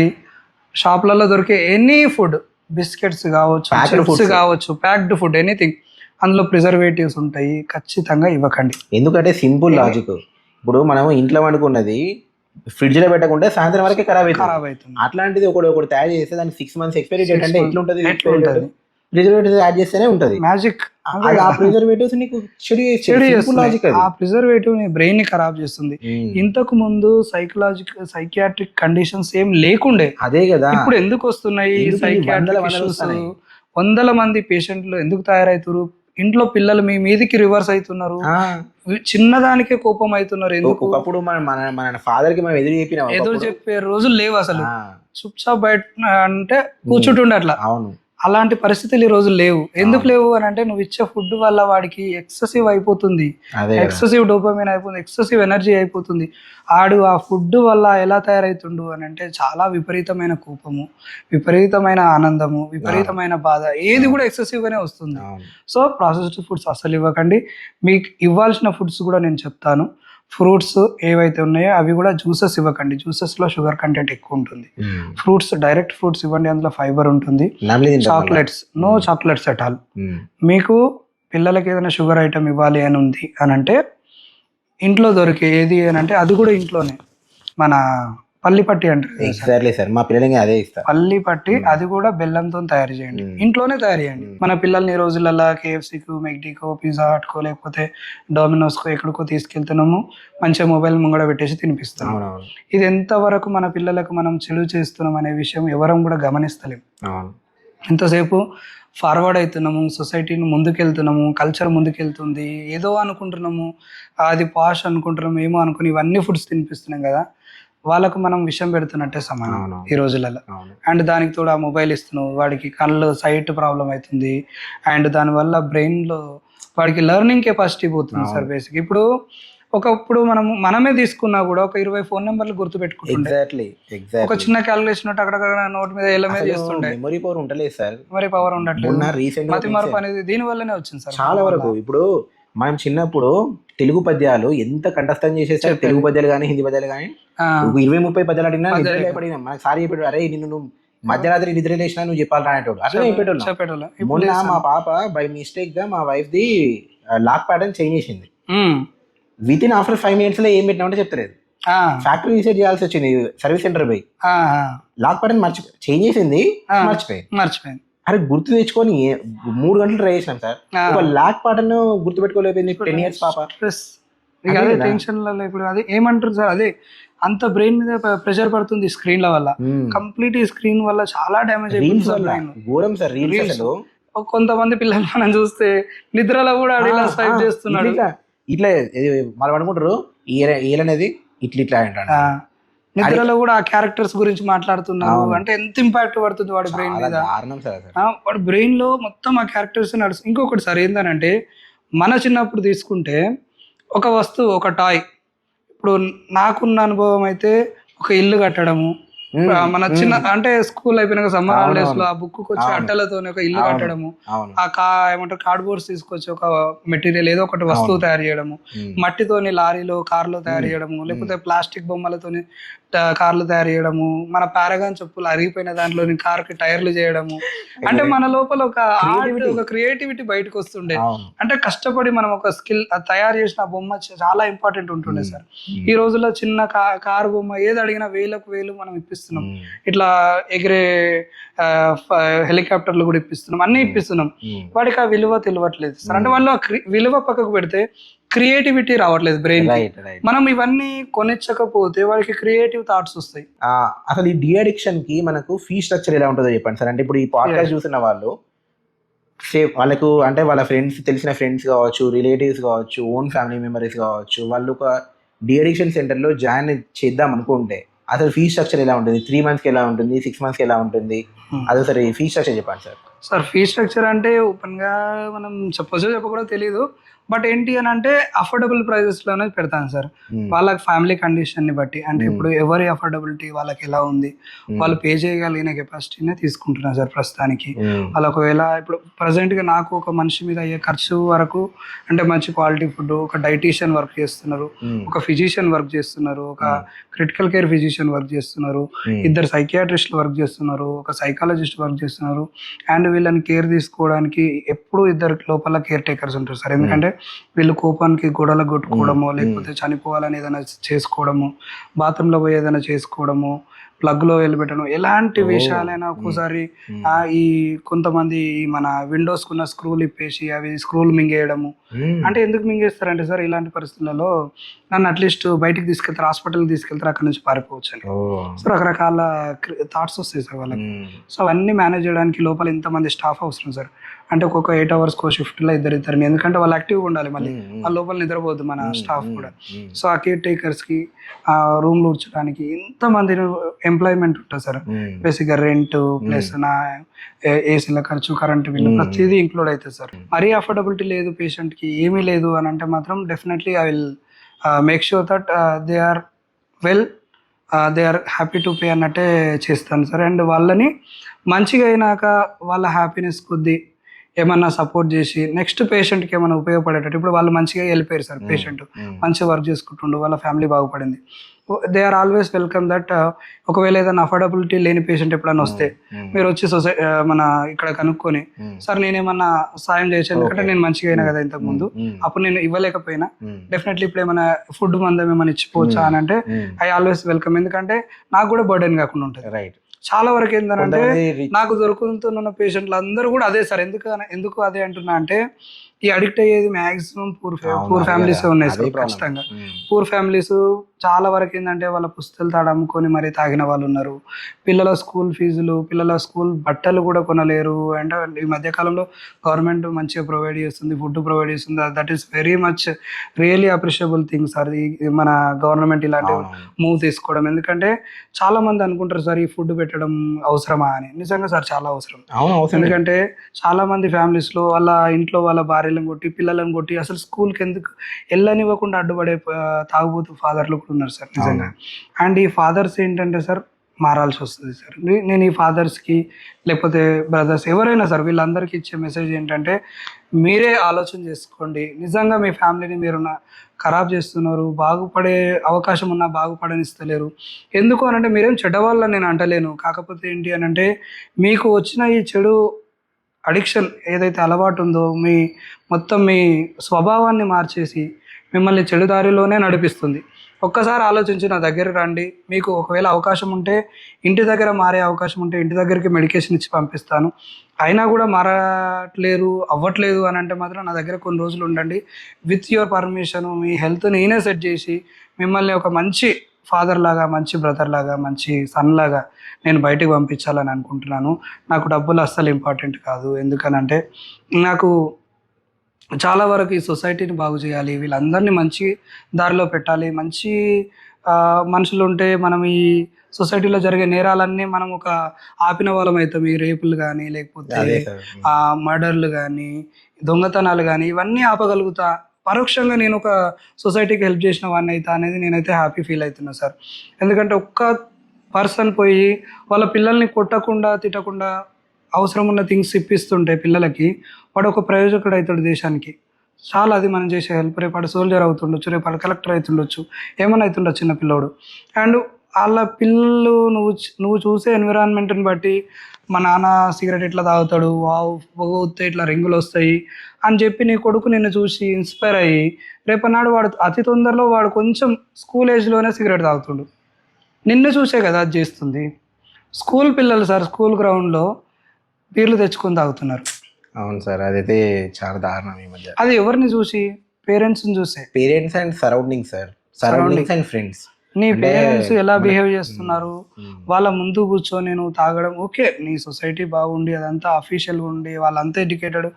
షాప్లలో దొరికే ఎనీ ఫుడ్, బిస్కెట్స్ కావచ్చు, చిప్స్ కావచ్చు, ప్యాక్డ్ ఫుడ్, ఎనీథింగ్, అందులో ప్రిజర్వేటివ్స్ ఉంటాయి, ఖచ్చితంగా ఇవ్వకండి. ఎందుకంటే సింపుల్ లాజిక్, ఇప్పుడు మనం ఇంట్లో వండుకున్నది ఫ్రిడ్జ్ లో పెట్టకుండా సాయంత్రం వరకే ఖరాబ్ అవుతుంది. అట్లాంటిది ఒకటి తయారు చేస్తే దానికి 6 months ఎక్స్పైరీ డేట్ అంటే ఎట్లుంటది? ప్రిజర్వేటివ్స్ యాడ్ చేస్తేనే ఉంటది మ్యాజిక్. ఆ ప్రిజర్వేటివ్స్ నీకు చెడు చేస్తుంది. ఆ ప్రిజర్వేటివ్ నీ బ్రెయిన్ ని ఖరాబ్ చేస్తుంది. ఇంతకు ముందు సైకియాట్రిక్ కండిషన్స్ ఏం లేకుండే, అదే కదా ఇప్పుడు ఎందుకు వస్తున్నాయి సైకియాట్రిక్ ఇష్యూస్? వందల మంది పేషెంట్లు ఎందుకు తయారవుతారు? ఇంట్లో పిల్లలు మీ మీదికి రివర్స్ అవుతున్నారు, చిన్నదానికే కోపం అవుతున్నారు. ఎందుకు? ఒకప్పుడు మన ఫాదర్ కి మనం ఎదురు చెప్పే రోజులు లేవు అసలు. చుప్చాప్ బయట అంటే కూర్చుంటుండే అట్లా. అవును, అలాంటి పరిస్థితులు ఈ రోజు లేవు. ఎందుకు లేవు అని అంటే నువ్వు ఇచ్చే ఫుడ్ వల్ల వాడికి ఎక్సెసివ్ అయిపోతుంది, ఎక్సెసివ్ డోపమైన్ అయిపోతుంది, ఎక్సెసివ్ ఎనర్జీ అయిపోతుంది. ఆడు ఆ ఫుడ్ వల్ల ఎలా తయారవుతుండు అని అంటే చాలా విపరీతమైన కోపము, విపరీతమైన ఆనందము, విపరీతమైన బాధ, ఏది కూడా ఎక్సెసివ్ గానే వస్తుంది. సో ప్రాసెస్డ్ ఫుడ్స్ అసలు ఇవ్వకండి. మీకు ఇవ్వాల్సిన ఫుడ్స్ కూడా నేను చెప్తాను. ఫ్రూట్స్ ఏవైతే ఉన్నాయో అవి కూడా జ్యూసెస్ ఇవ్వకండి. జ్యూసెస్లో షుగర్ కంటెంట్ ఎక్కువ ఉంటుంది. ఫ్రూట్స్, డైరెక్ట్ ఫ్రూట్స్ ఇవ్వండి, అందులో ఫైబర్ ఉంటుంది. Chocolates, no chocolates at all. మీకు పిల్లలకి ఏదైనా షుగర్ ఐటమ్ ఇవ్వాలి అని ఉంది అని అంటే ఇంట్లో దొరికే ఏది అని అంటే అది కూడా ఇంట్లోనే మన పల్లి పట్టి అంటారు. ఎగ్జాక్ట్లీ సార్, మా పిల్లలకి అదే ఇస్తారు. పల్లి పట్టి, అది కూడా బెల్లంతో తయారు చేయండి, ఇంట్లోనే తయారు చేయండి. మన పిల్లల్ని ఈ రోజులలో KFCకో, మెక్డీకో, పిజ్జా హట్కో లేకపోతే డొమినోస్కో ఎక్కడికో తీసుకెళ్తున్నాము, మంచిగా మొబైల్ ముంగడ పెట్టేసి తినిపిస్తాం. ఇది ఎంతవరకు మన పిల్లలకు మనం చెడు చేస్తున్నాం అనే విషయం ఎవరం కూడా గమనిస్తలేము. ఎంతసేపు ఫార్వర్డ్ అవుతున్నాము, సొసైటీని ముందుకెళ్తున్నాము, కల్చర్ ముందుకెళ్తుంది, ఏదో అనుకుంటున్నాము, అది పాష్ అనుకుంటున్నాము, ఏమో అనుకుని ఇవన్నీ ఫుడ్స్ తినిపిస్తున్నాం కదా, వాళ్ళకు మనం విషయం పెడుతున్నట్టే సమానం అవును. ఈ రోజులలో. అవును. అండ్ దానికి తోడు ఆ మొబైల్ ఇస్తున్నావు, వాడికి కళ్ళు సైట్ ప్రాబ్లం అవుతుంది, అండ్ దానివల్ల బ్రెయిన్లో వాడికి లెర్నింగ్ కెపాసిటీ పోతుంది సార్. బేసిక్ ఇప్పుడు ఒకప్పుడు మనమే తీసుకున్నా కూడా ఒక 20 ఫోన్ నెంబర్లు గుర్తు పెట్టుకుంటుండే, ఎగ్జాక్ట్లీ ఒక ఎగ్జాక్ట్లీ చిన్న క్యాలిక్యులేషన్ అక్కడక్కడ నోట్ మీద ఏళ్ళ మీద చేస్తుండే, మెమరీ పవర్ ఉండలేదు సార్. మరి పవర్ ఉండట్లేదు. మొన్న రీసెంట్ మతి మరపు అనేది దీని వల్లనే వచ్చింది సార్. చాలా వరకు. ఇప్పుడు మనం చిన్నప్పుడు తెలుగు పద్యాలు ఎంత కంఠస్థం చేసేసారు, తెలుగు పద్యాలు కానీ హిందీ పద్యాలు కానీ. 20-30 పద్యాలు అడిగినా నిద్రలేపడినా మనకు సారి చెప్పాడు, అరే నిన్ను నువ్వు మధ్యరాత్రి నిద్ర లేచినా నువ్వు చెప్పాలి అనేటోడు, అట్లా చెప్పేటోళ్ళు. మొన్న మా పాప బై మిస్టేక్ గా మా wife the lock pattern change చేసింది. విత్ ఇన్ ఆఫ్టర్ 5 minutes లో ఏం పెట్టినామంటే చెప్తలేదు. ఫ్యాక్టరీ రీసెట్ చేయాల్సి వచ్చింది సర్వీస్ సెంటర్ పోయి. లాక్ ప్యాటర్న్ చేంజ్ చేసింది, మర్చిపోయింది. అరే గుర్తు తెచ్చుకొని 3 గంటలు ట్రై చేసినాం సార్, ఒక లాక్ ప్యాటర్న్ గుర్తు పెట్టుకోలేకపోయింది 10 years పాప. అదే టెన్షన్ ఇప్పుడు అదే ఏమంటారు సార్, అదే అంత బ్రెయిన్ మీద ప్రెషర్ పడుతుంది స్క్రీన్ల వల్ల, కంప్లీట్ ఈ స్క్రీన్ వల్ల చాలా డ్యామేజ్ అయిపోతుంది. ఘోరం సార్ రీల్స్. కొంతమంది పిల్లలు మనం చూస్తే నిద్రలో కూడా ఇలా స్వైప్ చేస్తున్నాడు, ఇట్లా మనం అనుకుంటారు ఈలనేది ఇట్లా అంటాడు. నిద్రలో కూడా ఆ క్యారెక్టర్స్ గురించి మాట్లాడుతున్నారు అంటే ఎంత ఇంపాక్ట్ పడుతుంది వాడి బ్రెయిన్ మీద. వాడి బ్రెయిన్ లో మొత్తం ఆ క్యారెక్టర్స్ నడుస్తుంది. ఇంకొకటి సార్ ఏంటంటే, మన చిన్నప్పుడు తీసుకుంటే ఒక వస్తువు, ఒక టాయ్, ఇప్పుడు నాకున్న అనుభవం అయితే ఒక ఇల్లు కట్టడము, మన చిన్న అంటే స్కూల్ అయిపోయినాక సమ్మర్ హాలిడేస్ లో ఆ బుక్ వచ్చి అట్టలతో ఒక ఇల్లు కట్టడము, ఏమంటారు కార్డ్బోర్డ్స్ తీసుకొచ్చి ఒక మెటీరియల్ ఏదో ఒకటి వస్తువు తయారు చేయడము, మట్టితోని లారీలో కార్లో తయారు చేయడము, లేకపోతే ప్లాస్టిక్ బొమ్మలతోని కార్లు తయారు చేయడము, మన పారగాన్ చెప్పులు అరిగిపోయిన దాంట్లోని కార్ కి టైర్లు చేయడము. అంటే మన లోపల ఒక ఆర్ట్, ఒక క్రియేటివిటీ బయటకు వస్తుండే. అంటే కష్టపడి మనం ఒక స్కిల్ తయారు చేసిన బొమ్మ చాలా ఇంపార్టెంట్ ఉంటుండే సార్. ఈ రోజుల్లో చిన్న కారు బొమ్మ ఏది అడిగినా వేలు మనం ఇప్పిస్తున్నాం, ఇట్లా ఎగిరే హెలికాప్టర్లు కూడా ఇప్పిస్తున్నాం, అన్ని ఇప్పిస్తున్నాం. వాడికి ఆ విలువ తెలియట్లేదు సార్. అంటే వాళ్ళు విలువ పక్కకు పెడితే క్రియేటివిటీ రావట్లేదు బ్రెయిన్. మనం ఇవన్నీ కొనిచ్చకపోతే వాడికి క్రియేటివ్ థాట్స్ వస్తాయి. అసలు ఈ డి అడిక్షన్ కి మనకు ఫీ స్ట్రక్చర్ ఎలా ఉంటుందో చెప్పండి సార్. అంటే ఇప్పుడు ఈ పాడ్కాస్ట్ చూసిన వాళ్ళు వాళ్ళకు అంటే వాళ్ళ ఫ్రెండ్స్, తెలిసిన ఫ్రెండ్స్ కావచ్చు, రిలేటివ్స్ కావచ్చు, ఓన్ ఫ్యామిలీ మెంబర్స్ కావచ్చు, వాళ్ళు ఒక డి అడిక్షన్ సెంటర్ లో జాయిన్ చేద్దాం అనుకుంటే అసలు ఫీ స్ట్రక్చర్ ఎలా ఉంటుంది? 3 months కి ఎలా ఉంటుంది, 6 months కి ఎలా ఉంటుంది? అదే సార్ ఫీ స్ట్రక్చర్ చెప్పండి సార్. సార్ ఫీ స్ట్రక్చర్ అంటే ఓపెన్ గా మనం చెప్పకూడదు తెలియదు, బట్ ఏంటి అని అంటే అఫోర్డబుల్ ప్రైజెస్ లోనే పెడతాను సార్. వాళ్ళకి ఫ్యామిలీ కండిషన్ ని బట్టి, అంటే ఇప్పుడు ఎవరి అఫోర్డబిలిటీ వాళ్ళకి ఎలా ఉంది, వాళ్ళు పే చేయగలిగిన కెపాసిటీనే తీసుకుంటున్నారు సార్ ప్రస్తుతానికి. వాళ్ళు ఒకవేళ ఇప్పుడు ప్రజెంట్ గా నాకు ఒక మనిషి మీద అయ్యే ఖర్చు వరకు అంటే మంచి క్వాలిటీ ఫుడ్, ఒక డైటీషియన్ వర్క్ చేస్తున్నారు, ఒక ఫిజిషియన్ వర్క్ చేస్తున్నారు, ఒక క్రిటికల్ కేర్ ఫిజిషియన్ వర్క్ చేస్తున్నారు, 2 సైకియాట్రిస్టులు వర్క్ చేస్తున్నారు, ఒక సైకాలజిస్ట్ వర్క్ చేస్తున్నారు. అండ్ వీళ్ళని కేర్ తీసుకోవడానికి ఎప్పుడు 2 లోపల కేర్ టేకర్స్ ఉంటారు సార్. ఎందుకంటే వీళ్ళు కోపానికి గొడవలు కొట్టుకోవడము, లేకపోతే చనిపోవాలని ఏదైనా చేసుకోవడము, బాత్రూంలో పోయి ఏదైనా చేసుకోవడము, ప్లగ్ లో వెళ్ళిపెట్టడం, ఎలాంటి విషయాలైనా ఒక్కోసారి ఈ కొంతమంది మన విండోస్ కున్న స్క్రూలు ఇప్పేసి అవి స్క్రూలు మింగేయడము. అంటే ఎందుకు మింగేస్తారంటే సార్, ఇలాంటి పరిస్థితులలో నన్ను అట్లీస్ట్ బయటికి తీసుకెళ్తారు, హాస్పిటల్కి తీసుకెళ్తారు, అక్కడ నుంచి పారిపోవచ్చు అని. సో రకరకాల థాట్స్ వస్తాయి సార్ వాళ్ళకి. సో అవన్నీ మేనేజ్ చేయడానికి లోపల ఇంతమంది స్టాఫ్ అవసరం సార్. అంటే ఒక్కొక్క 8 hours షిఫ్ట్లో ఇద్దరిని, ఎందుకంటే వాళ్ళు యాక్టివ్గా ఉండాలి, మళ్ళీ ఆ లోపల నిద్రపోద్దు మన స్టాఫ్ కూడా. సో ఆ కేర్ టేకర్స్కి, ఆ రూమ్లు ఉడ్చడానికి ఇంతమంది ఎంప్లాయ్మెంట్ ఉంటుంది సార్. బేసిక్గా రెంట్ ప్లస్ నా ఏసీల ఖర్చు, కరెంట్ బిల్లు, ప్రతిదీ ఇంక్లూడ్ అవుతుంది సార్. మరీ అఫోర్డబిలిటీ లేదు పేషెంట్కి, ఏమీ లేదు అని అంటే మాత్రం definitely I will make sure that they are well, they are happy to pay అన్నట్టే చేస్తాను సార్. అండ్ వాళ్ళని మంచిగా అయినాక వాళ్ళ హ్యాపీనెస్ కొద్దీ ఏమన్నా సపోర్ట్ చేసి నెక్స్ట్ పేషెంట్కి ఏమైనా ఉపయోగపడేటట్టు, ఇప్పుడు వాళ్ళు మంచిగా వెళ్ళిపోయారు సార్, పేషెంట్ మంచిగా వర్క్ చేసుకుంటుండు, వాళ్ళ ఫ్యామిలీ బాగుపడింది, they are always welcome that. ఒకవేళ ఏదైనా అఫోర్డబిలిటీ లేని పేషెంట్ ఎప్పుడైనా వస్తే మీరు వచ్చి మన ఇక్కడ కనుక్కొని, సార్ నేనేమన్నా సాయం చేయొచ్చు, ఎందుకంటే నేను మంచిగా అయినా కదా ఇంతకు ముందు, అప్పుడు నేను ఇవ్వలేకపోయినా డెఫినెట్లీ ఇప్పుడు ఏమైనా ఫుడ్ మందం ఏమైనా ఇచ్చిపోవచ్చా అని అంటే ఐ ఆల్వేస్ వెల్కమ్. ఎందుకంటే నాకు కూడా బర్డెన్ కాకుండా ఉంటుంది. రైట్. చాలా వరకు ఏంటంటే నాకు దొరుకుతున్న పేషెంట్లు అందరూ కూడా అదే సార్. ఎందుకు అదే అంటున్నా అంటే, ఈ అడిక్ట్ అయ్యేది మాక్సిమం పూర్ అవును, అదే ఫ్యామిలీస్ కదా, ఉన్నాయి అదే సార్ ప్రాబ్లం. ఖచ్చితంగా. పూర్ ఫ్యామిలీస్ చాలా వరకు ఏంటంటే వాళ్ళ పుస్తలు తాడు అమ్ముకొని మరి తాగిన వాళ్ళు ఉన్నారు. పిల్లల స్కూల్ ఫీజులు, పిల్లల స్కూల్ బట్టలు కూడా కొనలేరు. అండ్ ఈ మధ్య కాలంలో గవర్నమెంట్ మంచిగా ప్రొవైడ్ చేస్తుంది, ఫుడ్ ప్రొవైడ్ చేస్తుంది. That is very much really appreciable thing sir. మన గవర్నమెంట్ ఇలాంటి మూవ్ తీసుకోవడం. ఎందుకంటే చాలా మంది అనుకుంటారు సార్ ఈ ఫుడ్ పెట్టడం అవసరమా అని. నిజంగా సార్ చాలా అవసరం. ఎందుకంటే చాలా మంది ఫ్యామిలీస్ లో వాళ్ళ ఇంట్లో వాళ్ళ భార్యలను కొట్టి పిల్లలను కొట్టి అసలు స్కూల్కి ఎందుకు వెళ్ళనివ్వకుండా అడ్డుపడే తాగుబోతు ఫాదర్లు కూడా ఉన్నారు సార్ నిజంగా. అండ్ ఈ ఫాదర్స్ ఏంటంటే సార్ మారాల్సి వస్తుంది సార్. నేను ఈ ఫాదర్స్కి లేకపోతే బ్రదర్స్ ఎవరైనా సార్ వీళ్ళందరికీ ఇచ్చే మెసేజ్ ఏంటంటే మీరే ఆలోచన చేసుకోండి. నిజంగా మీ ఫ్యామిలీని మీరు ఖరాబ్ చేస్తున్నారు. బాగుపడే అవకాశం ఉన్నా బాగుపడనిస్తలేరు. ఎందుకు అనంటే మీరేం చెడ్డవాళ్ళని నేను అంటలేను. కాకపోతే ఏంటి అనంటే మీకు వచ్చిన ఈ చెడు అడిక్షన్ ఏదైతే అలవాటు ఉందో మొత్తం మీ స్వభావాన్ని మార్చేసి మిమ్మల్ని చెడు దారిలోనే నడిపిస్తుంది. ఒక్కసారి ఆలోచించి నా దగ్గర రండి. మీకు ఒకవేళ అవకాశం ఉంటే ఇంటి దగ్గర మారే అవకాశం ఉంటే ఇంటి దగ్గరికి మెడికేషన్ ఇచ్చి పంపిస్తాను. అయినా కూడా అవ్వట్లేదు అని అంటే మాత్రం నా దగ్గర కొన్ని రోజులు ఉండండి. With your permission me health నేనే సెట్ చేసి మిమ్మల్ని ఒక మంచి ఫాదర్ లాగా, మంచి బ్రదర్ లాగా, మంచి సన్ లాగా నేను బయటకు పంపించాలని అనుకుంటున్నాను. నాకు డబ్బులు అస్సలు ఇంపార్టెంట్ కాదు. ఎందుకనంటే నాకు చాలా వరకు ఈ సొసైటీని బాగు చేయాలి, వీళ్ళందరినీ మంచి దారిలో పెట్టాలి. మంచి మనుషులు ఉంటే మనం ఈ సొసైటీలో జరిగే నేరాలన్నీ మనం ఒక ఆపిన వాళ్ళం అవుతాం. ఈ రేపులు కానీ లేకపోతే మర్డర్లు కానీ దొంగతనాలు కానీ ఇవన్నీ ఆపగలుగుతా. పరోక్షంగా నేను ఒక సొసైటీకి హెల్ప్ చేసిన వాడిని అవుతా అనేది నేనైతే హ్యాపీ ఫీల్ అవుతున్నా సార్. ఎందుకంటే ఒక్క పర్సన్ పోయి వాళ్ళ పిల్లల్ని కొట్టకుండా తిట్టకుండా అవసరం ఉన్న థింగ్స్ ఇప్పిస్తుంటే పిల్లలకి వాడు ఒక ప్రయోజకుడు అవుతాడు దేశానికి. చాలా అది మనం చేసే హెల్ప్. రేపాడు సోల్జర్ అవుతుండొచ్చు, రేపాడు కలెక్టర్ అవుతుండొచ్చు, ఏమైనా అవుతుండొచ్చు చిన్న పిల్లోడు. అండ్ వాళ్ళ పిల్లలు నువ్వు చూసే ఎన్విరాన్మెంట్ని బట్టి మా నాన్న సిగరెట్ ఇట్లా తాగుతాడు, పొగ వస్తే ఇట్లా రింగులు వస్తాయి అని చెప్పి నీ కొడుకు నిన్ను చూసి ఇన్స్పైర్ అయ్యి రేపన్నాడు వాడు అతి తొందరలో వాడు కొంచెం స్కూల్ ఏజ్లోనే సిగరెట్ తాగుతుండు. నిన్ను చూసే కదా అది చేస్తుంది. స్కూల్ పిల్లలు సార్ స్కూల్ గ్రౌండ్లో బీర్లు తెచ్చుకొని తాగుతున్నారు. అవును సార్, అదైతే చాలా దారుణం ఈ మధ్య. అది ఎవరిని చూసి? పేరెంట్స్ని చూసే. Parents and surrounding sir, surroundings and friends. నీ పేరెంట్స్ ఎలా బిహేవ్ చేస్తున్నారు, వాళ్ళ ముందు కూర్చొని నువ్వు తాగడం ఓకే. నీ సొసైటీ బాగుండి అదంతా అఫీషియల్గా ఉండి వాళ్ళంతా ఎడ్యుకేటెడ్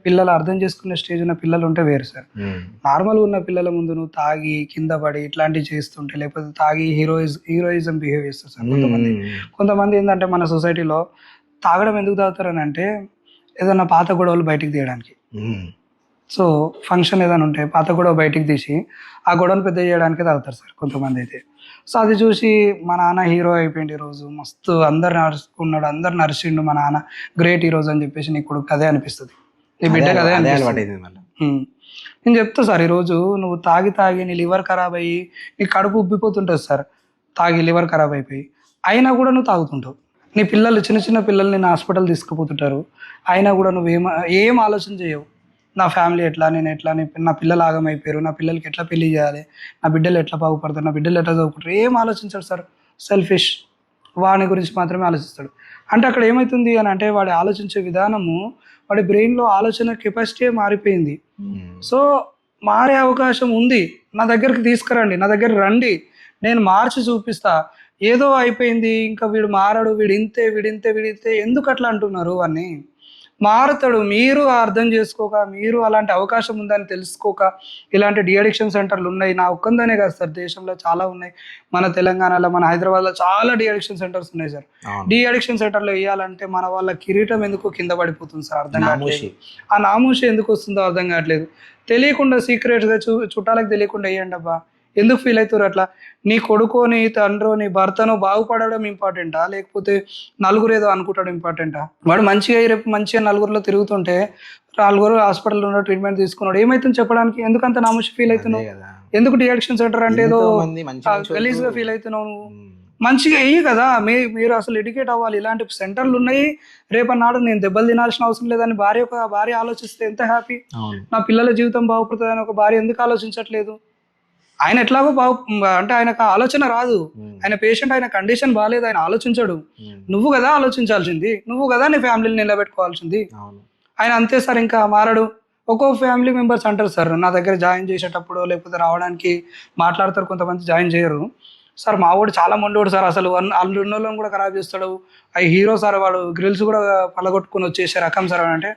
పిల్లలు అర్థం చేసుకునే స్టేజ్ ఉన్న పిల్లలు ఉంటే వేరు సార్. నార్మల్గా ఉన్న పిల్లల ముందు నువ్వు తాగి కింద పడి ఇట్లాంటివి చేస్తుంటే లేకపోతే తాగి హీరోయిజం బిహేవ్ చేస్తారు సార్ కొంతమంది ఏంటంటే మన సొసైటీలో తాగడం ఎందుకు తాగుతారని అంటే ఏదైనా పాత గొడవలు బయటికి తీయడానికి. సో ఫంక్షన్ ఏదైనా ఉంటే పాత గొడవ బయటికి తీసి ఆ గొడవను పెద్ద చేయడానికి తాగుతారు సార్ కొంతమంది అయితే. సో అది చూసి మా నాన్న హీరో అయిపోయింది ఈరోజు, మస్తు అందరు నడుచుకున్నాడు, అందరు నడిచిండు, మా నాన్న గ్రేట్ ఈరోజు అని చెప్పేసి నీ కొడుకు అదే అనిపిస్తుంది, నీ బిడ్డకు అదే అనిపిస్తుంది. నేను చెప్తా సార్, ఈరోజు నువ్వు తాగి నీ లివర్ ఖరాబ్ అయ్యి నీ కడుపు ఉబ్బిపోతుంటుంది సార్, తాగి లివర్ ఖరాబ్ అయిపోయి అయినా కూడా నువ్వు తాగుతుంటావు. నీ పిల్లలు చిన్న పిల్లల్ని నా హాస్పిటల్ తీసుకుపోతుంటారు, అయినా కూడా నువ్వు ఏం ఆలోచన చేయవు. నా ఫ్యామిలీ ఎట్లా, నేను ఎట్లా, నా పిల్లలు ఆగమైపోయారు, నా పిల్లలకి ఎట్లా పెళ్లి చేయాలి, నా బిడ్డలు ఎట్లా బాగుపడతారు, నా బిడ్డలు ఎట్లా చదువుకుంటారు, ఏం ఆలోచించాడు సార్. సెల్ఫిష్, వాని గురించి మాత్రమే ఆలోచిస్తాడు. అంటే అక్కడ ఏమవుతుంది అని అంటే వాడి ఆలోచించే విధానము, వాడి బ్రెయిన్లో ఆలోచన కెపాసిటీ మారిపోయింది. సో మారే అవకాశం ఉంది, నా దగ్గరికి తీసుకురండి, నా దగ్గర రండి, నేను మార్చి చూపిస్తా. ఏదో అయిపోయింది ఇంకా వీడు మారడు, వీడింతే ఎందుకు అట్లా అంటున్నారు? వాడిని మారుతాడు. మీరు అర్థం చేసుకోక, మీరు అలాంటి అవకాశం ఉందని తెలుసుకోక ఇలాంటి డిఅడిక్షన్ సెంటర్లు ఉన్నాయి. నా ఒక్కందనే కాదు సార్, దేశంలో చాలా ఉన్నాయి. మన తెలంగాణలో, మన హైదరాబాద్లో చాలా డిఅడిక్షన్ సెంటర్స్ ఉన్నాయి సార్. డిఅడిక్షన్ సెంటర్లో వేయాలంటే మన వాళ్ళ కిరీటం ఎందుకు కింద పడిపోతుంది సార్, అర్థం కావట్లేదు. ఆ నామూషి ఎందుకు వస్తుందో అర్థం కావట్లేదు. తెలియకుండా సీక్రెట్గా చుట్టాలకు తెలియకుండా వేయండి అబ్బా. ఎందుకు ఫీల్ అవుతారు అట్లా? నీ కొడుకో, నీ తండ్రో, నీ భర్తనో బాగుపడడం ఇంపార్టెంటా, లేకపోతే నలుగురు ఏదో అనుకుంటాడు ఇంపార్టెంటా? వాడు మంచిగా రేపు మంచిగా నలుగురిలో తిరుగుతుంటే నలుగురు హాస్పిటల్లో ఉన్న ట్రీట్మెంట్ తీసుకున్నాడు, ఏమైతుంది చెప్పడానికి? ఎందుకంత నామూషి ఫీల్ అవుతున్నావు? ఎందుకు డిఅడిక్షన్ సెంటర్ అంటే ఏదో గలీజ్గా ఫీల్ అవుతున్నావు? నువ్వు మంచిగా వెయ్యి కదా. మీరు అసలు ఎడ్యుకేట్ అవ్వాలి. ఇలాంటి సెంటర్లు ఉన్నాయి, రేపన్నాడు నేను దెబ్బలు తినాల్సిన అవసరం లేదని భార్య ఆలోచిస్తే ఎంత హ్యాపీ. నా పిల్లల జీవితం బాగుపడుతుందని ఒక భార్య ఎందుకు ఆలోచించట్లేదు? ఆయన ఎట్లాగో అంటే ఆయనకు ఆలోచన రాదు, ఆయన పేషెంట్, ఆయన కండిషన్ బాగాలేదు, ఆయన ఆలోచించడు. నువ్వు కదా ఆలోచించాల్సింది, నువ్వు కదా నీ ఫ్యామిలీని నిలబెట్టుకోవాల్సింది. ఆయన అంతే సార్, ఇంకా మారడు. ఒక్కో ఫ్యామిలీ మెంబర్స్ అంటారు సార్ నా దగ్గర జాయిన్ చేసేటప్పుడు లేకపోతే రావడానికి మాట్లాడతారు, కొంతమంది జాయిన్ చేయరు. సార్ మా వాడు చాలా మొండోడు సార్, అసలు వాళ్ళు ఉన్నోళ్ళని కూడా ఖరాబ్ చేస్తాడు. ఆ హీరో సార్ వాడు గ్రిల్స్ కూడా పలగొట్టుకుని వచ్చేసే రకం సార్ అంటే,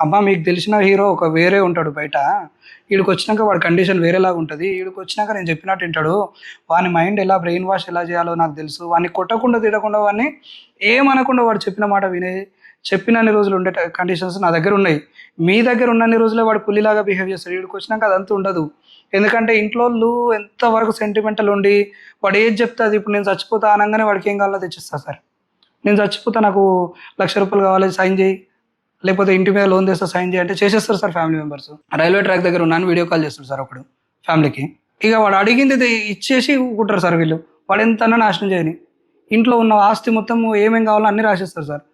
అమ్మా మీకు తెలిసిన హీరో ఒక వేరే ఉంటాడు బయట, వీడికి వచ్చినాక వాడి కండిషన్ వేరేలాగా ఉంటుంది, వీడికి వచ్చినాక నేను చెప్పినట్టు వింటాడు, వాని మైండ్ ఎలా బ్రెయిన్ వాష్ ఎలా చేయాలో నాకు తెలుసు, వాడిని కొట్టకుండా తిట్టకుండా వాడిని ఏమనకుండా వాడు చెప్పిన మాట వినే చెప్పినన్ని రోజులు ఉండే కండిషన్స్ నా దగ్గర ఉన్నాయి. మీ దగ్గర ఉన్నన్ని రోజులే వాడు పుల్లిలాగా బిహేవ్ చేస్తాడు, వీడికి వచ్చినాక అదంతా ఉండదు. ఎందుకంటే ఇంట్లో వాళ్ళు ఎంతవరకు సెంటిమెంటల్ ఉండి వాడు ఏది చెప్తే అది, ఇప్పుడు నేను చచ్చిపోతా అనగానే వాడికి ఏం కావాలో తెచ్చిస్తా సార్. నేను చచ్చిపోతా నాకు ₹1,00,000 కావాలి సైన్ చేయి, లేకపోతే ఇంటి మీద లోన్ తెస్తా సైన్ చేయి అంటే చేసేస్తారు sir family members. Railway track దగ్గర ఉన్నాను వీడియో కాల్ చేస్తాడు సార్ ఒకడు ఫ్యామిలీకి, ఇక వాడు అడిగింది ఇచ్చేసి ఊకుంటారు సార్ వీళ్ళు. వాడు ఎంతన్నా నాశనం చేయని, ఇంట్లో ఉన్న ఆస్తి మొత్తం ఏమేం కావాలో అన్నీ రాసేస్తారు సార్.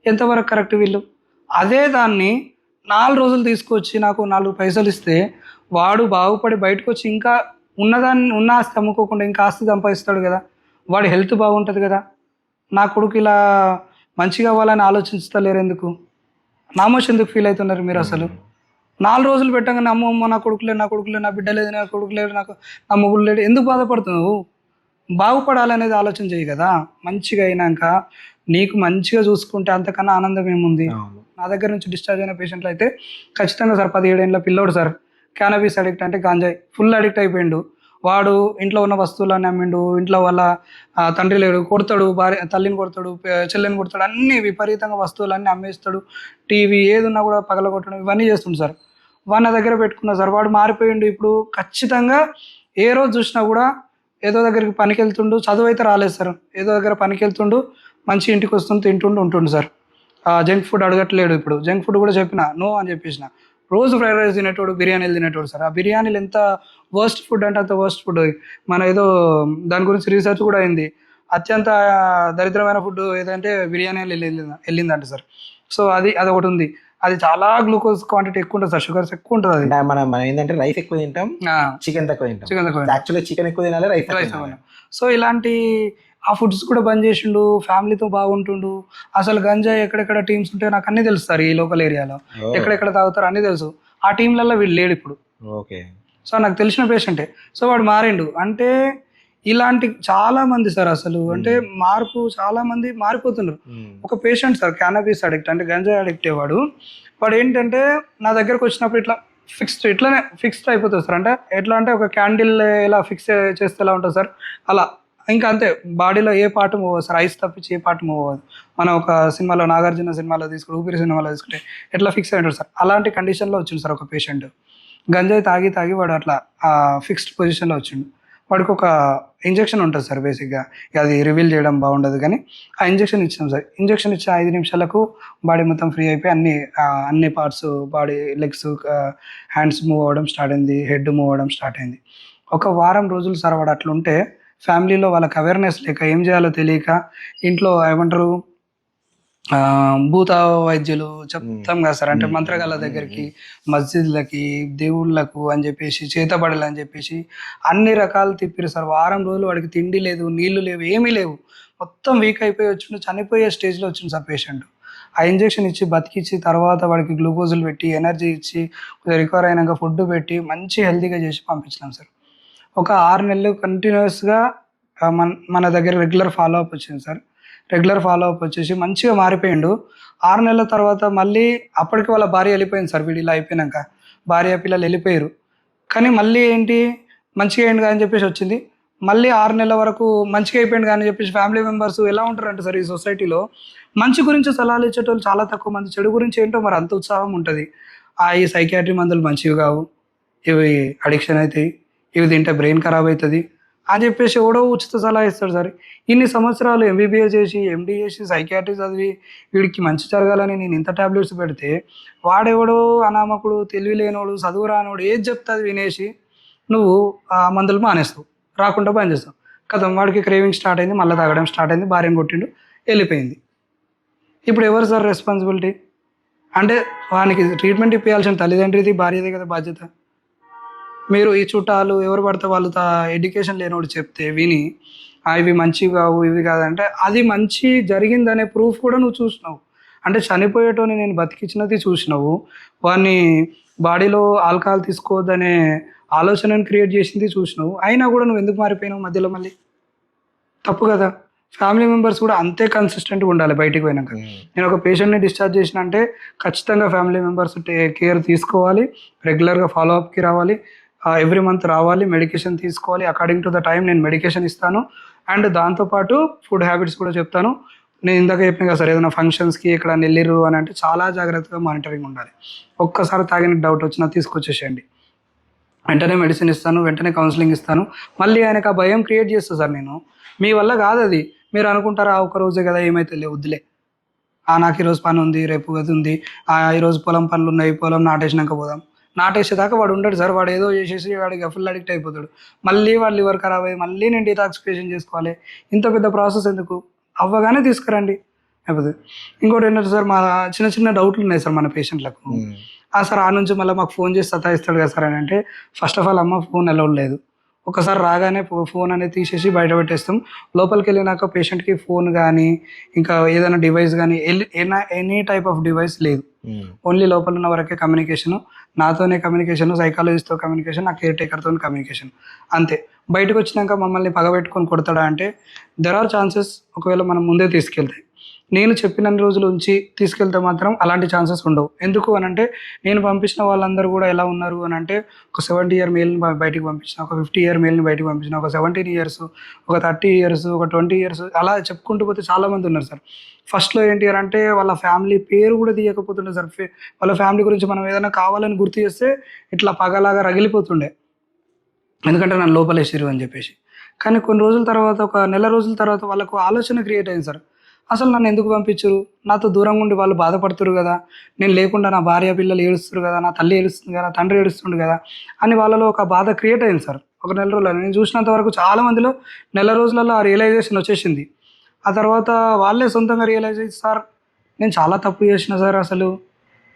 ఎంతవరకు కరెక్ట్ వీళ్ళు? అదే దాన్ని 4 రోజులు తీసుకొచ్చి నాకు 4 పైసలు ఇస్తే వాడు బాగుపడి బయటకు వచ్చి ఇంకా ఉన్న ఆస్తి అమ్ముకోకుండా ఇంకా ఆస్తి సంపాదిస్తాడు కదా, వాడి హెల్త్ బాగుంటుంది కదా. నా కొడుకు ఇలా మంచిగా అవ్వాలని ఆలోచిస్తలేరు ఎందుకు? నామోష్ ఎందుకు ఫీల్ అవుతున్నారు మీరు అసలు? 4 రోజులు పెట్టగానే అమ్మ నా కొడుకులే నా కొడుకులే నా బిడ్డ లేదు నా కొడుకు లేడు నాకు నా మొగుడు లేడు ఎందుకు బాధపడుతున్నావు? బాగుపడాలనేది ఆలోచన చేయి కదా. మంచిగా అయినాక నీకు మంచిగా చూసుకుంటే అంతకన్నా ఆనందం ఏముంది? నా దగ్గర నుంచి డిశ్చార్జ్ అయిన పేషెంట్లు అయితే ఖచ్చితంగా సార్ 17 ఏళ్ళ పిల్లోడు సార్, క్యానబీస్ అడిక్ట్ అంటే గాంజాయి ఫుల్ అడిక్ట్ అయిపోయిండు. వాడు ఇంట్లో ఉన్న వస్తువులన్నీ అమ్మిండు, ఇంట్లో వాళ్ళ తండ్రి లేడు, కొడతాడు, తల్లిని కొడతాడు, చెల్లెని కొడతాడు, అన్నీ విపరీతంగా వస్తువులన్నీ అమ్మేస్తాడు, టీవీ ఏది ఉన్నా కూడా పగలగొట్టడం ఇవన్నీ చేస్తుంది సార్. వాడిన దగ్గర పెట్టుకున్నా సార్, వాడు మారిపోయిండు. ఇప్పుడు ఖచ్చితంగా ఏ రోజు చూసినా కూడా ఏదో దగ్గరికి పనికి వెళ్తుండు, చదువు అయితే రాలేదు సార్, ఏదో దగ్గర పనికి వెళ్తుండు, మంచి ఇంటికి వస్తుండు, తింటుండు ఉంటుండు సార్. జంక్ ఫుడ్ అడగట్లేడు. ఇప్పుడు జంక్ ఫుడ్ కూడా చెప్పిన నో అని చెప్పేసిన. రోజు ఫ్రైడ్ రైస్ తినేటోడు, బిర్యానీలు తినేటోడు సార్. ఆ బిర్యానీలు ఎంత వర్స్ట్ ఫుడ్ అంటే అంత వర్స్ట్ ఫుడ్. మన ఏదో దాని గురించి రీసెర్చ్ కూడా అయింది, అత్యంత దరిద్రమైన ఫుడ్ ఏదంటే బిర్యానీలు వెళ్ళిందంట సార్. సో అది ఒకటి ఉంది, అది చాలా గ్లూకోజ్ క్వాంటిటీ ఎక్కువ ఉంటుంది సార్, షుగర్స్ ఎక్కువ ఉంటుంది. అది మనం ఏంటంటే రైస్ ఎక్కువ తింటాం, చికెన్ తక్కువ తింటాం. యాక్చువల్లీ చికెన్ ఎక్కువ తినాలి, రైస్. సో ఇలాంటి ఆ ఫుడ్స్ కూడా బంద్ చేసిండు, ఫ్యామిలీతో బాగుంటుండు. అసలు గంజాయి ఎక్కడెక్కడ టీమ్స్ ఉంటే నాకు అన్నీ తెలుసు సార్, ఈ లోకల్ ఏరియాలో ఎక్కడెక్కడ తాగుతారు అన్నీ తెలుసు. ఆ టీంలలో వీళ్ళు లేడు ఇప్పుడు. ఓకే. సో నాకు తెలిసిన పేషెంటే. సో వాడు మారిండు అంటే ఇలాంటి చాలా మంది సార్ అసలు అంటే మార్పు చాలా మంది మారిపోతున్నారు. ఒక పేషెంట్ సార్ క్యానబీస్ అడిక్ట్ అంటే గంజాయి అడిక్ట్ అయ్యేవాడు. వాడు ఏంటంటే నా దగ్గరకు వచ్చినప్పుడు ఇట్లా ఇట్లానే ఫిక్స్డ్ అయిపోతుంది సార్. అంటే ఎట్లా అంటే ఒక క్యాండిల్ ఎలా ఫిక్స్ చేస్తే ఎలా ఉంటుంది సార్ అలా, ఇంకా అంతే. బాడీలో ఏ పార్ట్ మూవ్ అవ్వదు సార్, ఐస్ తప్పించి ఏ పార్ట్ మూవ్ అవ్వదు. మనం ఒక సినిమాలో నాగార్జున సినిమాలో తీసుకుంటే, ఊపిరి సినిమాలో తీసుకుంటే ఎట్లా ఫిక్స్ అయి ఉంటాడు సార్, అలాంటి కండిషన్లో వచ్చిండు సార్ ఒక పేషెంట్. గంజాయి తాగి వాడు అట్లా ఫిక్స్డ్ పొజిషన్లో వచ్చిండు. వాడికి ఒక ఇంజెక్షన్ ఉంటుంది సార్ బేసిక్గా, అది రివీల్ చేయడం బాగుండదు కానీ ఆ ఇంజెక్షన్ ఇచ్చాం సార్. ఇంజెక్షన్ ఇచ్చిన 5 నిమిషాలకు బాడీ మొత్తం ఫ్రీ అయిపోయి అన్ని parts body legs hands move అవ్వడం స్టార్ట్ అయింది, హెడ్ మూవ్ అవ్వడం స్టార్ట్ అయింది. ఒక వారం రోజులు సార్ వాడు అట్లుంటే ఫ్యామిలీలో వాళ్ళకి అవేర్నెస్ లేక ఏం చేయాలో తెలియక ఇంట్లో ఏమంటారు భూత వైద్యులు చెప్తాం కదా సార్, అంటే మంత్రగాళ్ళ దగ్గరికి మస్జిద్లకి దేవుళ్ళకు అని చెప్పేసి చేతబడులు అని చెప్పేసి అన్ని రకాలు తిప్పిరు సార్. వారం రోజులు వాడికి తిండి లేదు, నీళ్లు లేవు, ఏమీ లేవు, మొత్తం వీక్ అయిపోయి వచ్చిండు, చనిపోయే స్టేజ్లో వచ్చింది సార్ పేషెంట్. ఆ ఇంజెక్షన్ ఇచ్చి బతికిచ్చి తర్వాత వాడికి గ్లూకోజులు పెట్టి ఎనర్జీ ఇచ్చి రికవర్ అయినాక ఫుడ్ పెట్టి మంచి హెల్తీగా చేసి పంపించినాం సార్. ఒక 6 నెలలు కంటిన్యూస్గా మన దగ్గర రెగ్యులర్ ఫాలో అప్ వచ్చింది సార్. రెగ్యులర్ ఫాలో అప్ వచ్చేసి మంచిగా మారిపోయిండు. 6 నెలల తర్వాత మళ్ళీ అప్పటికి వాళ్ళ భార్య వెళ్ళిపోయింది సార్. వీడు ఇలా అయిపోయినాక భార్య పిల్లలు వెళ్ళిపోయారు, కానీ మళ్ళీ ఏంటి మంచిగా అయింది అని చెప్పేసి వచ్చింది. మళ్ళీ 6 నెలల వరకు మంచిగా అయిపోయింది కానీ చెప్పేసి ఫ్యామిలీ మెంబర్స్ ఎలా ఉంటారంటే సార్ ఈ సొసైటీలో మంచి గురించి సలహాలు ఇచ్చేటోళ్ళు చాలా తక్కువ మంది, చెడు గురించి ఏంటో మరి అంత ఉత్సాహం ఉంటుంది. ఈ సైకియాట్రీ మందులు మంచివి కావు, ఇవి అడిక్షన్ అవుతాయి, ఇవి తింటే బ్రెయిన్ ఖరాబ్ అవుతుంది అని చెప్పేసి ఎవడో ఉచిత సలహా ఇస్తాడు సార్. ఇన్ని సంవత్సరాలు ఎంబీబీఏ చేసి ఎండీ చేసి సైకియాట్రీ చదివి వీడికి మంచి జరగాలని నేను ఇంత టాబ్లెట్స్ పెడితే వాడెవడో అనామకుడు, తెలివి లేనోడు, చదువు రానోడు ఏది చెప్తే అది వినేసి నువ్వు ఆ మందులు మానేస్తావు, రాకుండా బంద్ చేస్తావు. కదా వాడికి క్రేవింగ్ స్టార్ట్ అయింది, మళ్ళీ తాగడం స్టార్ట్ అయింది, భార్యను కొట్టిండు, వెళ్ళిపోయింది. ఇప్పుడు ఎవరు సార్ రెస్పాన్సిబిలిటీ? అంటే వానికి ట్రీట్మెంట్ ఇప్పించాల్సిన తల్లిదండ్రిది భార్యదే కదా బాధ్యత. మీరు ఈ చుట్టాలు ఎవరు పడితే వాళ్ళు ఎడ్యుకేషన్ లేనివాడు చెప్తే విని ఇవి మంచివి కావు ఇవి కాదంటే అది మంచి జరిగిందనే ప్రూఫ్ కూడా నువ్వు చూసినావు. అంటే చనిపోయేటోని నేను బతికించినది చూసినావు, వాడిని బాడీలో ఆల్కహాల్ తీసుకోవద్దనే ఆలోచనను క్రియేట్ చేసింది చూసినావు. అయినా కూడా నువ్వు ఎందుకు మారిపోయినావు మధ్యలో మళ్ళీ? తప్పు కదా. ఫ్యామిలీ మెంబర్స్ కూడా అంతే కన్సిస్టెంట్గా ఉండాలి బయటికి పోయినాక. నేను ఒక పేషెంట్ని డిశ్చార్జ్ చేసిన అంటే ఖచ్చితంగా ఫ్యామిలీ మెంబర్స్ కేర్ తీసుకోవాలి, రెగ్యులర్గా ఫాలో అప్కి రావాలి, ఎవ్రీ మంత్ రావాలి, మెడికేషన్ తీసుకోవాలి. అకార్డింగ్ టు ద టైం నేను మెడికేషన్ ఇస్తాను. అండ్ దాంతోపాటు ఫుడ్ హ్యాబిట్స్ కూడా చెప్తాను. నేను ఇందాక చెప్పిన కదా సార్, ఏదైనా ఫంక్షన్స్కి ఇక్కడ నెల్లిరు అని అంటే చాలా జాగ్రత్తగా మానిటరింగ్ ఉండాలి. ఒక్కసారి తాగిన డౌట్ వచ్చినా తీసుకొచ్చేసేయండి, వెంటనే మెడిసిన్ ఇస్తాను, వెంటనే కౌన్సిలింగ్ ఇస్తాను. మళ్ళీ ఆయనకు ఆ భయం క్రియేట్ చేస్తాను సార్ నేను. మీ వల్ల కాదు అది. మీరు అనుకుంటారా ఒక రోజే కదా ఏమైతే వద్దులే, నాకు ఈరోజు పని ఉంది, రేపు అది ఉంది, ఈరోజు పొలం పనులు ఉన్నాయి, పొలం నాటేసినాక పోదాం. నాటేసేదాకా వాడు ఉండడు సార్. వాడు ఏదో చేసేసి వాడికి ఫుల్ అడిక్ట్ అయిపోతాడు. మళ్ళీ వాడు లివర్ ఖరాబ్ అయ్యి మళ్ళీ నేను డీటాక్సిఫికేషన్ చేసుకోవాలి. ఇంత పెద్ద ప్రాసెస్ ఎందుకు? అవ్వగానే తీసుకురండి అయిపోతుంది. ఇంకోటి ఏంటంటే సార్, మా చిన్న చిన్న డౌట్లు ఉన్నాయి సార్ మన పేషెంట్లకు. సార్ ఆ నుంచి మళ్ళీ మాకు ఫోన్ చేసి సతాయిస్తాడు కదా సార్ అని అంటే, ఫస్ట్ ఆఫ్ ఆల్ అమ్మ ఫోన్ అలౌడ్ లేదు. ఒకసారి రాగానే ఫోన్ అనేది తీసేసి బయట పెట్టేస్తాం. లోపలికి వెళ్ళినాక పేషెంట్కి ఫోన్ కానీ ఇంకా ఏదైనా డివైస్ కానీ ఎనీ టైప్ ఆఫ్ డివైస్ లేదు. ఓన్లీ లోపల ఉన్న వరకే కమ్యూనికేషను, నాతోనే కమ్యూనికేషన్, సైకాలజిస్ట్తో కమ్యూనికేషన్, నా కేర్ టేకర్తో కమ్యూనికేషన్, అంతే. బయటకు వచ్చినాక మమ్మల్ని పగబెట్టుకొని కొడతాడా అంటే దెర్ ఆర్ ఛాన్సెస్. ఒకవేళ మనం ముందే తీసుకెళ్తే, నేను చెప్పిన రోజులు ఉంచి తీసుకెళ్తే మాత్రం అలాంటి ఛాన్సెస్ ఉండవు. ఎందుకు అని అంటే, నేను పంపించిన వాళ్ళందరూ కూడా ఎలా ఉన్నారు అని అంటే, ఒక 70 ఇయర్ మేల్ని బయటికి పంపించిన, ఒక 50 ఇయర్ మేల్ని బయటికి పంపించిన, ఒక 17 ఇయర్స్, ఒక 30 ఇయర్స్, ఒక 20 ఇయర్స్, అలా చెప్పుకుంటూ పోతే చాలామంది ఉన్నారు సార్. ఫస్ట్లో ఏంటి అని అంటే వాళ్ళ ఫ్యామిలీ పేరు కూడా తీయకపోతుండే సార్. వాళ్ళ ఫ్యామిలీ గురించి మనం ఏదైనా కావాలని గుర్తు చేస్తే ఇట్లా పగలాగా రగిలిపోతుండే, ఎందుకంటే నన్ను లోపలేసిరు అని చెప్పేసి. కానీ కొన్ని రోజుల తర్వాత, ఒక నెల రోజుల తర్వాత వాళ్ళకు ఆలోచన క్రియేట్ అయింది సార్, అసలు నన్ను ఎందుకు పంపించరు, నాతో దూరంగా ఉండి వాళ్ళు బాధపడుతురు కదా, నేను లేకుండా నా భార్య పిల్లలు ఏడుస్తారు కదా, నా తల్లి ఏడుస్తుంది కదా, తండ్రి ఏడుస్తుండు కదా అని వాళ్ళలో ఒక బాధ క్రియేట్ అయింది సార్. ఒక నెల రోజులు నేను చూసినంత వరకు చాలా మందిలో నెల రోజులలో ఆ రియలైజేషన్ వచ్చేసింది. ఆ తర్వాత వాళ్ళే సొంతంగా రియలైజ్ అయ్యి, సార్ నేను చాలా తప్పు చేసిన సార్, అసలు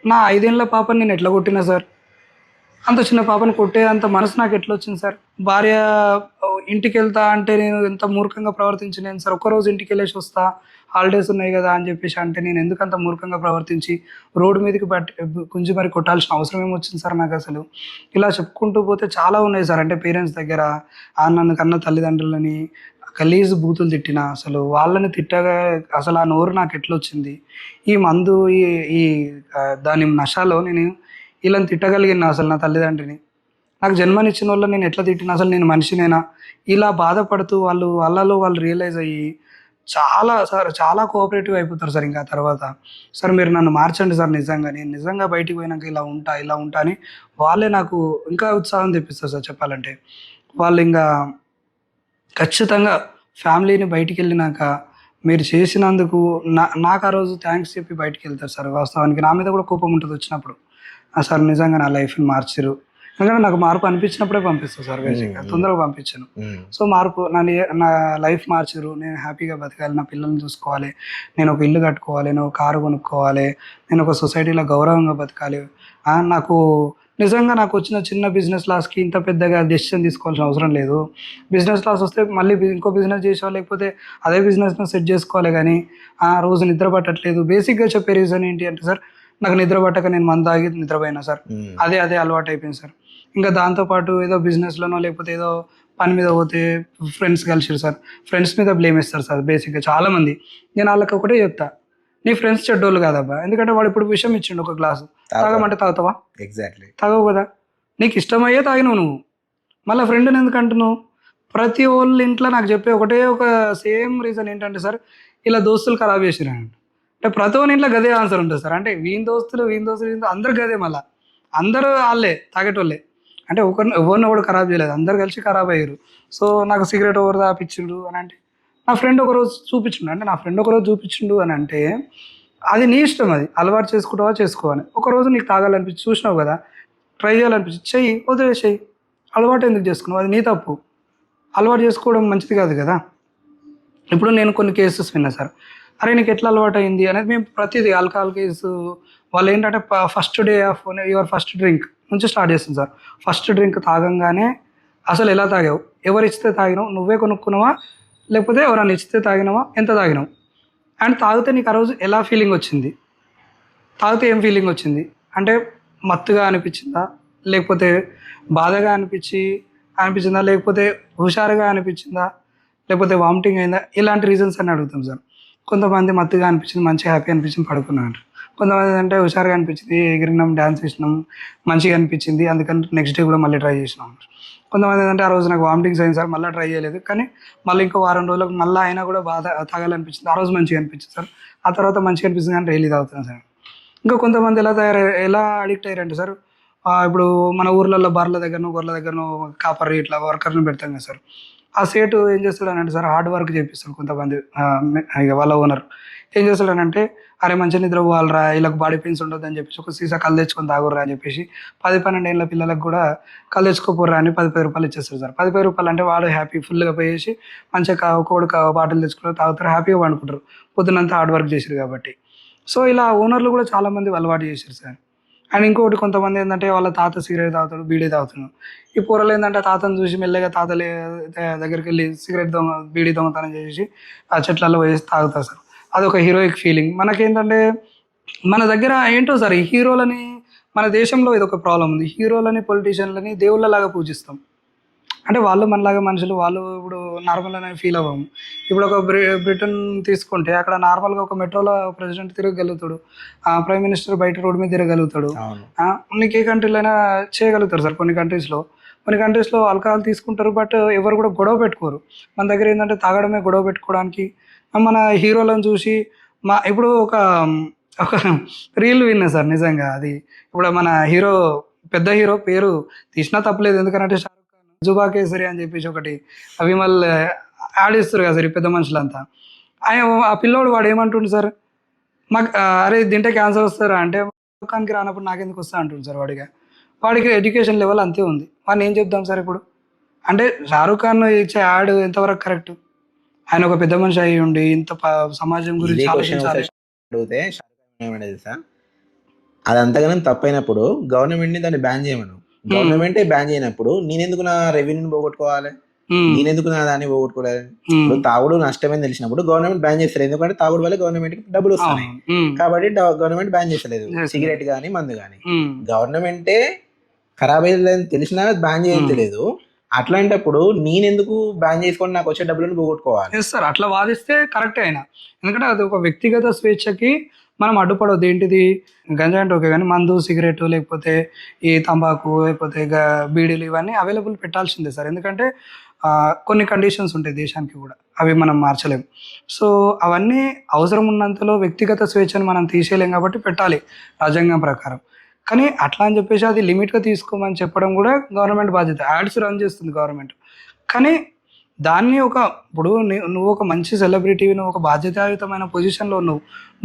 నా 5 ఏళ్ల పాపని నేను ఎట్లా కొట్టినా సార్, అంత చిన్న పాపను కొట్టే అంత మనసు నాకు ఎట్లా వచ్చింది సార్, భార్య ఇంటికి వెళ్తా అంటే నేను ఎంత మూర్ఖంగా ప్రవర్తించినాను సార్, ఒక్కరోజు ఇంటికి వెళ్ళేసి వస్తా, హాలిడేస్ ఉన్నాయి కదా అని చెప్పేసి అంటే నేను ఎందుకు అంత మూర్ఖంగా ప్రవర్తించి రోడ్డు మీదకి గుంజి మరి కొట్టాల్సిన అవసరం ఏమొచ్చింది సార్ నాకు అసలు. ఇలా చెప్పుకుంటూ పోతే చాలా ఉన్నాయి సార్. అంటే పేరెంట్స్ దగ్గర నన్ను కన్న తల్లిదండ్రులని గలీజ్ బూతులు తిట్టిన, అసలు వాళ్ళని తిట్టగా అసలు ఆ నోరు నాకు ఎట్లా వచ్చింది, ఈ మందు ఈ దాని నషాలో నేను వీళ్ళని తిట్టగలిగిన, అసలు నా తల్లిదండ్రిని, నాకు జన్మనిచ్చిన వాళ్ళు నేను ఎట్లా తిట్టిన, అసలు నేను మనిషినేనా, ఇలా బాధపడుతూ వాళ్ళలో వాళ్ళు రియలైజ్ అయ్యి చాలా కోఆపరేటివ్ అయిపోతారు సార్. ఇంకా తర్వాత, సార్ మీరు నన్ను మార్చండి సార్, నిజంగా నేను నిజంగా బయటికి పోయినాక ఇలా ఉంటా అని వాళ్ళే నాకు ఇంకా ఉత్సాహం తెప్పిస్తారు సార్. చెప్పాలంటే వాళ్ళు ఇంకా ఖచ్చితంగా ఫ్యామిలీని బయటికి వెళ్ళినాక మీరు చేసినందుకు నాకు ఆ రోజు థ్యాంక్స్ చెప్పి బయటికి వెళ్తారు సార్. వాస్తవానికి నా మీద కూడా కోపం ఉంటుంది వచ్చినప్పుడు, సార్ నిజంగా నా లైఫ్ని మార్చిరు, ఎందుకంటే నాకు మార్పు అనిపించినప్పుడే పంపిస్తాను సార్, బేసిక్గా తొందరగా పంపించాను. సో మార్పు నా లైఫ్ మార్చిరు, నేను హ్యాపీగా బతకాలి, నా పిల్లల్ని చూసుకోవాలి, నేను ఒక ఇల్లు కట్టుకోవాలి, నేను ఒక కారు కొనుక్కోవాలి, నేను ఒక సొసైటీలో గౌరవంగా బతకాలి. నాకు నిజంగా నాకు వచ్చిన చిన్న బిజినెస్ లాస్కి ఇంత పెద్దగా డెసిషన్ తీసుకోవాల్సిన అవసరం లేదు. బిజినెస్ లాస్ వస్తే మళ్ళీ ఇంకో బిజినెస్ చేసేవా, లేకపోతే అదే బిజినెస్ను సెట్ చేసుకోవాలి. కానీ రోజు నిద్ర పట్టట్లేదు. బేసిక్గా చెప్పే రీజన్ ఏంటి అంటే సార్, నాకు నిద్ర పట్టక నేను మందు తాగి నిద్రపోయినా సార్, అదే అలవాటు అయిపోయింది సార్. ఇంకా దాంతోపాటు ఏదో బిజినెస్లోనో లేకపోతే ఏదో పని మీద పోతే ఫ్రెండ్స్ కలిసిరు సార్, ఫ్రెండ్స్ మీద బ్లేమ్ ఇస్తారు సార్ బేసిక్గా చాలామంది. నేను వాళ్ళకి ఒకటే చెప్తా, నీ ఫ్రెండ్స్ చెడ్డోళ్ళు కాదబ్బా, ఎందుకంటే వాడు ఇప్పుడు విషయం ఇచ్చిండు ఒక గ్లాసు, తాగమంటే తాగుతావా? ఎగ్జాక్ట్లీ తాగవు కదా, నీకు ఇష్టమయ్యే తాగినావు నువ్వు, మళ్ళీ ఫ్రెండ్ని ఎందుకు అంటున్నావు? ప్రతి వాళ్ళ ఇంట్లో నాకు చెప్పే ఒకటే ఒక సేమ్ రీజన్ ఏంటంటే సార్, ఇలా దోస్తులు ఖరాబ్ చేసిరంట. అంటే ప్రతి ఒక్క ఇంట్లో గదే ఆన్సర్ ఉంటుంది సార్. అంటే వీని దోస్తులు అందరు గదే, మళ్ళీ అందరూ వాళ్ళే తాగేటోళ్ళే. అంటే ఎవరిని కూడా ఖరాబ్ చేయలేదు, అందరు కలిసి ఖరాబ్ అయ్యారు. సో నాకు సిగరెట్ ఎవరు తాపించిండు అని అంటే, నా ఫ్రెండ్ ఒకరోజు చూపించిండు, అంటే నా ఫ్రెండ్ ఒకరోజు చూపించిండు అని అంటే అది నీ ఇష్టం, అది అలవాటు చేసుకుంటావా చేసుకోవాలి. ఒకరోజు నీకు తాగాలనిపించి చూసినావు కదా, ట్రై చేయాలనిపించి చెయ్యి, వదిలేసేయి. అలవాటు ఎందుకు చేసుకున్నావు, అది నీ తప్పు. అలవాటు చేసుకోవడం మంచిది కాదు కదా. ఇప్పుడు నేను కొన్ని కేసెస్ విన్నా సార్, అరే నీకు ఎట్లా అలవాటు అయింది అనేది. మేము ప్రతిదీ ఆల్కహాల్ కేసు వాళ్ళు ఏంటంటే first day of your first drink నుంచి స్టార్ట్ చేస్తుంది సార్. ఫస్ట్ డ్రింక్ తాగంగానే అసలు ఎలా తాగావు, ఎవరు ఇచ్చితే తాగినావు, నువ్వే కొనుక్కున్నావా లేకపోతే ఎవరైనా ఇచ్చితే తాగినావా, ఎంత తాగినావు, అండ్ తాగితే నీకు ఆ రోజు ఎలా ఫీలింగ్ వచ్చింది, తాగితే ఏం ఫీలింగ్ వచ్చింది, అంటే మత్తుగా అనిపించిందా, లేకపోతే బాధగా అనిపించిందా, లేకపోతే హుషారుగా అనిపించిందా, లేకపోతే వామిటింగ్ అయిందా, ఇలాంటి రీజన్స్ అని అడుగుతాం సార్. కొంతమంది మత్తుగా అనిపించింది, మంచిగా హ్యాపీ అనిపించింది, పడుకున్నాను. కొంతమంది అంటే హుషారుగా అనిపించింది, ఎగిరినాం, డ్యాన్స్ చేసినాం, మంచిగా అనిపించింది, అందుకని నెక్స్ట్ డే కూడా మళ్ళీ ట్రై చేసినాం. కొంతమంది ఏంటంటే ఆ రోజు నాకు వామిటింగ్స్ అయింది సార్, మళ్ళీ ట్రై చేయలేదు, కానీ మళ్ళీ ఇంకో వారం రోజులకు మళ్ళీ అయినా కూడా బాధ తాగాలనిపించింది, ఆ రోజు మంచిగా అనిపించింది సార్, ఆ తర్వాత మంచిగా అనిపిస్తుంది కానీ డైలీ తాగుతాను సార్. ఇంకా కొంతమంది ఎలా అడిక్ట్ అయ్యారంటే సార్, ఇప్పుడు మన ఊర్లలో బార్ల దగ్గరనో గొర్రెల దగ్గరనో కాపర్ ఇట్లా వర్కర్ని పెడతాం కదా సార్, ఆ సేటు ఏం చేస్తాడనంటే సార్ హార్డ్ వర్క్ చేపిస్తాడు కొంతమంది. ఇక వాళ్ళ ఓనర్ ఏం చేస్తాడనంటే, అరే మంచిగా నిద్ర పోవాలరా, వీళ్ళకి బాడీ పెయిన్స్ ఉండొద్దు అని చెప్పేసి ఒక సీసా కళ్ళు తెచ్చుకొని తాగుర్రా అని చెప్పేసి 10-12 ఏళ్ళ పిల్లలకు కూడా కళ్ళు తెచ్చుకోపోర్రా అని 10-10 రూపాయలు ఇచ్చేస్తారు సార్. 10-10 రూపాయలు అంటే వాడు హ్యాపీ ఫుల్గా పోయేసి మంచిగా ఒక్కొక్కడు బాటిల్ తెచ్చుకుని తాగుతారు, హ్యాపీగా పండుకుంటారు, పొద్దునంతా హార్డ్ వర్క్ చేసారు కాబట్టి. సో ఇలా ఓనర్లు కూడా చాలామంది అలవాటు చేశారు సార్. అండ్ ఇంకొకటి కొంతమంది ఏంటంటే వాళ్ళ తాత సిగరెట్ తాగుతాడు, బీడీ తాగుతున్నాడు. ఈ పోరలు ఏంటంటే తాతను చూసి మెల్లగా దగ్గరికి వెళ్ళి సిగరెట్ బీడీ దొంగతనం చేసి ఆ చెట్లలో వేసి తాగుతారు సార్. అదొక హీరోయిక్ ఫీలింగ్. మనకేంటంటే మన దగ్గర ఏంటో సార్ ఈ హీరోలని, మన దేశంలో ఇదొక ప్రాబ్లం ఉంది, హీరోలని పొలిటీషియన్లని దేవుళ్ళలాగా పూజిస్తాం. అంటే వాళ్ళు మనలాగా మనుషులు, వాళ్ళు ఇప్పుడు నార్మల్ అని ఫీల్ అవ్వము. ఇప్పుడు ఒక బ్రిటన్ తీసుకుంటే అక్కడ నార్మల్గా ఒక మెట్రోలో ప్రెసిడెంట్ తిరగలుగుతాడు, ప్రైమ్ మినిస్టర్ బయట రోడ్డు మీద తిరగలుగుతాడు. నీకు ఏ కంట్రీలో అయినా చేయగలుగుతారు సార్. కొన్ని కంట్రీస్లో ఆల్కహాల్ తీసుకుంటారు, బట్ ఎవరు కూడా గొడవ పెట్టుకోరు. మన దగ్గర ఏంటంటే తాగడమే గొడవ పెట్టుకోవడానికి. మన హీరోలను చూసి ఇప్పుడు ఒక ఒక రీల్ విన్నా సార్ నిజంగా. అది ఇప్పుడు మన పెద్ద హీరో పేరు తీసినా తప్పలేదు, ఎందుకంటే జుబా కేసరి అని చెప్పేసి ఒకటి విమల్ ఆడిస్తారు కదా సార్ ఈ పెద్ద మనుషులంతా. ఆ పిల్లోడు వాడు ఏమంటుండు సార్, మాకు అరే తింటే క్యాన్సర్ వస్తారా అంటే, దుకాణానికి రానప్పుడు నాకెందుకు వస్తా అంటుంది సార్. వాడికి ఎడ్యుకేషన్ లెవెల్ అంతే ఉంది, వాడిని ఏం చెప్దాం సార్ ఇప్పుడు. అంటే షారూఖ్ ఖాన్ ఇచ్చే యాడ్ ఎంతవరకు కరెక్ట్? ఆయన ఒక పెద్ద మనిషి అయ్యి ఉండి ఇంత సమాజం గురించి ఆలోచించాలి. అడిగితే తెలుసా, అది అంతగానం తప్పైనప్పుడు గవర్నమెంట్ని దాన్ని బ్యాన్ చేయమను. గవర్నమెంటే బ్యాన్ చేయనప్పుడు నేనెందుకు నా రెవెన్యూని పోగొట్టుకోవాలి, నేనెందుకు నా దాన్ని పోగొట్టుకోలేదు? ఇప్పుడు తాగుడు నష్టమని తెలిసినప్పుడు గవర్నమెంట్ బ్యాన్ చేస్తారు, ఎందుకంటే తాగుడు వల్ల గవర్నమెంట్ కి డబ్బులు వస్తున్నాయి కాబట్టి గవర్నమెంట్ బ్యాన్ చేస్తలేదు సిగరెట్ కానీ మందు కానీ. గవర్నమెంటే ఖరాబ్ అయ్యేదని తెలిసినా బ్యాన్ చేయలేదు. అట్లాంటప్పుడు నేనెందుకు బ్యాన్ చేసుకొని నాకు వచ్చే డబ్బులను పోగొట్టుకోవాలి? సార్ అట్లా వాదిస్తే కరెక్టే అయినా, ఎందుకంటే అది ఒక వ్యక్తిగత స్వేచ్ఛకి మనం అడ్డుపడవద్దు. ఏంటిది గంజా అంటే ఓకే, కానీ మందు, సిగరెట్, లేకపోతే ఈ తంబాకు, లేకపోతే బీడీలు ఇవన్నీ అవైలబుల్ పెట్టాల్సిందే సార్. ఎందుకంటే కొన్ని కండిషన్స్ ఉంటాయి దేశానికి కూడా, అవి మనం మార్చలేము. సో అవన్నీ అవసరం ఉన్నంతలో వ్యక్తిగత స్వేచ్ఛను మనం తీసేయలేం కాబట్టి పెట్టాలి రాజ్యాంగం ప్రకారం. కానీ అట్లా అని చెప్పేసి అది లిమిట్గా తీసుకోమని చెప్పడం కూడా గవర్నమెంట్ బాధ్యత. యాడ్స్ రన్ చేస్తుంది గవర్నమెంట్, కానీ దాన్ని ఇప్పుడు నువ్వు ఒక మంచి సెలబ్రిటీవి, నువ్వు ఒక బాధ్యతాయుతమైన పొజిషన్లో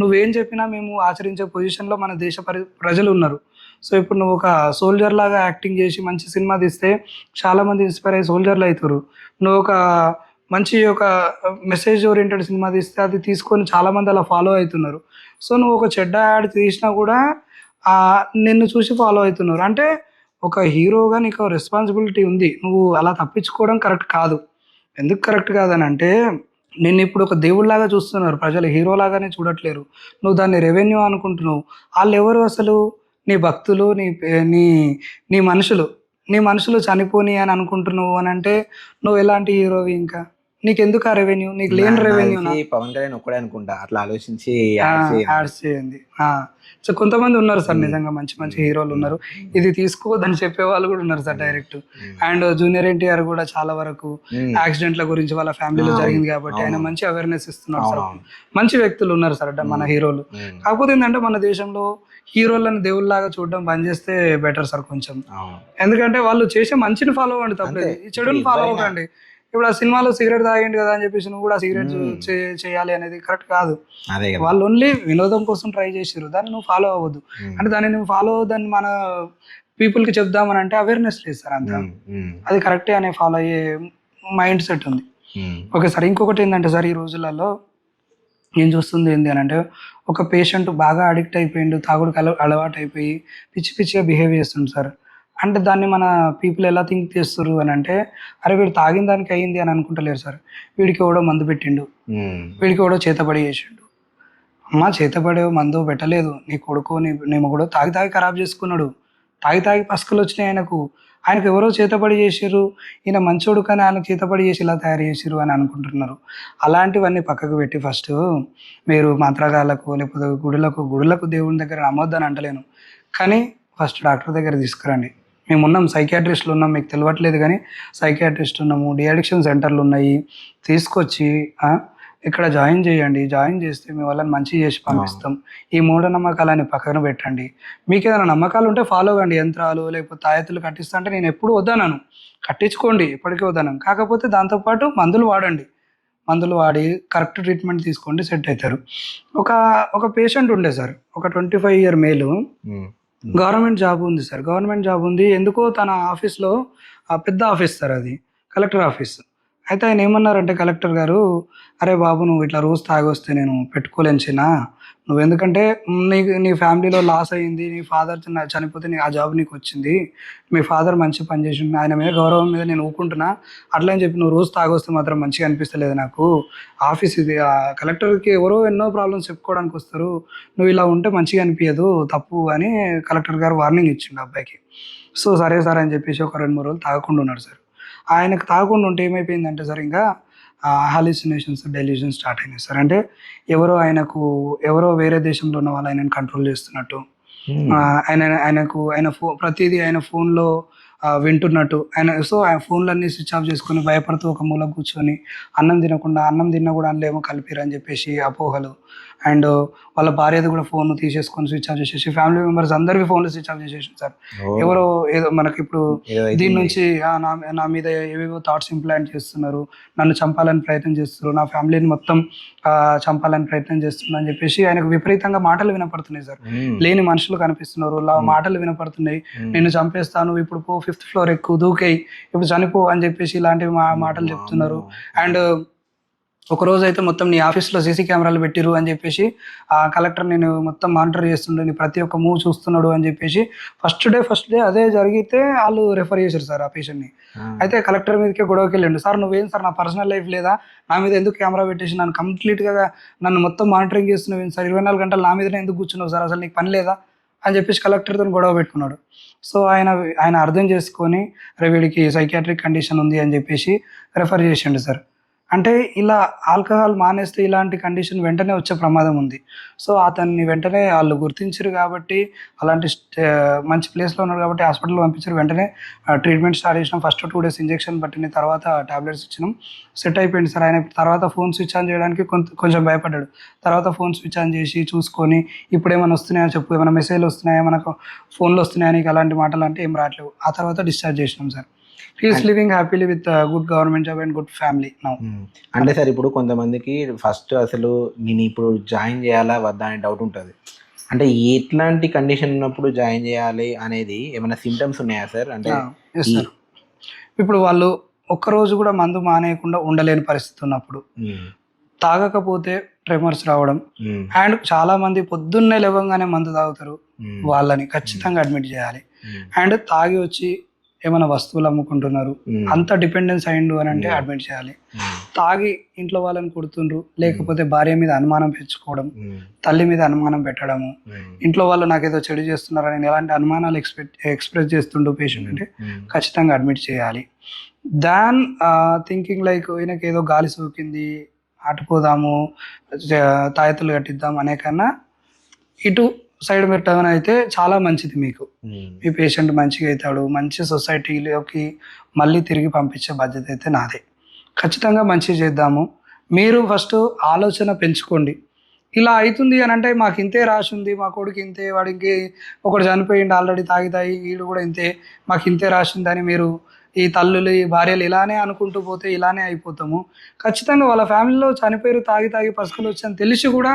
నువ్వేం చెప్పినా మేము ఆచరించే పొజిషన్లో మన దేశ ప్రజలు ఉన్నారు. సో ఇప్పుడు నువ్వు ఒక సోల్జర్ లాగా యాక్టింగ్ చేసి మంచి సినిమా తీస్తే చాలామంది ఇన్స్పైర్ అయ్యి సోల్జర్లు అవుతారు. నువ్వు ఒక మంచి మెసేజ్ ఓరియంటెడ్ సినిమా తీస్తే అది తీసుకొని చాలామంది అలా ఫాలో అవుతున్నారు. సో నువ్వు ఒక చెడ్డ యాడ్ తీసినా కూడా నిన్ను చూసి ఫాలో అవుతున్నారు. అంటే ఒక హీరోగా నీకు రెస్పాన్సిబిలిటీ ఉంది, నువ్వు అలా తప్పించుకోవడం కరెక్ట్ కాదు. ఎందుకు కరెక్ట్ కాదని అంటే, నిన్ను ఇప్పుడు ఒక దేవుళ్ళలాగా చూస్తున్నారు ప్రజలు, హీరోలాగానే చూడట్లేరు. నువ్వు దాన్ని రెవెన్యూ అనుకుంటున్నావు. వాళ్ళు ఎవరు అసలు? నీ భక్తులు, నీ నీ మనుషులు చనిపోని అని అనుకుంటున్నావు అని అంటే నువ్వు ఎలాంటి హీరోవి? ఇంకా నీకెందుకు ఆ రెవెన్యూ? నీకు లేని రెవెన్యూ. పవన్ కళ్యాణ్ ఒక్కడే అనుకుంటా అట్లా ఆలోచించి యాడ్స్ చేయండి. సో కొంతమంది ఉన్నారు సార్ నిజంగా మంచి మంచి హీరోలు ఉన్నారు, ఇది తీసుకోవద్దని చెప్పే వాళ్ళు కూడా ఉన్నారు sir direct. And junior NTR కూడా చాలా వరకు యాక్సిడెంట్ల గురించి వాళ్ళ ఫ్యామిలీలో జరిగింది కాబట్టి ఆయన మంచి అవేర్నెస్ ఇస్తున్నారు సార్. మంచి వ్యక్తులు ఉన్నారు సార్ మన హీరోలు. కాకపోతే ఏంటంటే మన దేశంలో హీరోలను దేవుళ్ళలాగా చూడడం బంద్ చేస్తే బెటర్ సార్ కొంచెం. ఎందుకంటే వాళ్ళు చేసే మంచిని ఫాలో అవ్వండి, తప్పలేదు. ఈ చెడుని ఫాలో అవ్వకండి. ఇప్పుడు ఆ సినిమాలో సిగరెట్ తాగండి కదా అని చెప్పేసి నువ్వు కూడా సిగరెట్ చేయాలి అనేది కరెక్ట్ కాదు. వాళ్ళు ఓన్లీ వినోదం కోసం ట్రై చేసారు, దాన్ని నువ్వు ఫాలో అవ్వద్దు. అంటే దాన్ని నువ్వు ఫాలో అవ్వద్దని మన పీపుల్కి చెప్దామని అంటే అవేర్నెస్ లేదు సార్ అంతా. అది కరెక్టే అనే ఫాలో అయ్యే మైండ్ సెట్ ఉంది. ఓకే సార్, ఇంకొకటి ఏంటంటే సార్ ఈ రోజులలో నేను చూస్తుంది ఏంటి అని అంటే, ఒక పేషెంట్ బాగా అడిక్ట్ అయిపోయిండు, తాగుడుకి అలవాటు అయిపోయి పిచ్చిగా బిహేవ్ చేస్తుంది సార్. అంటే దాన్ని మన పీపుల్ ఎలా థింక్ చేస్తారు అని అంటే, అరే వీడు తాగిన దానికి అయ్యింది అని అనుకుంటలేరు సార్. వీడికి ఎవడో మందు పెట్టిండు, వీడికి ఎవడో చేతబడి చేసిండు. అమ్మ చేతబడే మందు పెట్టలేదు, నీ కొడుకు నీ మొగుడు తాగి ఖరాబ్ చేసుకున్నాడు. తాగి తాగి పసుకలు వచ్చినాయి ఆయనకు ఎవరో చేతబడి చేసిర్రు, ఈయన మంచోడు కానీ ఆయనకు చేతబడి చేసి ఇలా తయారు చేసిర్రు అని అనుకుంటున్నారు. అలాంటివన్నీ పక్కకు పెట్టి ఫస్ట్ మీరు మంత్రగాళ్ళకు లేకపోతే గుడులకు దేవుని దగ్గర నమ్మొద్దని అంటలేను, కానీ ఫస్ట్ డాక్టర్ దగ్గర తీసుకురండి. మేము ఉన్నాం, సైకియాట్రిస్టులు ఉన్నాం, మీకు తెలియట్లేదు కానీ సైకియాట్రిస్ట్ ఉన్నాము, డిఅడిక్షన్ సెంటర్లు ఉన్నాయి. తీసుకొచ్చి ఇక్కడ జాయిన్ చేయండి. జాయిన్ చేస్తే మీ వాళ్ళని మంచిగా చేసి పంపిస్తాం. ఈ మూఢనమ్మకాలని పక్కన పెట్టండి. మీకు ఏదైనా నమ్మకాలు ఉంటే ఫాలో కండి. యంత్రాలు లేకపోతే తాయెత్తులు కట్టిస్తా అంటే నేను ఎప్పుడు వద్దన్నాను, కట్టించుకోండి, ఎప్పటికీ వద్దన్నాను. కాకపోతే దాంతోపాటు మందులు వాడండి. మందులు వాడి కరెక్ట్ ట్రీట్మెంట్ తీసుకోండి, సెట్ అవుతారు. ఒక పేషెంట్ ఉండే సార్, ఒక 25 ఇయర్ మేలు, గవర్నమెంట్ జాబ్ ఉంది సార్, గవర్నమెంట్ జాబ్ ఉంది. ఎందుకో తన ఆఫీస్లో పెద్ద ఆఫీస్ సార్, అది కలెక్టర్ ఆఫీస్. అయితే ఆయన ఏమన్నారంటే కలెక్టర్ గారు, అరే బాబు నువ్వు ఇట్లా రోజు తాగొస్తే నేను పెట్టుకోలేను చిన్న, నువ్వు ఎందుకంటే నీ ఫ్యామిలీలో లాస్ అయ్యింది, నీ ఫాదర్ చనిపోతే ఆ జాబ్ నీకు వచ్చింది, మీ ఫాదర్ మంచి పని చేసి ఆయన మీద గౌరవం మీద నేను ఊరుకుంటున్నా, అట్లా అని చెప్పి నువ్వు రోజు తాగొస్తే మాత్రం మంచిగా అనిపిస్తలేదు నాకు. ఆఫీస్ ఇది, కలెక్టర్కి ఎవరో ఎన్నో ప్రాబ్లమ్స్ చెప్పుకోవడానికి వస్తారు, నువ్వు ఇలా ఉంటే మంచిగా అనిపించదు, తప్పు అని కలెక్టర్ గారు వార్నింగ్ ఇచ్చిండు అబ్బాయికి. సో సరే సార్ అని చెప్పేసి ఒక 2-3 రోజులు తాగకుండా ఉన్నాడు సార్. ఆయనకు తాగకుండా ఉంటే ఏమైపోయిందంటే సార్, ఇంకా హాలిసినేషన్స్, డెల్యూషన్స్ స్టార్ట్ అయినాయి సార్. అంటే ఎవరో వేరే దేశంలో ఉన్న వాళ్ళు ఆయనను కంట్రోల్ చేస్తున్నట్టు, ఆయన ప్రతిదీ ఆయన ఫోన్లో వింటున్నట్టు, ఆయన ఫోన్లన్నీ స్విచ్ ఆఫ్ చేసుకొని భయపడుతూ ఒక మూల కూర్చొని అన్నం తిన్నా కూడా అందులో ఏమో కలిపిరు అని చెప్పేసి అపోహలు. అండ్ వాళ్ళ భార్యది కూడా ఫోన్ తీసేసుకొని స్విచ్ ఆఫ్ చేసేసి, ఫ్యామిలీ మెంబర్స్ అందరివి ఫోన్లు స్విచ్ ఆఫ్ చేసేసి సార్. ఎవరో ఏదో మనకి ఇప్పుడు దీని నుంచి నా మీద ఏవేవో థాట్స్ ఇంప్లాంట్ చేస్తున్నారు, నన్ను చంపాలని ప్రయత్నం చేస్తున్నారు, నా ఫ్యామిలీని మొత్తం చంపాలని ప్రయత్నం చేస్తున్నారు అని చెప్పేసి ఆయనకు విపరీతంగా మాటలు వినపడుతున్నాయి సార్. లేని మనుషులు కనిపిస్తున్నారు, మాటలు వినపడుతున్నాయి, నిన్ను చంపేస్తాను, ఇప్పుడు 5th ఫ్లోర్ ఎక్కువ దూకేయి, ఇప్పుడు చనిపో అని చెప్పేసి ఇలాంటివి మాటలు చెప్తున్నారు. అండ్ ఒక రోజు అయితే మొత్తం నీ ఆఫీస్లో సీసీ కెమెరాలు పెట్టిరు అని చెప్పేసి ఆ కలెక్టర్ నేను మొత్తం మానిటర్ చేస్తుండే, నీ ప్రతి ఒక్క మూవ్ చూస్తున్నాడు అని చెప్పేసి ఫస్ట్ డే అదే జరిగితే వాళ్ళు రెఫర్ చేశారు సార్ ఆ పేషెంట్ని. అయితే కలెక్టర్ మీదకే గొడవకి వెళ్ళండు, సార్ నువ్వేం సార్ నా పర్సనల్ లైఫ్ లేదా, నా మీద ఎందుకు కెమెరా పెట్టేసి నన్ను కంప్లీట్గా నన్ను మొత్తం మానిటరింగ్ చేస్తున్నావు సార్, 24 గంటలు నా మీదనే ఎందుకు కూర్చున్నావు సార్, అసలు నీకు పని లేదా అని చెప్పేసి కలెక్టర్తో గొడవ పెట్టుకున్నాడు. సో ఆయన అర్థం చేసుకొని అరే వీడికి సైకియాట్రిక్ కండిషన్ ఉంది అని చెప్పేసి రెఫర్ చేసిండు సార్. అంటే ఇలా ఆల్కహాల్ మానేస్తే ఇలాంటి కండిషన్ వెంటనే వచ్చే ప్రమాదం ఉంది. సో అతన్ని వెంటనే వాళ్ళు గుర్తించారు కాబట్టి, అలాంటి మంచి ప్లేస్లో ఉన్నాడు కాబట్టి హాస్పిటల్ పంపించారు. వెంటనే ట్రీట్మెంట్ స్టార్ట్ చేసినాం. ఫస్ట్ 2 days ఇంజెక్షన్ పట్టిన తర్వాత టాబ్లెట్స్ ఇచ్చినాం, సెట్ అయిపోయింది సార్. ఆయన తర్వాత ఫోన్ స్విచ్ ఆన్ చేయడానికి కొంచెం భయపడ్డాడు. తర్వాత ఫోన్ స్విచ్ ఆన్ చేసి చూసుకొని ఇప్పుడు ఏమైనా వస్తున్నాయో చెప్పు, ఏమైనా మెసేజ్లు వస్తున్నాయా, మనకు ఫోన్లో వస్తున్నాయా నీకు అలాంటి మాటలు అంటే ఏం రావట్లేవు. ఆ తర్వాత డిశ్చార్జ్ చేసినాం sir. He's living happily with good government job and good family now. అంటే సార్ ఇప్పుడు కొంతమందికి ఫస్ట్ అసలు నేను ఇప్పుడు జాయిన్ చేయాలా వద్దా అనే డౌట్ ఉంటుంది. అంటే ఎట్లాంటి కండిషన్ ఉన్నప్పుడు జాయిన్ చేయాలి అనేది ఏమైనా సిమ్టమ్స్ ఉన్నాయా సార్? అంటే సార్ ఇప్పుడు వాళ్ళు ఒక్కరోజు కూడా మందు మానేయకుండా ఉండలేని పరిస్థితి ఉన్నప్పుడు, తాగకపోతే ట్రెమర్స్ రావడం, అండ్ చాలా మంది పొద్దున్నే లేవగానే మందు తాగుతారు, వాళ్ళని ఖచ్చితంగా అడ్మిట్ చేయాలి. అండ్ తాగి వచ్చి ఏమైనా వస్తువులు అమ్ముకుంటున్నారు, అంత డిపెండెన్స్ అయిండు అని అంటే అడ్మిట్ చేయాలి. తాగి ఇంట్లో వాళ్ళని కొడుతుండ్రు, లేకపోతే భార్య మీద అనుమానం పెంచుకోవడం, తల్లి మీద అనుమానం పెట్టడము, ఇంట్లో వాళ్ళు నాకేదో చెడు చేస్తున్నారని ఎలాంటి అనుమానాలు ఎక్స్ప్రెస్ చేస్తుండో పేషెంట్ అంటే ఖచ్చితంగా అడ్మిట్ చేయాలి. దాన్ థింకింగ్ లైక్ ఈయనకి ఏదో గాలి సోకింది, అటుపోదాము, తాయెత్తులు కట్టిద్దాం అనే కన్నా ఇటు సైడ్ పెట్టడం అయితే చాలా మంచిది. మీకు మీ పేషెంట్ మంచిగా అవుతాడు, మంచి సొసైటీలోకి మళ్ళీ తిరిగి పంపించే బాధ్యత అయితే నాదే. ఖచ్చితంగా మంచిగా చేద్దాము. మీరు ఫస్ట్ ఆలోచన పెంచుకోండి. ఇలా అవుతుంది అని అంటే మాకు ఇంతే రాసి ఉంది, మా కొడుకు ఇంతే, వాడికి ఒకడు చనిపోయిండు ఆల్రెడీ తాగి వీడు కూడా ఇంతే, మాకు ఇంతే రాసి ఉందని మీరు ఈ తల్లులు ఈ భార్యలు ఇలానే అనుకుంటూ పోతే ఇలానే అయిపోతాము. ఖచ్చితంగా వాళ్ళ ఫ్యామిలీలో చనిపోయారు, తాగి పసుకలు వచ్చని తెలిసి కూడా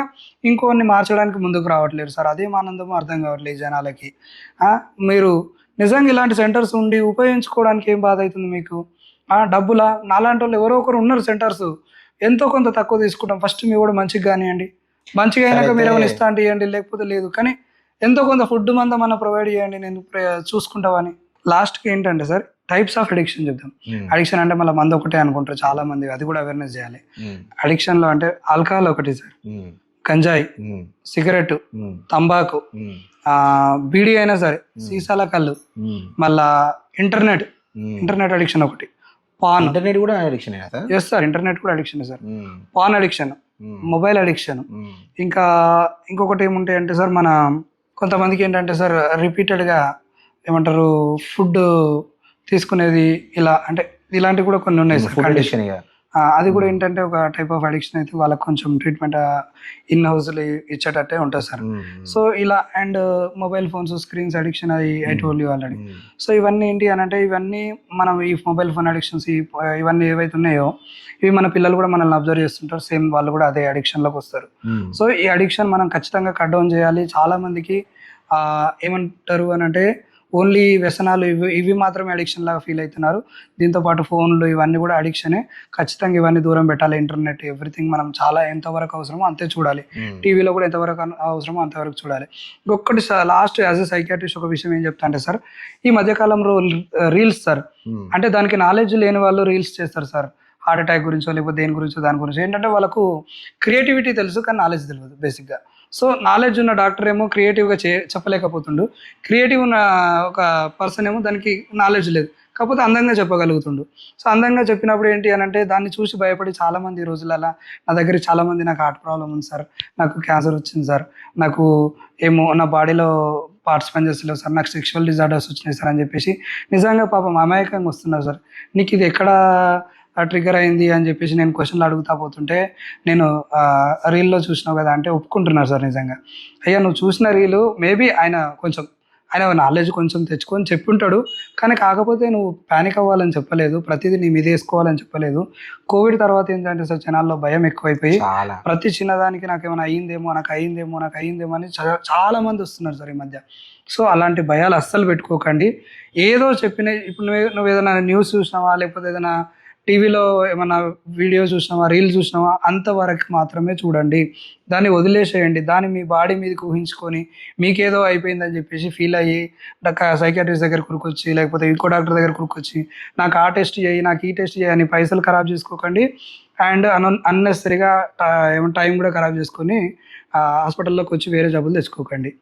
ఇంకొన్ని మార్చడానికి ముందుకు రావట్లేరు సార్. అదేం ఆనందమో అర్థం కావట్లేదు జనాలకి. మీరు నిజంగా ఇలాంటి సెంటర్స్ ఉండి ఉపయోగించుకోవడానికి ఏం బాధ అవుతుంది మీకు? డబ్బులా? నాలాంటి వాళ్ళు ఎవరో ఒకరు ఉన్నారు సెంటర్స్, ఎంతో కొంత తక్కువ తీసుకుంటాం. ఫస్ట్ మీ కూడా మంచిగా కానివ్వండి, మంచిగా అయినాక మీరు ఏమైనా ఇస్తా అంటే ఇవ్వండి, లేకపోతే లేదు, కానీ ఎంతో కొంత ఫుడ్ మందం అన్న ప్రొవైడ్ చేయండి, నేను చూసుకుంటామని. లాస్ట్కి ఏంటంటే సార్ టైప్స్ ఆఫ్ అడిక్షన్ చెప్తాం. అడిక్షన్ అంటే మళ్ళీ మందు ఒకటే అనుకుంటారు చాలా మంది, అది కూడా అవేర్నెస్ చేయాలి. అడిక్షన్ లో అంటే ఆల్కహాల్ ఒకటి సార్, గంజాయి, సిగరెట్, తంబాకు, బీడీ అయినా సరే, సీసాల కళ్ళు, మళ్ళా ఇంటర్నెట్ అడిక్షన్ ఒకటి, పాన్. ఇంటర్నెట్ కూడా addiction sir? Yes sir, internet కూడా addiction sir. Paan addiction, mobile addiction. ఇంకా ఇంకొకటి ఏముంటాయి అంటే సార్, మన కొంతమందికి ఏంటంటే సార్ రిపీటెడ్గా ఏమంటారు ఫుడ్ తీసుకునేది, ఇలా అంటే ఇలాంటివి కూడా కొన్ని ఉన్నాయి సార్ కండిషన్. అది కూడా ఏంటంటే ఒక టైప్ ఆఫ్ అడిక్షన్ అయితే వాళ్ళకి కొంచెం ట్రీట్మెంట్ ఇన్ హౌస్లో ఇచ్చేటట్టే ఉంటుంది సార్. సో ఇలా and mobile phones screens addiction, అది I told you already. So ఇవన్నీ ఏంటి అని అంటే, ఇవన్నీ మనం ఈ మొబైల్ ఫోన్ అడిక్షన్స్ ఇవన్నీ ఏవైతే ఉన్నాయో ఇవి మన పిల్లలు కూడా మనల్ని అబ్జర్వ్ చేస్తుంటారు, సేమ్ వాళ్ళు కూడా అదే అడిక్షన్లోకి వస్తారు. సో ఈ అడిక్షన్ మనం ఖచ్చితంగా కట్ డౌన్ చేయాలి. చాలా మందికి ఏమంటారు అని అంటే ఓన్లీ వ్యసనాలు ఇవి మాత్రమే అడిక్షన్ లాగా ఫీల్ అవుతున్నారు. దీంతోపాటు ఫోన్లు ఇవన్నీ కూడా అడిక్షనే. ఖచ్చితంగా ఇవన్నీ దూరం పెట్టాలి. ఇంటర్నెట్ ఎవ్రీథింగ్ మనం చాలా ఎంతవరకు అవసరమో అంతే చూడాలి. టీవీలో కూడా ఎంతవరకు అవసరమో అంతవరకు చూడాలి. ఇంకొకటి లాస్ట్ యాజ్ ఎ సైకియాట్రిస్ట్ ఒక విషయం ఏం చెప్తా అంటే సార్, ఈ మధ్యకాలంలో రీల్స్ సార్, అంటే దానికి నాలెడ్జ్ లేని వాళ్ళు రీల్స్ చేస్తారు సార్. హార్ట్ అటాక్ గురించో లేకపోతే దేని గురించో దాని గురించి. ఏంటంటే వాళ్ళకు క్రియేటివిటీ తెలుసు కానీ నాలెడ్జ్ తెలియదు బేసిక్గా. సో నాలెడ్జ్ ఉన్న డాక్టర్ ఏమో క్రియేటివ్గా చెప్పలేకపోతుండు, క్రియేటివ్ ఉన్న ఒక పర్సన్ ఏమో దానికి నాలెడ్జ్ లేదు, కాకపోతే అందంగా చెప్పగలుగుతుండు. సో అందంగా చెప్పినప్పుడు ఏంటి అని అంటే దాన్ని చూసి భయపడి చాలామంది ఈ రోజులలో నా దగ్గర చాలామంది నాకు హార్ట్ ప్రాబ్లం ఉంది సార్, నాకు క్యాన్సర్ వచ్చింది సార్, నాకు ఏమో నా బాడీలో పార్ట్స్ పనిచేస్తలేవు సార్, నాకు సెక్షువల్ డిజార్డర్స్ వచ్చినాయి సార్ అని చెప్పేసి నిజంగా పాపం అమాయకంగా వస్తున్నారు సార్. నీకు ఇది ఎక్కడ ట్రిగర్ అయింది అని చెప్పేసి నేను క్వశ్చన్లు అడుగుతా పోతుంటే, నేను రీల్లో చూసినావు కదా అంటే ఒప్పుకుంటున్నారు సార్. నిజంగా అయ్యా నువ్వు చూసిన రీలు మేబీ ఆయన నాలెడ్జ్ కొంచెం తెచ్చుకొని చెప్పుంటాడు, కానీ కాకపోతే నువ్వు ప్యానిక్ అవ్వాలని చెప్పలేదు, ప్రతిదీ నీ మీద వేసుకోవాలని చెప్పలేదు. కోవిడ్ తర్వాత ఏంటంటే సార్ జనాల్లో భయం ఎక్కువైపోయి ప్రతి చిన్నదానికి నాకు ఏమైనా అయ్యిందేమో అని చాలా మంది వస్తున్నారు సార్ ఈ మధ్య. సో అలాంటి భయాలు అస్సలు పెట్టుకోకండి. ఏదో చెప్పిన ఇప్పుడు నువ్వు ఏదైనా న్యూస్ చూసినావా లేకపోతే ఏదైనా టీవీలో ఏమన్నా వీడియో చూసినావా, రీల్ చూసినావా, అంతవరకు మాత్రమే చూడండి. దాన్ని వదిలేసేయండి. దాన్ని మీ బాడీ మీదకి ఊహించుకొని మీకేదో అయిపోయిందని చెప్పేసి ఫీల్ అయ్యి సైకియాట్రిస్ట్ దగ్గర కురుకొచ్చి లేకపోతే ఇంకో డాక్టర్ దగ్గర కురుకొచ్చి నాకు ఆ టెస్ట్ చేయి, నాకు ఈ టెస్ట్ చేయి అని పైసలు ఖరాబ్ చేసుకోకండి. అండ్ అన్నెసరీగా టైం కూడా ఖరాబ్ చేసుకొని హాస్పిటల్లోకి వచ్చి వేరే జబ్బులు తెచ్చుకోకండి.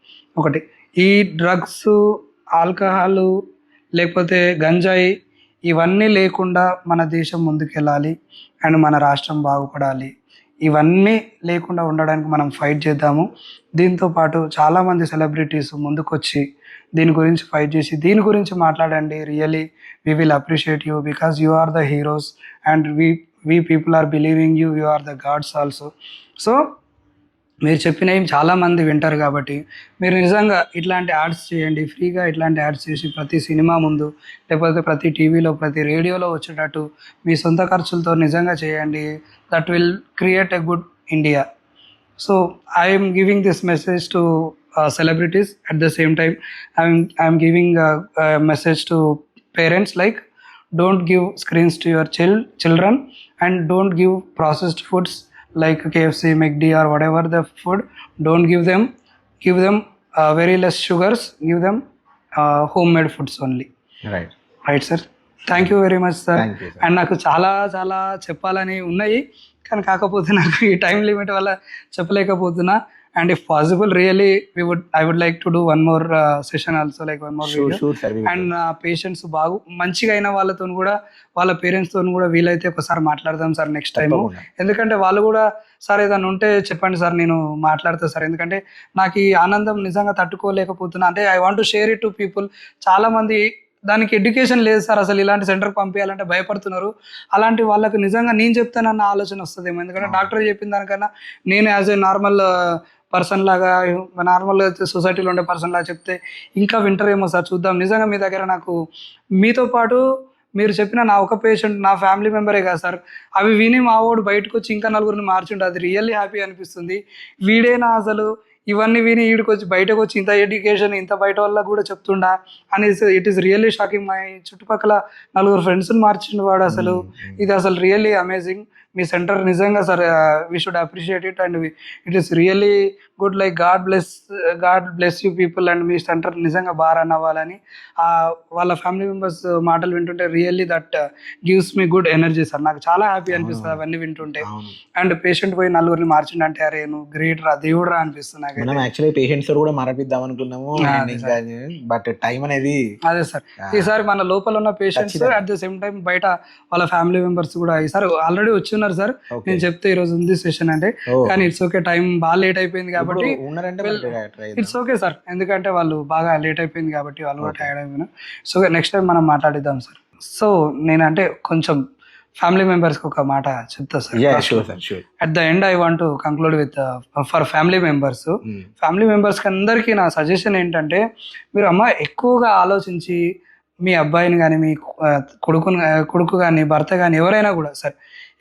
ఒకటి, ఈ డ్రగ్స్, ఆల్కహాల్ లేకపోతే గంజాయి ఇవన్నీ లేకుండా మన దేశం ముందుకెళ్ళాలి అండ్ మన రాష్ట్రం బాగుపడాలి. ఇవన్నీ లేకుండా ఉండడానికి మనం ఫైట్ చేద్దాము. దీంతోపాటు చాలామంది సెలబ్రిటీస్ ముందుకొచ్చి దీని గురించి ఫైట్ చేసి దీని గురించి మాట్లాడండి. Really we will appreciate you because you are the heroes and we people are believing you are the gods also. So మీరు చెప్పినవి చాలామంది వింటారు కాబట్టి మీరు నిజంగా ఇట్లాంటి యాడ్స్ చేయండి. ఫ్రీగా ఇట్లాంటి యాడ్స్ చేసి ప్రతి సినిమా ముందు లేకపోతే ప్రతి టీవీలో ప్రతి రేడియోలో వచ్చేటట్టు మీ సొంత ఖర్చులతో నిజంగా చేయండి. That will create a good India. So I'm giving this message to celebrities. At the same time I'm giving a message to parents, like don't give screens to your children and don't give processed foods like KFC, McD or whatever the food. Don't give them very less sugars. Give them homemade foods only. Right sir. Thank you very much sir. Thank you, sir. And నాకు చాలా చెప్పాలని ఉన్నాయి, కానీ కాకపోతే నాకు ఈ time limit వల్ల చెప్పలేకపోతున్నా. And if possible, really, I would like to do one more session also, like one more video. Sure, sir. And patients బాగు మంచిగా అయిన వాళ్ళతో కూడా వాళ్ళ పేరెంట్స్ తో కూడా వీలైతే ఒకసారి మాట్లాడదాం సార్ నెక్స్ట్ టైం. ఎందుకంటే వాళ్ళు కూడా సార్ ఏదైనా ఉంటే చెప్పండి సార్, నేను మాట్లాడతా సార్. ఎందుకంటే నాకు ఈ ఆనందం నిజంగా తట్టుకోలేకపోతున్నా. అంటే I want to share it to people. చాలా మంది దానికి ఎడ్యుకేషన్ లేదు సార్, అసలు ఇలాంటి సెంటర్కి పంపించాలంటే భయపడుతున్నారు. అలాంటి వాళ్ళకి నిజంగా నేను చెప్తానన్న ఆలోచన వస్తుందేమో. ఎందుకంటే డాక్టర్ చెప్పిన దానికన్నా నేను యాజ్ ఏ నార్మల్ పర్సన్ లాగా, నార్మల్గా సొసైటీలో ఉండే పర్సన్ లాగా చెప్తే ఇంకా వింటారేమో సార్. చూద్దాం. నిజంగా మీ దగ్గర నాకు మీతో పాటు మీరు చెప్పిన నా ఒక పేషెంట్ నా ఫ్యామిలీ మెంబరే కదా సార్, అవి విని మా వాడు బయటకు వచ్చి ఇంకా నలుగురిని మార్చుంటే అది రియల్లీ హ్యాపీ అనిపిస్తుంది. వీడేనా అసలు ఇవన్నీ విని ఈడికి వచ్చి బయటకు వచ్చి ఇంత ఎడ్యుకేషన్ ఇంత బయట వల్ల కూడా చెప్తుండా అని. It is really shocking. మా చుట్టుపక్కల నలుగురు ఫ్రెండ్స్ని మార్చిండు వాడు. అసలు ఇది అసలు రియల్లీ అమేజింగ్. మీ సెంటర్ నిజంగా sir we should appreciate it and it is really good like God bless you people and me centre నిజంగా బాగా రన్ అవ్వాలని వాళ్ళ ఫ్యామిలీ మెంబర్స్ మాటలు వింటుంటే really that gives me good energy sir. నాకు చాలా happy అనిపిస్తుంది అవన్నీ వింటుంటే. అండ్ పేషెంట్ పోయి నలుగురిని మార్చిండంటే అరే నువ్వు గ్రేట్ రా, దేవుడు రా అనిపిస్తుంది నాకు. మనం యాక్చువల్లీ పేషెంట్స్ కూడా మారపిద్దాం అనుకున్నాము, బట్ టైం అనేది అదే సార్. ఈసారి మన లోపల ఉన్న patients at the same time బయట వాళ్ళ ఫ్యామిలీ మెంబర్స్ కూడా ఈసారి ఆల్రెడీ వచ్చి ఉన్నారు సార్. నేను చెప్తే ఈ రోజు ఉంది సెషన్ అంటే, కానీ ఇట్స్ ఓకే, టైం బాగా లేట్ అయిపోయింది కాబట్టి ఇట్స్ ఓకే సార్. ఎందుకంటే వాళ్ళు బాగా లేట్ అయిపోయింది కాబట్టి వాళ్ళు కూడా టైర్డ్ అయిపోయినా. సో నెక్స్ట్ టైం మనం మాట్లాడిద్దాం సార్. సో నేనంటే కొంచెం ఫ్యామిలీ మెంబర్స్కి ఒక మాట చెప్తా sir. At the end I want to conclude with for family members. Family మెంబర్స్కి అందరికీ నా సజెషన్ ఏంటంటే, మీరు అమ్మ ఎక్కువగా ఆలోచించి మీ అబ్బాయిని కానీ మీ కొడుకు కానీ భర్త కానీ ఎవరైనా కూడా సరే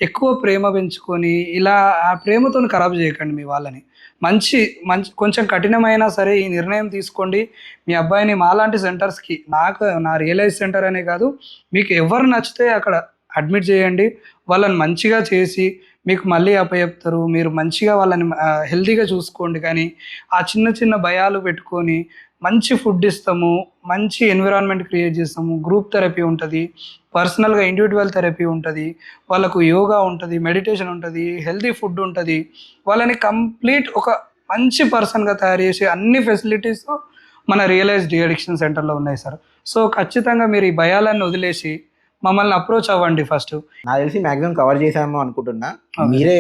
ఎక్కువ ప్రేమ పెంచుకొని ఇలా ఆ ప్రేమతో ఖరాబ్ చేయకండి మీ వాళ్ళని. మంచి కొంచెం కఠినమైనా సరే ఈ నిర్ణయం తీసుకోండి. మీ అబ్బాయిని మాలాంటి సెంటర్స్కి, నా రియలైజ్ సెంటర్ అనే కాదు, మీకు ఎవరు నచ్చితే అక్కడ అడ్మిట్ చేయండి. వాళ్ళని మంచిగా చేసి మీకు మళ్ళీ అప్పచెప్తారు. మీరు మంచిగా వాళ్ళని హెల్తీగా చూసుకోండి. కానీ ఆ చిన్న చిన్న భయాలు పెట్టుకొని మంచి ఫుడ్ ఇస్తాము, మంచి ఎన్విరాన్మెంట్ క్రియేట్ చేస్తాము, గ్రూప్ థెరపీ ఉంటుంది, పర్సనల్గా ఇండివిజువల్ థెరపీ ఉంటుంది, వాళ్ళకు యోగా ఉంటుంది, మెడిటేషన్ ఉంటుంది, హెల్తీ ఫుడ్ ఉంటుంది. వాళ్ళని కంప్లీట్ ఒక మంచి పర్సన్గా తయారు చేసి అన్ని ఫెసిలిటీస్ మన రియలైజ్ డి అడిక్షన్ సెంటర్లో ఉన్నాయి సార్. సో ఖచ్చితంగా మీరు ఈ భయాలన్నీ వదిలేసి మమ్మల్ని అప్రోచ్ అవ్వండి. ఫస్ట్ నాకు తెలిసి మాక్సిమం కవర్ చేసాము అనుకుంటున్నా. మీరే,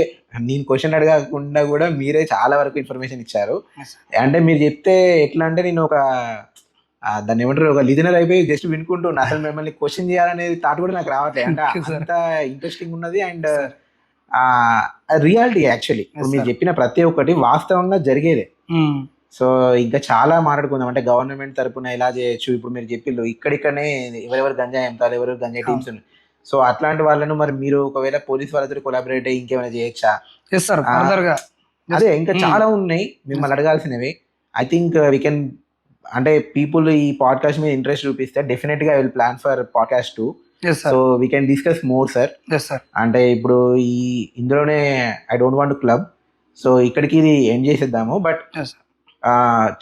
నేను క్వశ్చన్ అడగకుండా కూడా మీరే చాలా వరకు ఇన్ఫర్మేషన్ ఇచ్చారు. అంటే మీరు చెప్తే ఎట్లా అంటే నేను ఒక దాన్ని ఏమంటారు, ఒక లిజనర్ అయిపోయి జస్ట్ వినుకుంటున్నా. అసలు మిమ్మల్ని క్వశ్చన్ చేయాలనేది థాట్ కూడా నాకు రావట్లేదు. అంటే అంత ఇంట్రెస్టింగ్ ఉన్నది అండ్ రియాలిటీ యాక్చువల్లీ ఇప్పుడు మీరు చెప్పిన ప్రతి ఒక్కటి వాస్తవంగా జరిగేదే. సో ఇంకా చాలా మాట్లాడుకుందాం. అంటే గవర్నమెంట్ తరపున ఎలా చేయొచ్చు, ఇప్పుడు మీరు చెప్పిళ్ళు ఇక్కడిక్కడనే ఎవరెవరు గంజాయి అమ్ముతారు, ఎవరు గంజాయి టీమ్స్ ఉన్నాయి. సో అట్లాంటి వాళ్ళను మరి మీరు ఒకవేళ పోలీస్ వాళ్ళతో కొలాబరేట్ అయ్యి ఇంకేమైనా చేయొచ్చా? అదే ఇంకా చాలా ఉన్నాయి మిమ్మల్ని అడగాల్సినవి. ఐ థింక్ వీ కెన్, అంటే పీపుల్ ఈ పాడ్కాస్ట్ మీద ఇంట్రెస్ట్ చూపిస్తే డెఫినెట్ గా I will plan for podcast 2. So we can discuss more sir. అంటే ఇప్పుడు ఇందులోనే I don't want club, so ఇక్కడికి ఇది ఎండ్ చేసేద్దాము. బట్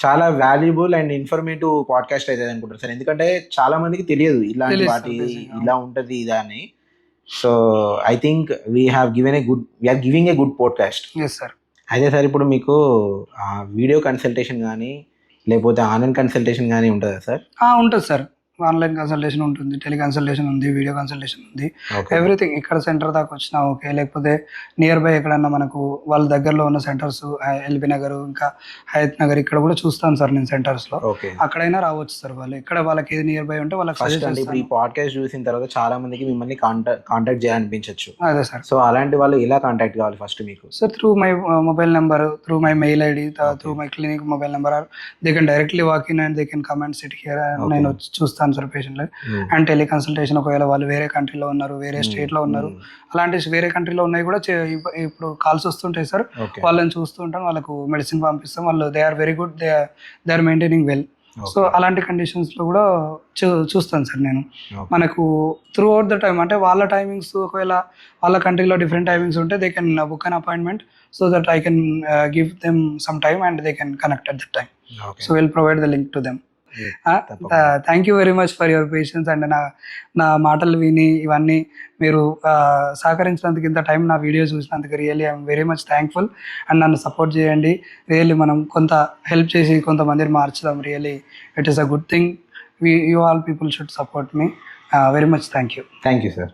చాలా వాల్యుబుల్ అండ్ ఇన్ఫర్మేటివ్ పాడ్కాస్ట్ అవుతుంది అనుకుంటారు సార్. ఎందుకంటే చాలా మందికి తెలియదు ఇలాంటి వాటి ఇలా ఉంటది ఇదా అని. So I think we're giving a good podcast. అయితే సార్ ఇప్పుడు మీకు వీడియో కన్సల్టేషన్ కానీ లేకపోతే ఆన్లైన్ కన్సల్టేషన్ కానీ ఉంటుందా సార్? ఉంటుంది సార్. ఆన్లైన్ కన్సల్టేషన్ ఉంటుంది, టెలి కన్సల్టేషన్ ఉంది, వీడియో కన్సల్టేషన్ ఉంది, ఎవ్రీథింగ్. ఇక్కడ సెంటర్ దాకా వచ్చినా ఓకే, లేకపోతే నియర్ బై ఎక్కడన్నా మనకు వాళ్ళ దగ్గరలో ఉన్న సెంటర్స్ ఎల్బీ నగర్ ఇంకా హయత్ నగర్ ఇక్కడ కూడా చూస్తాను సార్ నేను సెంటర్స్ లో. అక్కడైనా రావచ్చు సార్. వాళ్ళు ఇక్కడ వాళ్ళకి ఏది నియర్ బై ఉంటే వాళ్ళకి సజెస్ట్ చేస్తాను. ఇప్పుడు ఈ పాడ్కాస్ట్ చూసిన తర్వాత చాలా మందికి మిమ్మల్ని కాంటాక్ట్ చేయాలనిపించచ్చు. అదే సార్. సో అలాంటి వాళ్ళు ఎలా కాంటాక్ట్ కావాలి ఫస్ట్ మీకు? Sir through my mobile number, through my mail ID, through my clinic mobile number, they can directly walk in and they can come and SIT here. నేను చూస్తాను sir patient. And tele consultation ఒకవేళ వాళ్ళు వేరే కంట్రీలో ఉన్నారు, వేరే state లో ఉన్నారు, అలాంటి వేరే కంట్రీలో ఉన్నాయి కూడా ఇప్పుడు కాల్స్ వస్తుంటాయి సార్. వాళ్ళని చూస్తూ ఉంటాను, వాళ్ళకు మెడిసిన్ పంపిస్తాం. వాళ్ళు they are very good, they are maintaining well. So అలాంటి కండిషన్స్ లో కూడా చూస్తాను సార్ నేను. మనకు త్రూ అవుట్ ద టైమ్, అంటే వాళ్ళ టైమింగ్స్ ఒకవేళ వాళ్ళ కంట్రీలో డిఫరెంట్ టైమింగ్స్ ఉంటే they can book an appointment so that I can give them some time and they can connect at that time. So will provide the link to them. Thank you very much for your patience and నా మాటలు విని ఇవన్నీ మీరు సహకరించినందుకు, ఇంత time నా video చూసినందుకు really I'm very much thankful. And నన్ను సపోర్ట్ చేయండి. రియల్లీ మనం కొంత హెల్ప్ చేసి కొంతమందిని మార్చుదాం. Really it is a good thing. You all people should support me. Very much thank you. Thank you sir.